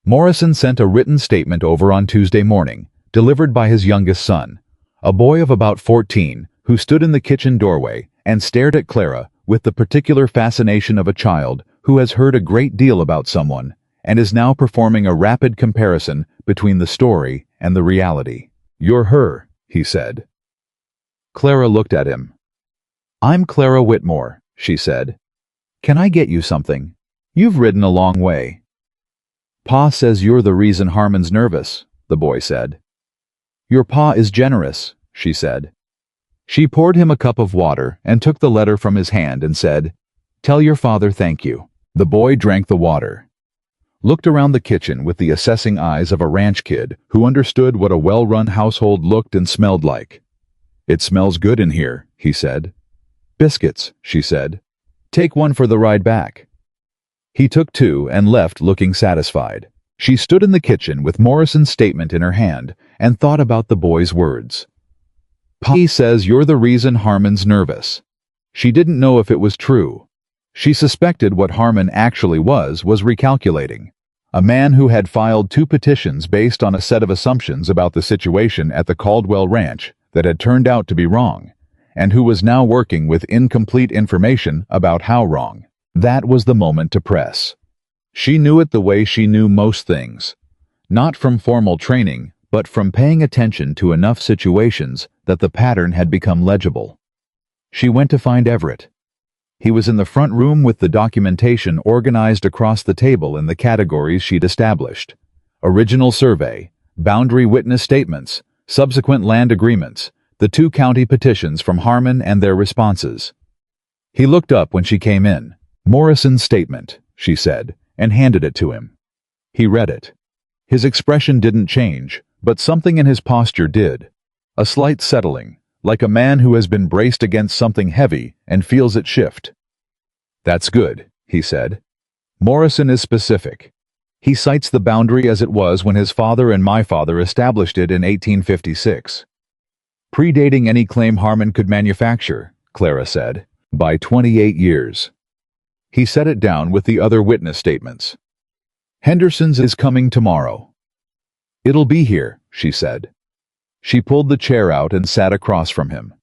Morrison sent a written statement over on Tuesday morning, delivered by his youngest son, a boy of about 14, who stood in the kitchen doorway and stared at Clara with the particular fascination of a child who has heard a great deal about someone and is now performing a rapid comparison between the story and the reality. "You're her," he said. Clara looked at him. "I'm Clara Whitmore," she said. "Can I get you something? You've ridden a long way." "Pa says you're the reason Harmon's nervous," the boy said. "Your pa is generous," she said. She poured him a cup of water and took the letter from his hand and said, "Tell your father thank you." The boy drank the water, looked around the kitchen with the assessing eyes of a ranch kid who understood what a well-run household looked and smelled like. "It smells good in here," he said. "Biscuits," she said. "Take one for the ride back." He took two and left looking satisfied. She stood in the kitchen with Morrison's statement in her hand and thought about the boy's words. "Pa says you're the reason Harmon's nervous." She didn't know if it was true. She suspected what Harmon actually was recalculating. A man who had filed 2 petitions based on a set of assumptions about the situation at the Caldwell Ranch that had turned out to be wrong, and who was now working with incomplete information about how wrong. That was the moment to press. She knew it the way she knew most things. Not from formal training, but from paying attention to enough situations that the pattern had become legible. She went to find Everett. He was in the front room with the documentation organized across the table in the categories she'd established. Original survey, boundary witness statements, subsequent land agreements, the 2 county petitions from Harmon and their responses. He looked up when she came in. "Morrison's statement," she said, and handed it to him. He read it. His expression didn't change, but something in his posture did. A slight settling, like a man who has been braced against something heavy and feels it shift. "That's good," he said. Morrison is specific. He cites the boundary as it was when his father and my father established it in 1856. Predating any claim Harmon could manufacture, Clara said, by 28 years. He set it down with the other witness statements. "Henderson's is coming tomorrow." "It'll be here," she said. She pulled the chair out and sat across from him.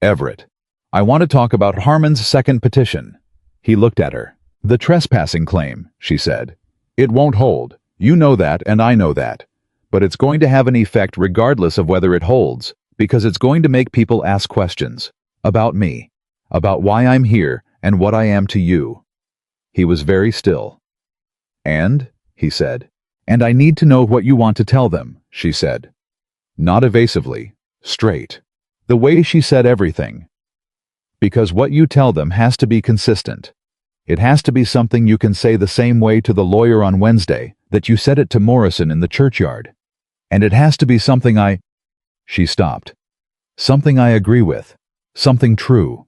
"Everett, I want to talk about Harmon's second petition." He looked at her. "The trespassing claim," she said. "It won't hold. You know that and I know that. But it's going to have an effect regardless of whether it holds, because it's going to make people ask questions. About me. About why I'm here and what I am to you." He was very still. "And?" he said. "And I need to know what you want to tell them," she said. Not evasively, straight. The way she said everything. "Because what you tell them has to be consistent. It has to be something you can say the same way to the lawyer on Wednesday that you said it to Morrison in the churchyard. And it has to be something I—" She stopped. "Something I agree with. Something true."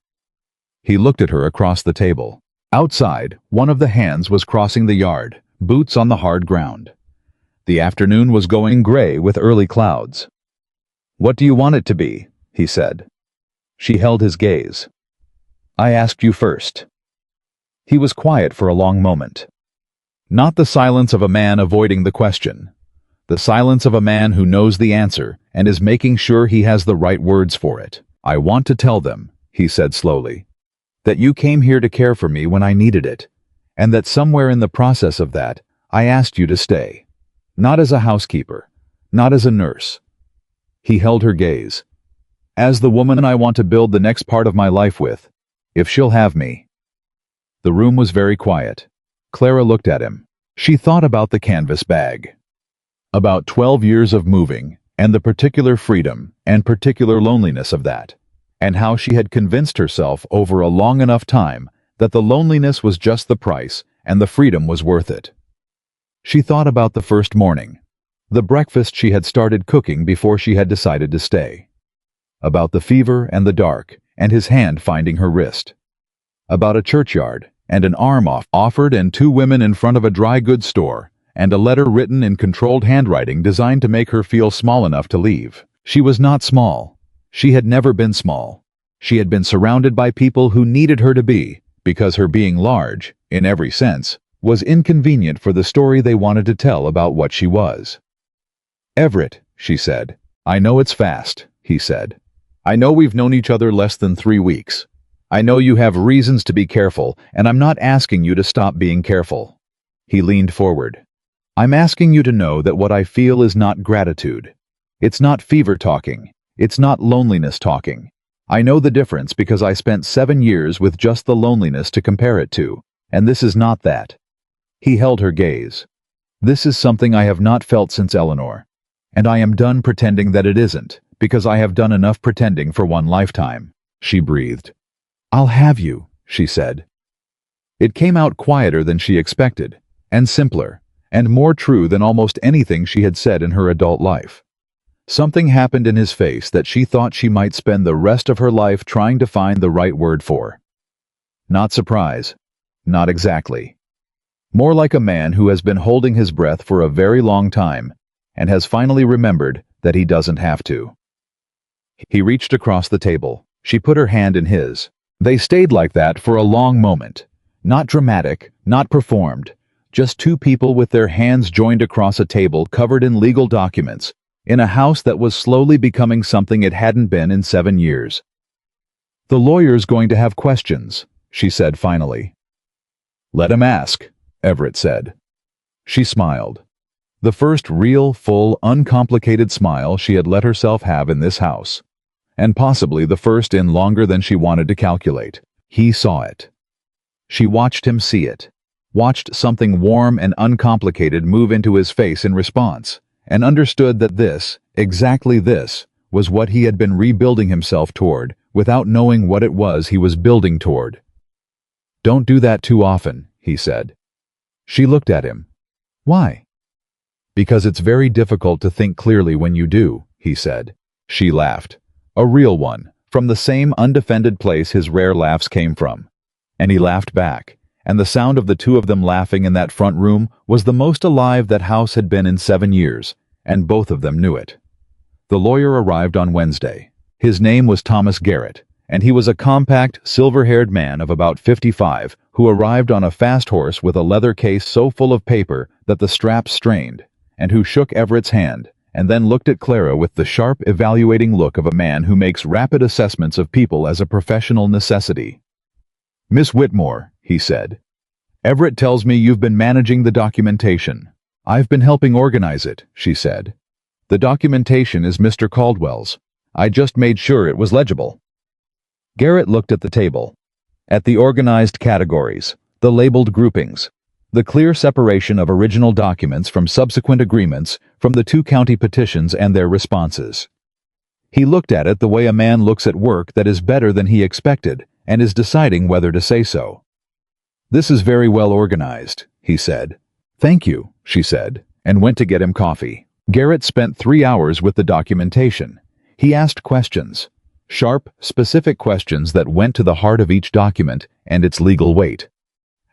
He looked at her across the table. Outside, one of the hands was crossing the yard, boots on the hard ground. The afternoon was going gray with early clouds. "What do you want it to be?" he said. She held his gaze. "I asked you first." He was quiet for a long moment. Not the silence of a man avoiding the question. The silence of a man who knows the answer and is making sure he has the right words for it. "I want to tell them," he said slowly, "that you came here to care for me when I needed it, and that somewhere in the process of that, I asked you to stay. Not as a housekeeper, not as a nurse." He held her gaze. "As the woman I want to build the next part of my life with, if she'll have me." The room was very quiet. Clara looked at him. She thought about the canvas bag. About 12 years of moving, and the particular freedom and particular loneliness of that, and how she had convinced herself over a long enough time that the loneliness was just the price and the freedom was worth it. She thought about the first morning, the breakfast she had started cooking before she had decided to stay. About the fever and the dark, and his hand finding her wrist. About a churchyard, and an arm offered and two women in front of a dry goods store, and a letter written in controlled handwriting designed to make her feel small enough to leave. She was not small. She had never been small. She had been surrounded by people who needed her to be, because her being large, in every sense, was inconvenient for the story they wanted to tell about what she was. "Everett," she said. "I know it's fast," he said. "I know we've known each other less than 3 weeks. I know you have reasons to be careful, and I'm not asking you to stop being careful." He leaned forward. "I'm asking you to know that what I feel is not gratitude. It's not fever talking. It's not loneliness talking. I know the difference because I spent 7 years with just the loneliness to compare it to, and this is not that." He held her gaze. "This is something I have not felt since Eleanor, and I am done pretending that it isn't, because I have done enough pretending for one lifetime." She breathed. "I'll have you," she said. It came out quieter than she expected, and simpler, and more true than almost anything she had said in her adult life. Something happened in his face that she thought she might spend the rest of her life trying to find the right word for. Not surprise. Not exactly. More like a man who has been holding his breath for a very long time, and has finally remembered that he doesn't have to. He reached across the table. She put her hand in his. They stayed like that for a long moment. Not dramatic, not performed. Just two people with their hands joined across a table covered in legal documents, in a house that was slowly becoming something it hadn't been in 7 years. "The lawyer's going to have questions," she said finally. "Let him ask," Everett said. She smiled. The first real, full, uncomplicated smile she had let herself have in this house. And possibly the first in longer than she wanted to calculate. He saw it. She watched him see it, watched something warm and uncomplicated move into his face in response, and understood that this, exactly this, was what he had been rebuilding himself toward, without knowing what it was he was building toward. "Don't do that too often," he said. She looked at him. "Why?" "Because it's very difficult to think clearly when you do," he said. She laughed. A real one, from the same undefended place his rare laughs came from. And he laughed back, and the sound of the two of them laughing in that front room was the most alive that house had been in 7 years, and both of them knew it. The lawyer arrived on Wednesday. His name was Thomas Garrett, and he was a compact, silver-haired man of about 55 who arrived on a fast horse with a leather case so full of paper that the straps strained, and who shook Everett's hand, and then looked at Clara with the sharp, evaluating look of a man who makes rapid assessments of people as a professional necessity. "Miss Whitmore," he said, "Everett tells me you've been managing the documentation." "I've been helping organize it," she said. "The documentation is Mr. Caldwell's. I just made sure it was legible." Garrett looked at the table, at the organized categories, the labeled groupings, the clear separation of original documents from subsequent agreements, from the 2 county petitions and their responses. He looked at it the way a man looks at work that is better than he expected and is deciding whether to say so. "This is very well organized," he said. "Thank you," she said, and went to get him coffee. Garrett spent 3 hours with the documentation. He asked questions, sharp, specific questions that went to the heart of each document and its legal weight.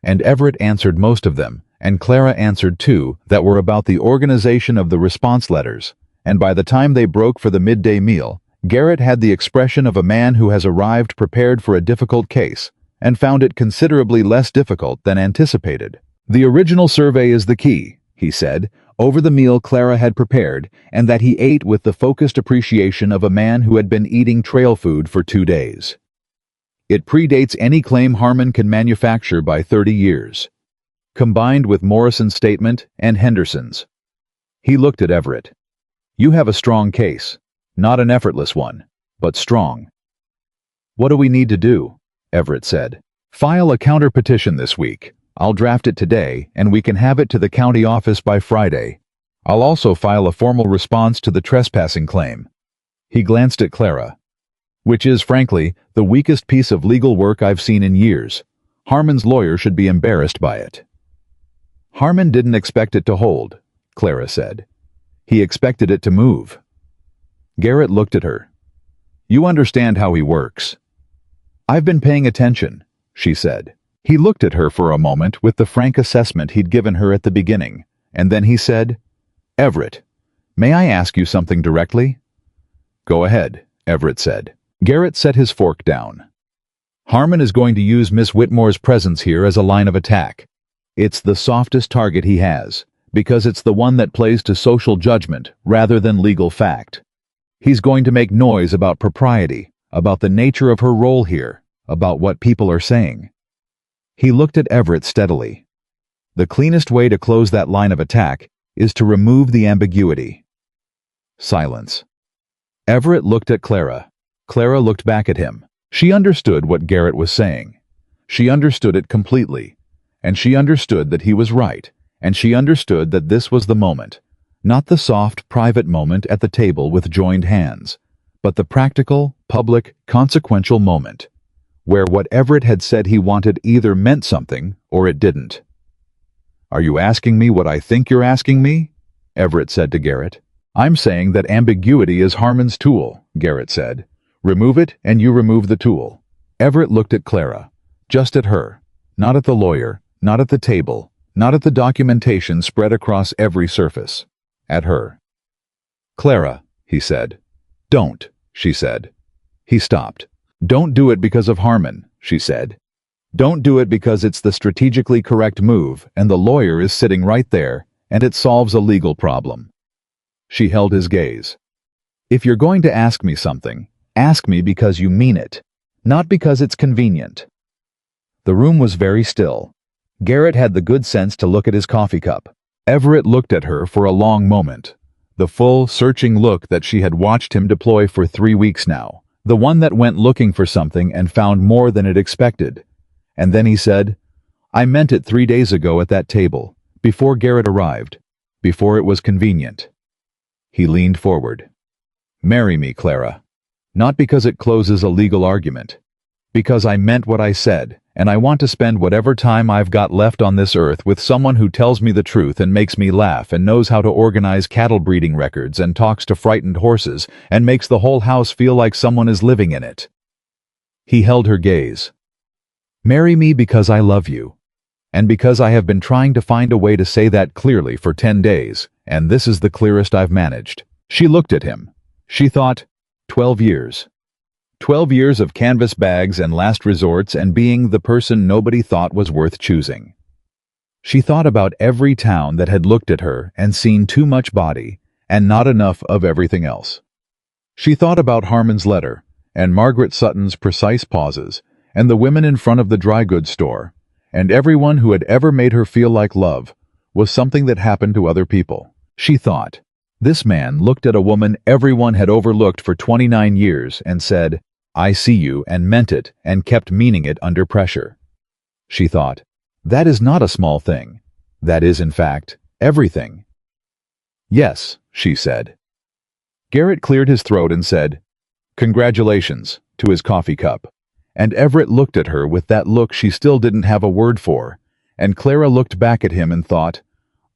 And Everett answered most of them, and Clara answered too, that were about the organization of the response letters, and by the time they broke for the midday meal, Garrett had the expression of a man who has arrived prepared for a difficult case, and found it considerably less difficult than anticipated. "The original survey is the key," he said, over the meal Clara had prepared, and that he ate with the focused appreciation of a man who had been eating trail food for 2 days. "It predates any claim Harmon can manufacture by 30 years. Combined with Morrison's statement and Henderson's." He looked at Everett. "You have a strong case. Not an effortless one, but strong." "What do we need to do?" Everett said. "File a counter petition this week. I'll draft it today, and we can have it to the county office by Friday. I'll also file a formal response to the trespassing claim." He glanced at Clara. "Which is, frankly, the weakest piece of legal work I've seen in years. Harmon's lawyer should be embarrassed by it." "Harmon didn't expect it to hold," Clara said. "He expected it to move." Garrett looked at her. "You understand how he works." "I've been paying attention," she said. He looked at her for a moment with the frank assessment he'd given her at the beginning, and then he said, "Everett, may I ask you something directly?" "Go ahead," Everett said. Garrett set his fork down. "Harmon is going to use Miss Whitmore's presence here as a line of attack. It's the softest target he has, because it's the one that plays to social judgment rather than legal fact. He's going to make noise about propriety, about the nature of her role here, about what people are saying." He looked at Everett steadily. "The cleanest way to close that line of attack is to remove the ambiguity." Silence. Everett looked at Clara. Clara looked back at him. She understood what Garrett was saying. She understood it completely. And she understood that he was right. And she understood that this was the moment. Not the soft, private moment at the table with joined hands, but the practical, public, consequential moment, where what Everett had said he wanted either meant something or it didn't. "Are you asking me what I think you're asking me?" Everett said to Garrett. "I'm saying that ambiguity is Harmon's tool," Garrett said. "Remove it and you remove the tool." Everett looked at Clara, just at her, not at the lawyer, not at the table, not at the documentation spread across every surface. At her. "Clara," he said. "Don't," she said. He stopped. "Don't do it because of Harmon," she said. "Don't do it because it's the strategically correct move and the lawyer is sitting right there and it solves a legal problem." She held his gaze. "If you're going to ask me something, ask me because you mean it, not because it's convenient." The room was very still. Garrett had the good sense to look at his coffee cup. Everett looked at her for a long moment, the full, searching look that she had watched him deploy for 3 weeks now. The one that went looking for something and found more than it expected. And then he said, "I meant it 3 days ago at that table, before Garrett arrived, before it was convenient." He leaned forward. "Marry me, Clara. Not because it closes a legal argument. Because I meant what I said, and I want to spend whatever time I've got left on this earth with someone who tells me the truth and makes me laugh and knows how to organize cattle breeding records and talks to frightened horses and makes the whole house feel like someone is living in it." He held her gaze. "Marry me because I love you. And because I have been trying to find a way to say that clearly for 10 days, and this is the clearest I've managed." She looked at him. She thought, 12 years. 12 years of canvas bags and last resorts and being the person nobody thought was worth choosing. She thought about every town that had looked at her and seen too much body and not enough of everything else. She thought about Harmon's letter and Margaret Sutton's precise pauses and the women in front of the dry goods store, and everyone who had ever made her feel like love was something that happened to other people. She thought, this man looked at a woman everyone had overlooked for 29 years and said, "I see you," and meant it and kept meaning it under pressure. She thought, that is not a small thing. That is, in fact, everything. "Yes," she said. Garrett cleared his throat and said, "Congratulations," to his coffee cup. And Everett looked at her with that look she still didn't have a word for, and Clara looked back at him and thought,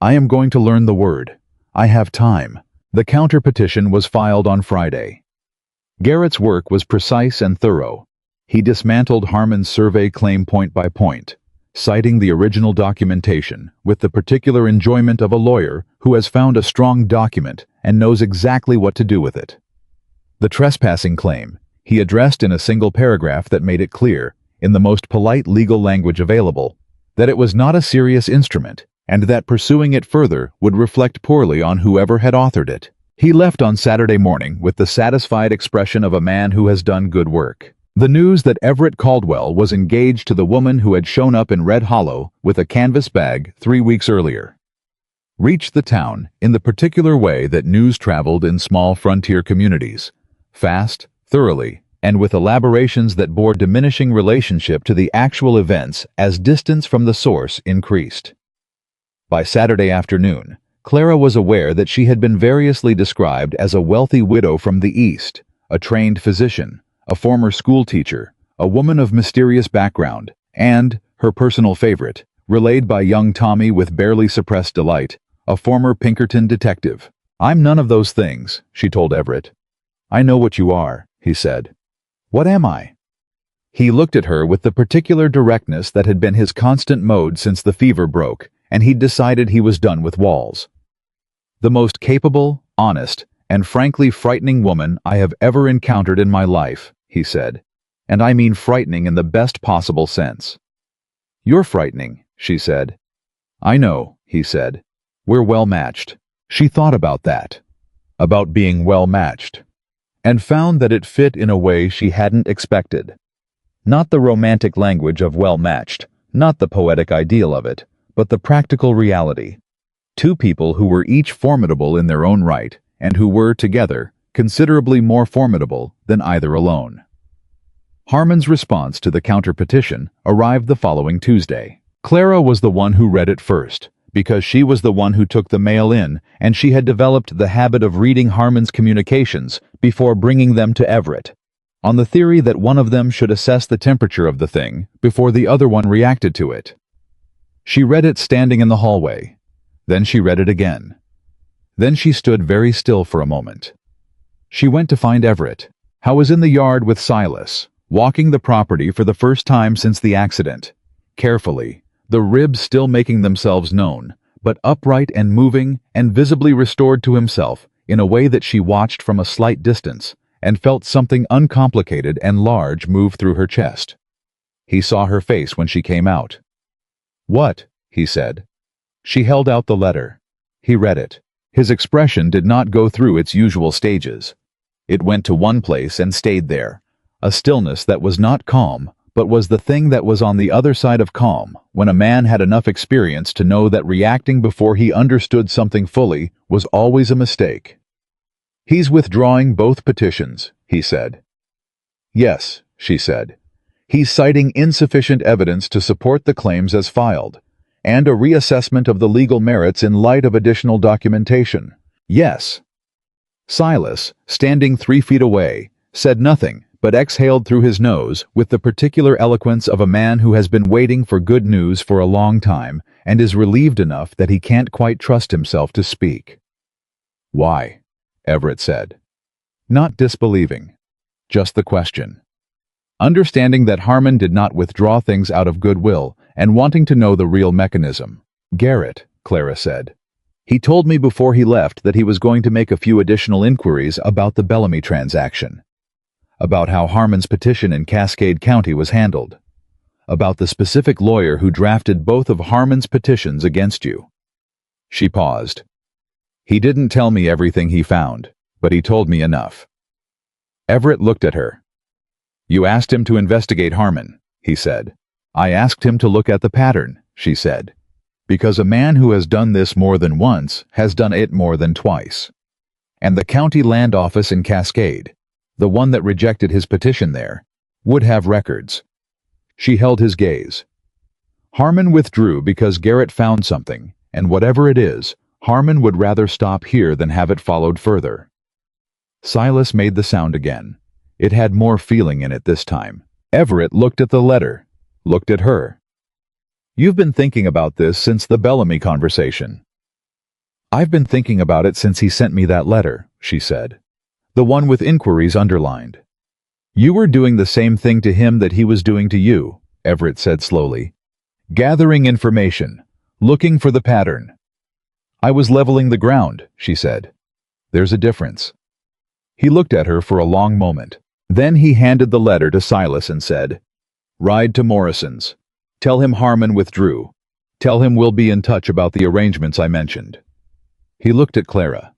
I am going to learn the word. I have time. The counter petition was filed on Friday. Garrett's work was precise and thorough. He dismantled Harmon's survey claim point by point, citing the original documentation with the particular enjoyment of a lawyer who has found a strong document and knows exactly what to do with it. The trespassing claim he addressed in a single paragraph that made it clear, in the most polite legal language available, that it was not a serious instrument and that pursuing it further would reflect poorly on whoever had authored it. He left on Saturday morning with the satisfied expression of a man who has done good work. The news that Everett Caldwell was engaged to the woman who had shown up in Red Hollow with a canvas bag 3 weeks earlier reached the town in the particular way that news traveled in small frontier communities, fast, thoroughly, and with elaborations that bore diminishing relationship to the actual events as distance from the source increased. By Saturday afternoon, Clara was aware that she had been variously described as a wealthy widow from the East, a trained physician, a former school teacher, a woman of mysterious background, and, her personal favorite, relayed by young Tommy with barely suppressed delight, a former Pinkerton detective. "I'm none of those things," she told Everett. "I know what you are," he said. "What am I?" He looked at her with the particular directness that had been his constant mode since the fever broke, and he'd decided he was done with walls. "The most capable, honest, and frankly frightening woman I have ever encountered in my life," he said. "And I mean frightening in the best possible sense." "You're frightening," she said. "I know," he said. "We're well matched." She thought about that, about being well matched, and found that it fit in a way she hadn't expected. Not the romantic language of well matched, not the poetic ideal of it, but the practical reality. Two people who were each formidable in their own right, and who were, together, considerably more formidable than either alone. Harmon's response to the counter-petition arrived the following Tuesday. Clara was the one who read it first, because she was the one who took the mail in, and she had developed the habit of reading Harmon's communications before bringing them to Everett, on the theory that one of them should assess the temperature of the thing before the other one reacted to it. She read it standing in the hallway. Then she read it again. Then she stood very still for a moment. She went to find Everett, who was in the yard with Silas, walking the property for the first time since the accident, carefully, the ribs still making themselves known, but upright and moving and visibly restored to himself in a way that she watched from a slight distance and felt something uncomplicated and large move through her chest. He saw her face when she came out. "What?" he said. She held out the letter. He read it. His expression did not go through its usual stages. It went to one place and stayed there, a stillness that was not calm, but was the thing that was on the other side of calm when a man had enough experience to know that reacting before he understood something fully was always a mistake. "He's withdrawing both petitions," he said. "Yes," she said. "He's citing insufficient evidence to support the claims as filed, and a reassessment of the legal merits in light of additional documentation." "Yes." Silas, standing 3 feet away, said nothing but exhaled through his nose with the particular eloquence of a man who has been waiting for good news for a long time and is relieved enough that he can't quite trust himself to speak. "Why?" Everett said. Not disbelieving, just the question. Understanding that Harmon did not withdraw things out of goodwill and wanting to know the real mechanism. "Garrett," Clara said. "He told me before he left that he was going to make a few additional inquiries about the Bellamy transaction. About how Harmon's petition in Cascade County was handled. About the specific lawyer who drafted both of Harmon's petitions against you." She paused. "He didn't tell me everything he found, but he told me enough." Everett looked at her. "You asked him to investigate Harmon," he said. "I asked him to look at the pattern," she said. "Because a man who has done this more than once has done it more than twice. And the county land office in Cascade, the one that rejected his petition there, would have records." She held his gaze. "Harmon withdrew because Garrett found something, and whatever it is, Harmon would rather stop here than have it followed further." Silas made the sound again. It had more feeling in it this time. Everett looked at the letter, looked at her. "You've been thinking about this since the Bellamy conversation." "I've been thinking about it since he sent me that letter," she said. "The one with inquiries underlined." "You were doing the same thing to him that he was doing to you," Everett said slowly. "Gathering information, looking for the pattern." "I was leveling the ground," she said. "There's a difference." He looked at her for a long moment. Then he handed the letter to Silas and said, "Ride to Morrison's. Tell him Harmon withdrew. Tell him we'll be in touch about the arrangements I mentioned." He looked at Clara.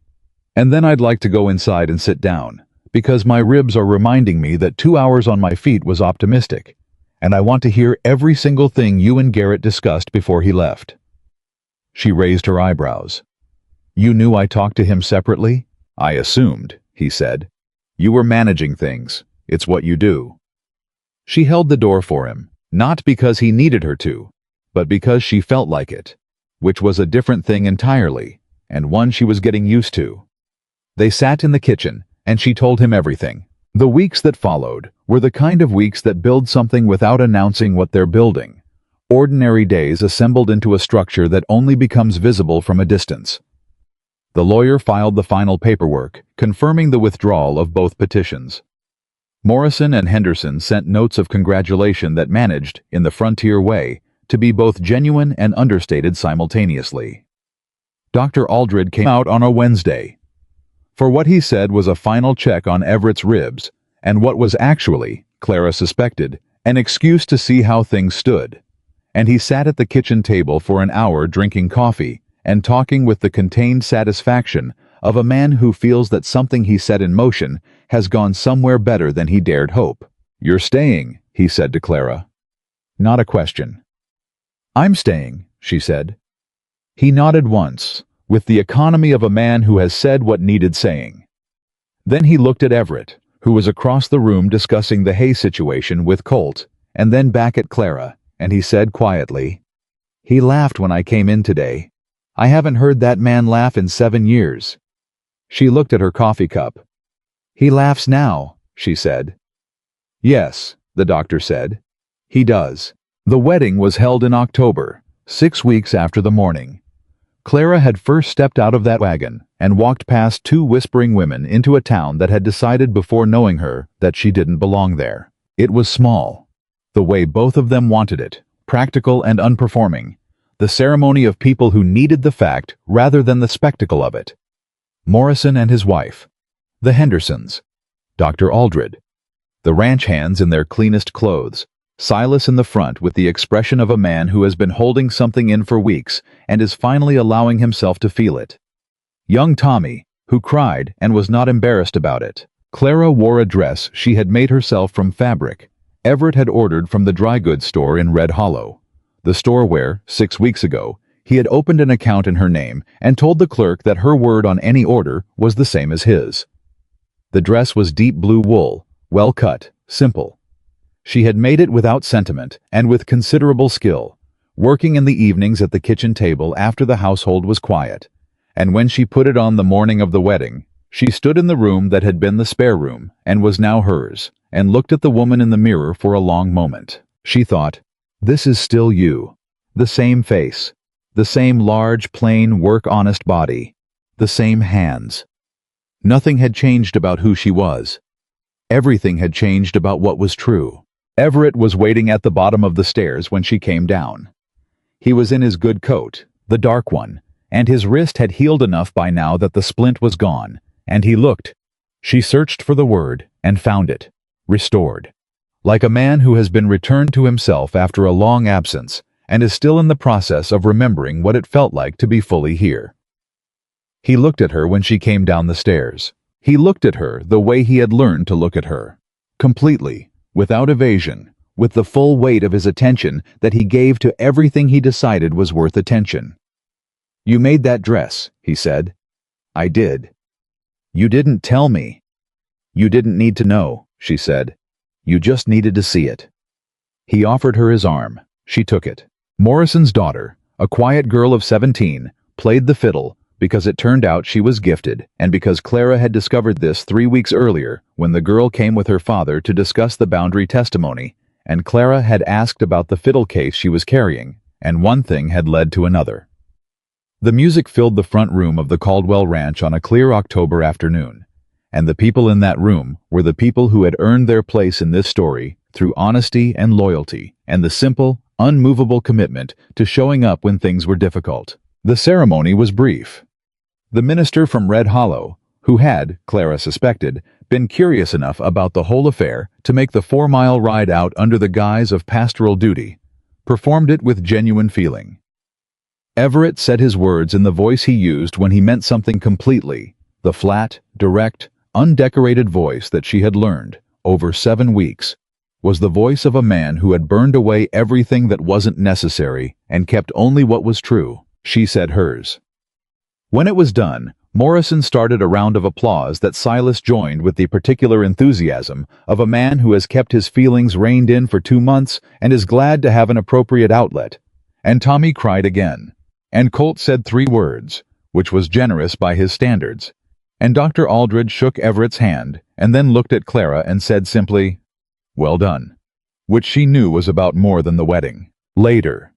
"And then I'd like to go inside and sit down, because my ribs are reminding me that 2 hours on my feet was optimistic, and I want to hear every single thing you and Garrett discussed before he left." She raised her eyebrows. "You knew I talked to him separately?" "I assumed," he said. "You were managing things. It's what you do." She held the door for him, not because he needed her to, but because she felt like it, which was a different thing entirely, and one she was getting used to. They sat in the kitchen, and she told him everything. The weeks that followed were the kind of weeks that build something without announcing what they're building. Ordinary days assembled into a structure that only becomes visible from a distance. The lawyer filed the final paperwork, confirming the withdrawal of both petitions. Morrison and Henderson sent notes of congratulation that managed, in the Frontier way, to be both genuine and understated simultaneously. Dr. Aldred came out on a Wednesday. For what he said was a final check on Everett's ribs, and what was actually, Clara suspected, an excuse to see how things stood. And he sat at the kitchen table for an hour drinking coffee, and talking with the contained satisfaction of a man who feels that something he set in motion has gone somewhere better than he dared hope. "You're staying," he said to Clara. Not a question. "I'm staying," she said. He nodded once, with the economy of a man who has said what needed saying. Then he looked at Everett, who was across the room discussing the hay situation with Colt, and then back at Clara, and he said quietly, "He laughed when I came in today. I haven't heard that man laugh in 7 years." She looked at her coffee cup. "He laughs now," she said. "Yes," the doctor said. "He does." The wedding was held in October, 6 weeks after the morning. Clara had first stepped out of that wagon and walked past 2 whispering women into a town that had decided before knowing her that she didn't belong there. It was small, the way both of them wanted it, practical and unperforming. The ceremony of people who needed the fact rather than the spectacle of it. Morrison and his wife. The Hendersons. Dr. Aldred. The ranch hands in their cleanest clothes. Silas in the front with the expression of a man who has been holding something in for weeks and is finally allowing himself to feel it. Young Tommy, who cried and was not embarrassed about it. Clara wore a dress she had made herself from fabric Everett had ordered from the dry goods store in Red Hollow. The store where, 6 weeks ago, he had opened an account in her name and told the clerk that her word on any order was the same as his. The dress was deep blue wool, well cut, simple. She had made it without sentiment and with considerable skill, working in the evenings at the kitchen table after the household was quiet, and when she put it on the morning of the wedding, She stood in the room that had been the spare room, and was now hers, and looked at the woman in the mirror for a long moment. She thought, "This is still you. The same face. The same large, plain, work-honest body. The same hands." Nothing had changed about who she was. Everything had changed about what was true. Everett was waiting at the bottom of the stairs when she came down. He was in his good coat, the dark one, and his wrist had healed enough by now that the splint was gone, and he looked. She searched for the word, and found it. Restored. Like a man who has been returned to himself after a long absence, and is still in the process of remembering what it felt like to be fully here. He looked at her when she came down the stairs. He looked at her the way he had learned to look at her. Completely, without evasion, with the full weight of his attention that he gave to everything he decided was worth attention. "You made that dress," he said. "I did." "You didn't tell me." "You didn't need to know," she said. "You just needed to see it." He offered her his arm. She took it. Morrison's daughter, a quiet girl of 17, played the fiddle because it turned out she was gifted, and because Clara had discovered this 3 weeks earlier when the girl came with her father to discuss the boundary testimony, and Clara had asked about the fiddle case she was carrying, and one thing had led to another. The music filled the front room of the Caldwell Ranch on a clear October afternoon, and the people in that room were the people who had earned their place in this story through honesty and loyalty and the simple, unmovable commitment to showing up when things were difficult. The ceremony was brief. The minister from Red Hollow, who had, Clara suspected, been curious enough about the whole affair to make the 4-mile ride out under the guise of pastoral duty, performed it with genuine feeling. Everett said his words in the voice he used when he meant something completely, the flat, direct, undecorated voice that she had learned, over 7 weeks, was the voice of a man who had burned away everything that wasn't necessary and kept only what was true. She said hers. When it was done, Morrison started a round of applause that Silas joined with the particular enthusiasm of a man who has kept his feelings reined in for 2 months and is glad to have an appropriate outlet. And Tommy cried again. And Colt said 3 words, which was generous by his standards. And Dr. Aldridge shook Everett's hand and then looked at Clara and said simply, "Well done," which she knew was about more than the wedding. Later,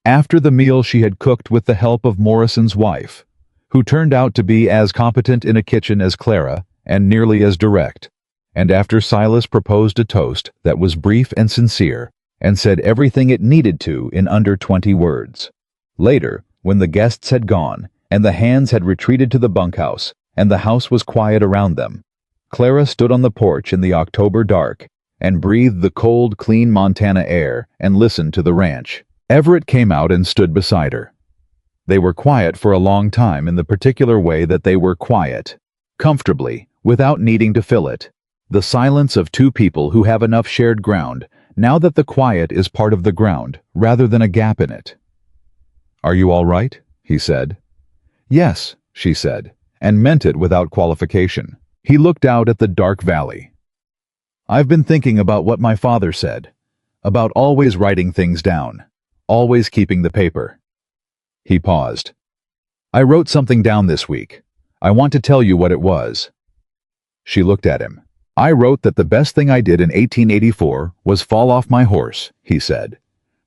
after the meal she had cooked with the help of Morrison's wife, who turned out to be as competent in a kitchen as Clara and nearly as direct, and after Silas proposed a toast that was brief and sincere and said everything it needed to in under 20 words. Later, when the guests had gone and the hands had retreated to the bunkhouse and the house was quiet around them, Clara stood on the porch in the October dark and breathed the cold, clean Montana air and listened to the ranch. Everett came out and stood beside her. They were quiet for a long time in the particular way that they were quiet, comfortably, without needing to fill it. The silence of 2 people who have enough shared ground, now that the quiet is part of the ground, rather than a gap in it. "Are you all right?" he said. "Yes," she said, and meant it without qualification. He looked out at the dark valley. "I've been thinking about what my father said, about always writing things down, always keeping the paper." He paused. "I wrote something down this week. I want to tell you what it was." She looked at him. "I wrote that the best thing I did in 1884 was fall off my horse," he said.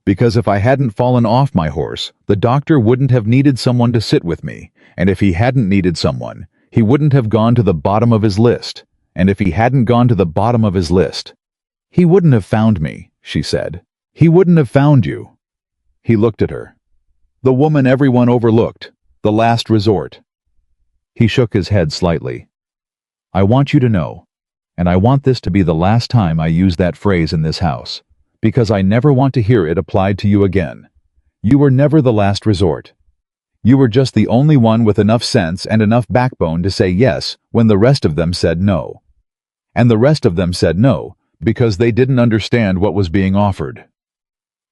"Because if I hadn't fallen off my horse, the doctor wouldn't have needed someone to sit with me, and if he hadn't needed someone, he wouldn't have gone to the bottom of his list, and if he hadn't gone to the bottom of his list, he wouldn't have found me," she said. "He wouldn't have found you." He looked at her. "The woman everyone overlooked, the last resort." He shook his head slightly. "I want you to know, and I want this to be the last time I use that phrase in this house, because I never want to hear it applied to you again. You were never the last resort. You were just the only one with enough sense and enough backbone to say yes when the rest of them said no. And the rest of them said no because they didn't understand what was being offered."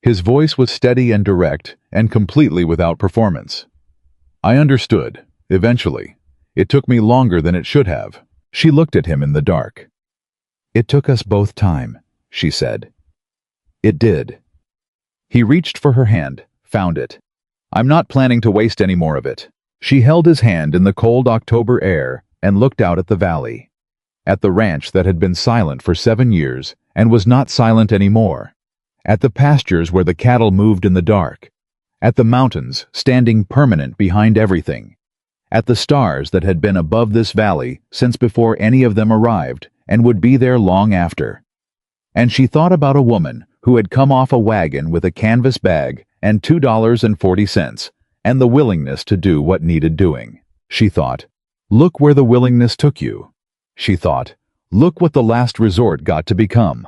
His voice was steady and direct and completely without performance. "I understood, eventually. It took me longer than it should have." She looked at him in the dark. "It took us both time," she said. "It did." He reached for her hand, found it. "I'm not planning to waste any more of it." She held his hand in the cold October air and looked out at the valley. At the ranch that had been silent for 7 years and was not silent anymore. At the pastures where the cattle moved in the dark. At the mountains standing permanent behind everything. At the stars that had been above this valley since before any of them arrived and would be there long after. And she thought about a woman who had come off a wagon with a canvas bag and $2.40 and the willingness to do what needed doing. She thought, look where the willingness took you. She thought, look what the last resort got to become.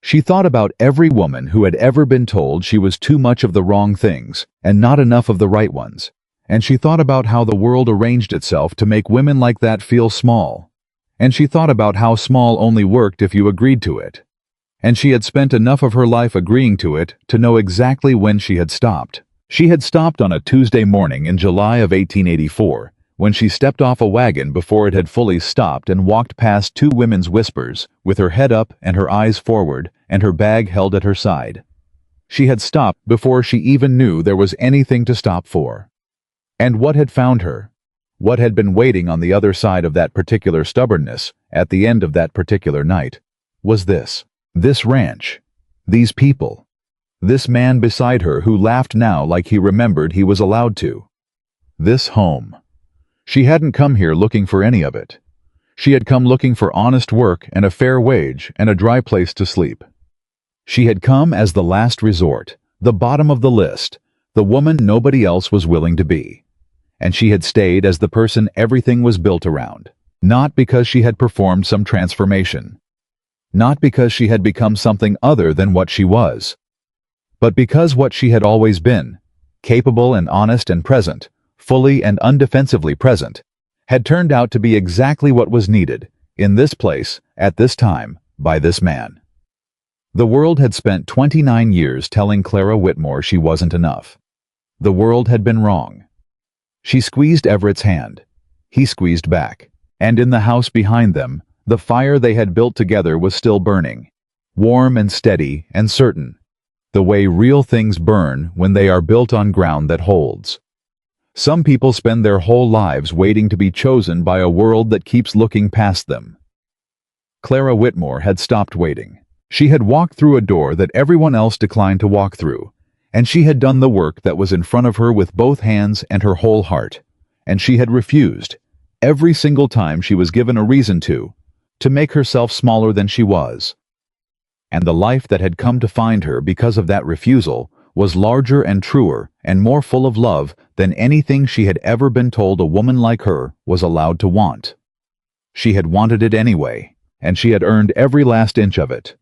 She thought about every woman who had ever been told she was too much of the wrong things and not enough of the right ones. And she thought about how the world arranged itself to make women like that feel small. And she thought about how small only worked if you agreed to it. And she had spent enough of her life agreeing to it to know exactly when she had stopped. She had stopped on a Tuesday morning in July of 1884, when she stepped off a wagon before it had fully stopped and walked past 2 women's whispers, with her head up and her eyes forward and her bag held at her side. She had stopped before she even knew there was anything to stop for. And what had found her? What had been waiting on the other side of that particular stubbornness, at the end of that particular night, was this. This ranch. These people. This man beside her who laughed now like he remembered he was allowed to. This home. She hadn't come here looking for any of it. She had come looking for honest work and a fair wage and a dry place to sleep. She had come as the last resort, the bottom of the list, the woman nobody else was willing to be. And she had stayed as the person everything was built around, not because she had performed some transformation, not because she had become something other than what she was, but because what she had always been, capable and honest and present, fully and undefensively present, had turned out to be exactly what was needed, in this place, at this time, by this man. The world had spent 29 years telling Clara Whitmore she wasn't enough. The world had been wrong. She squeezed Everett's hand. He squeezed back. And in the house behind them, the fire they had built together was still burning, warm and steady and certain, the way real things burn when they are built on ground that holds. Some people spend their whole lives waiting to be chosen by a world that keeps looking past them. Clara Whitmore had stopped waiting. She had walked through a door that everyone else declined to walk through, and she had done the work that was in front of her with both hands and her whole heart, and she had refused, every single time she was given a reason to make herself smaller than she was. And the life that had come to find her because of that refusal was larger and truer and more full of love than anything she had ever been told a woman like her was allowed to want. She had wanted it anyway, and she had earned every last inch of it.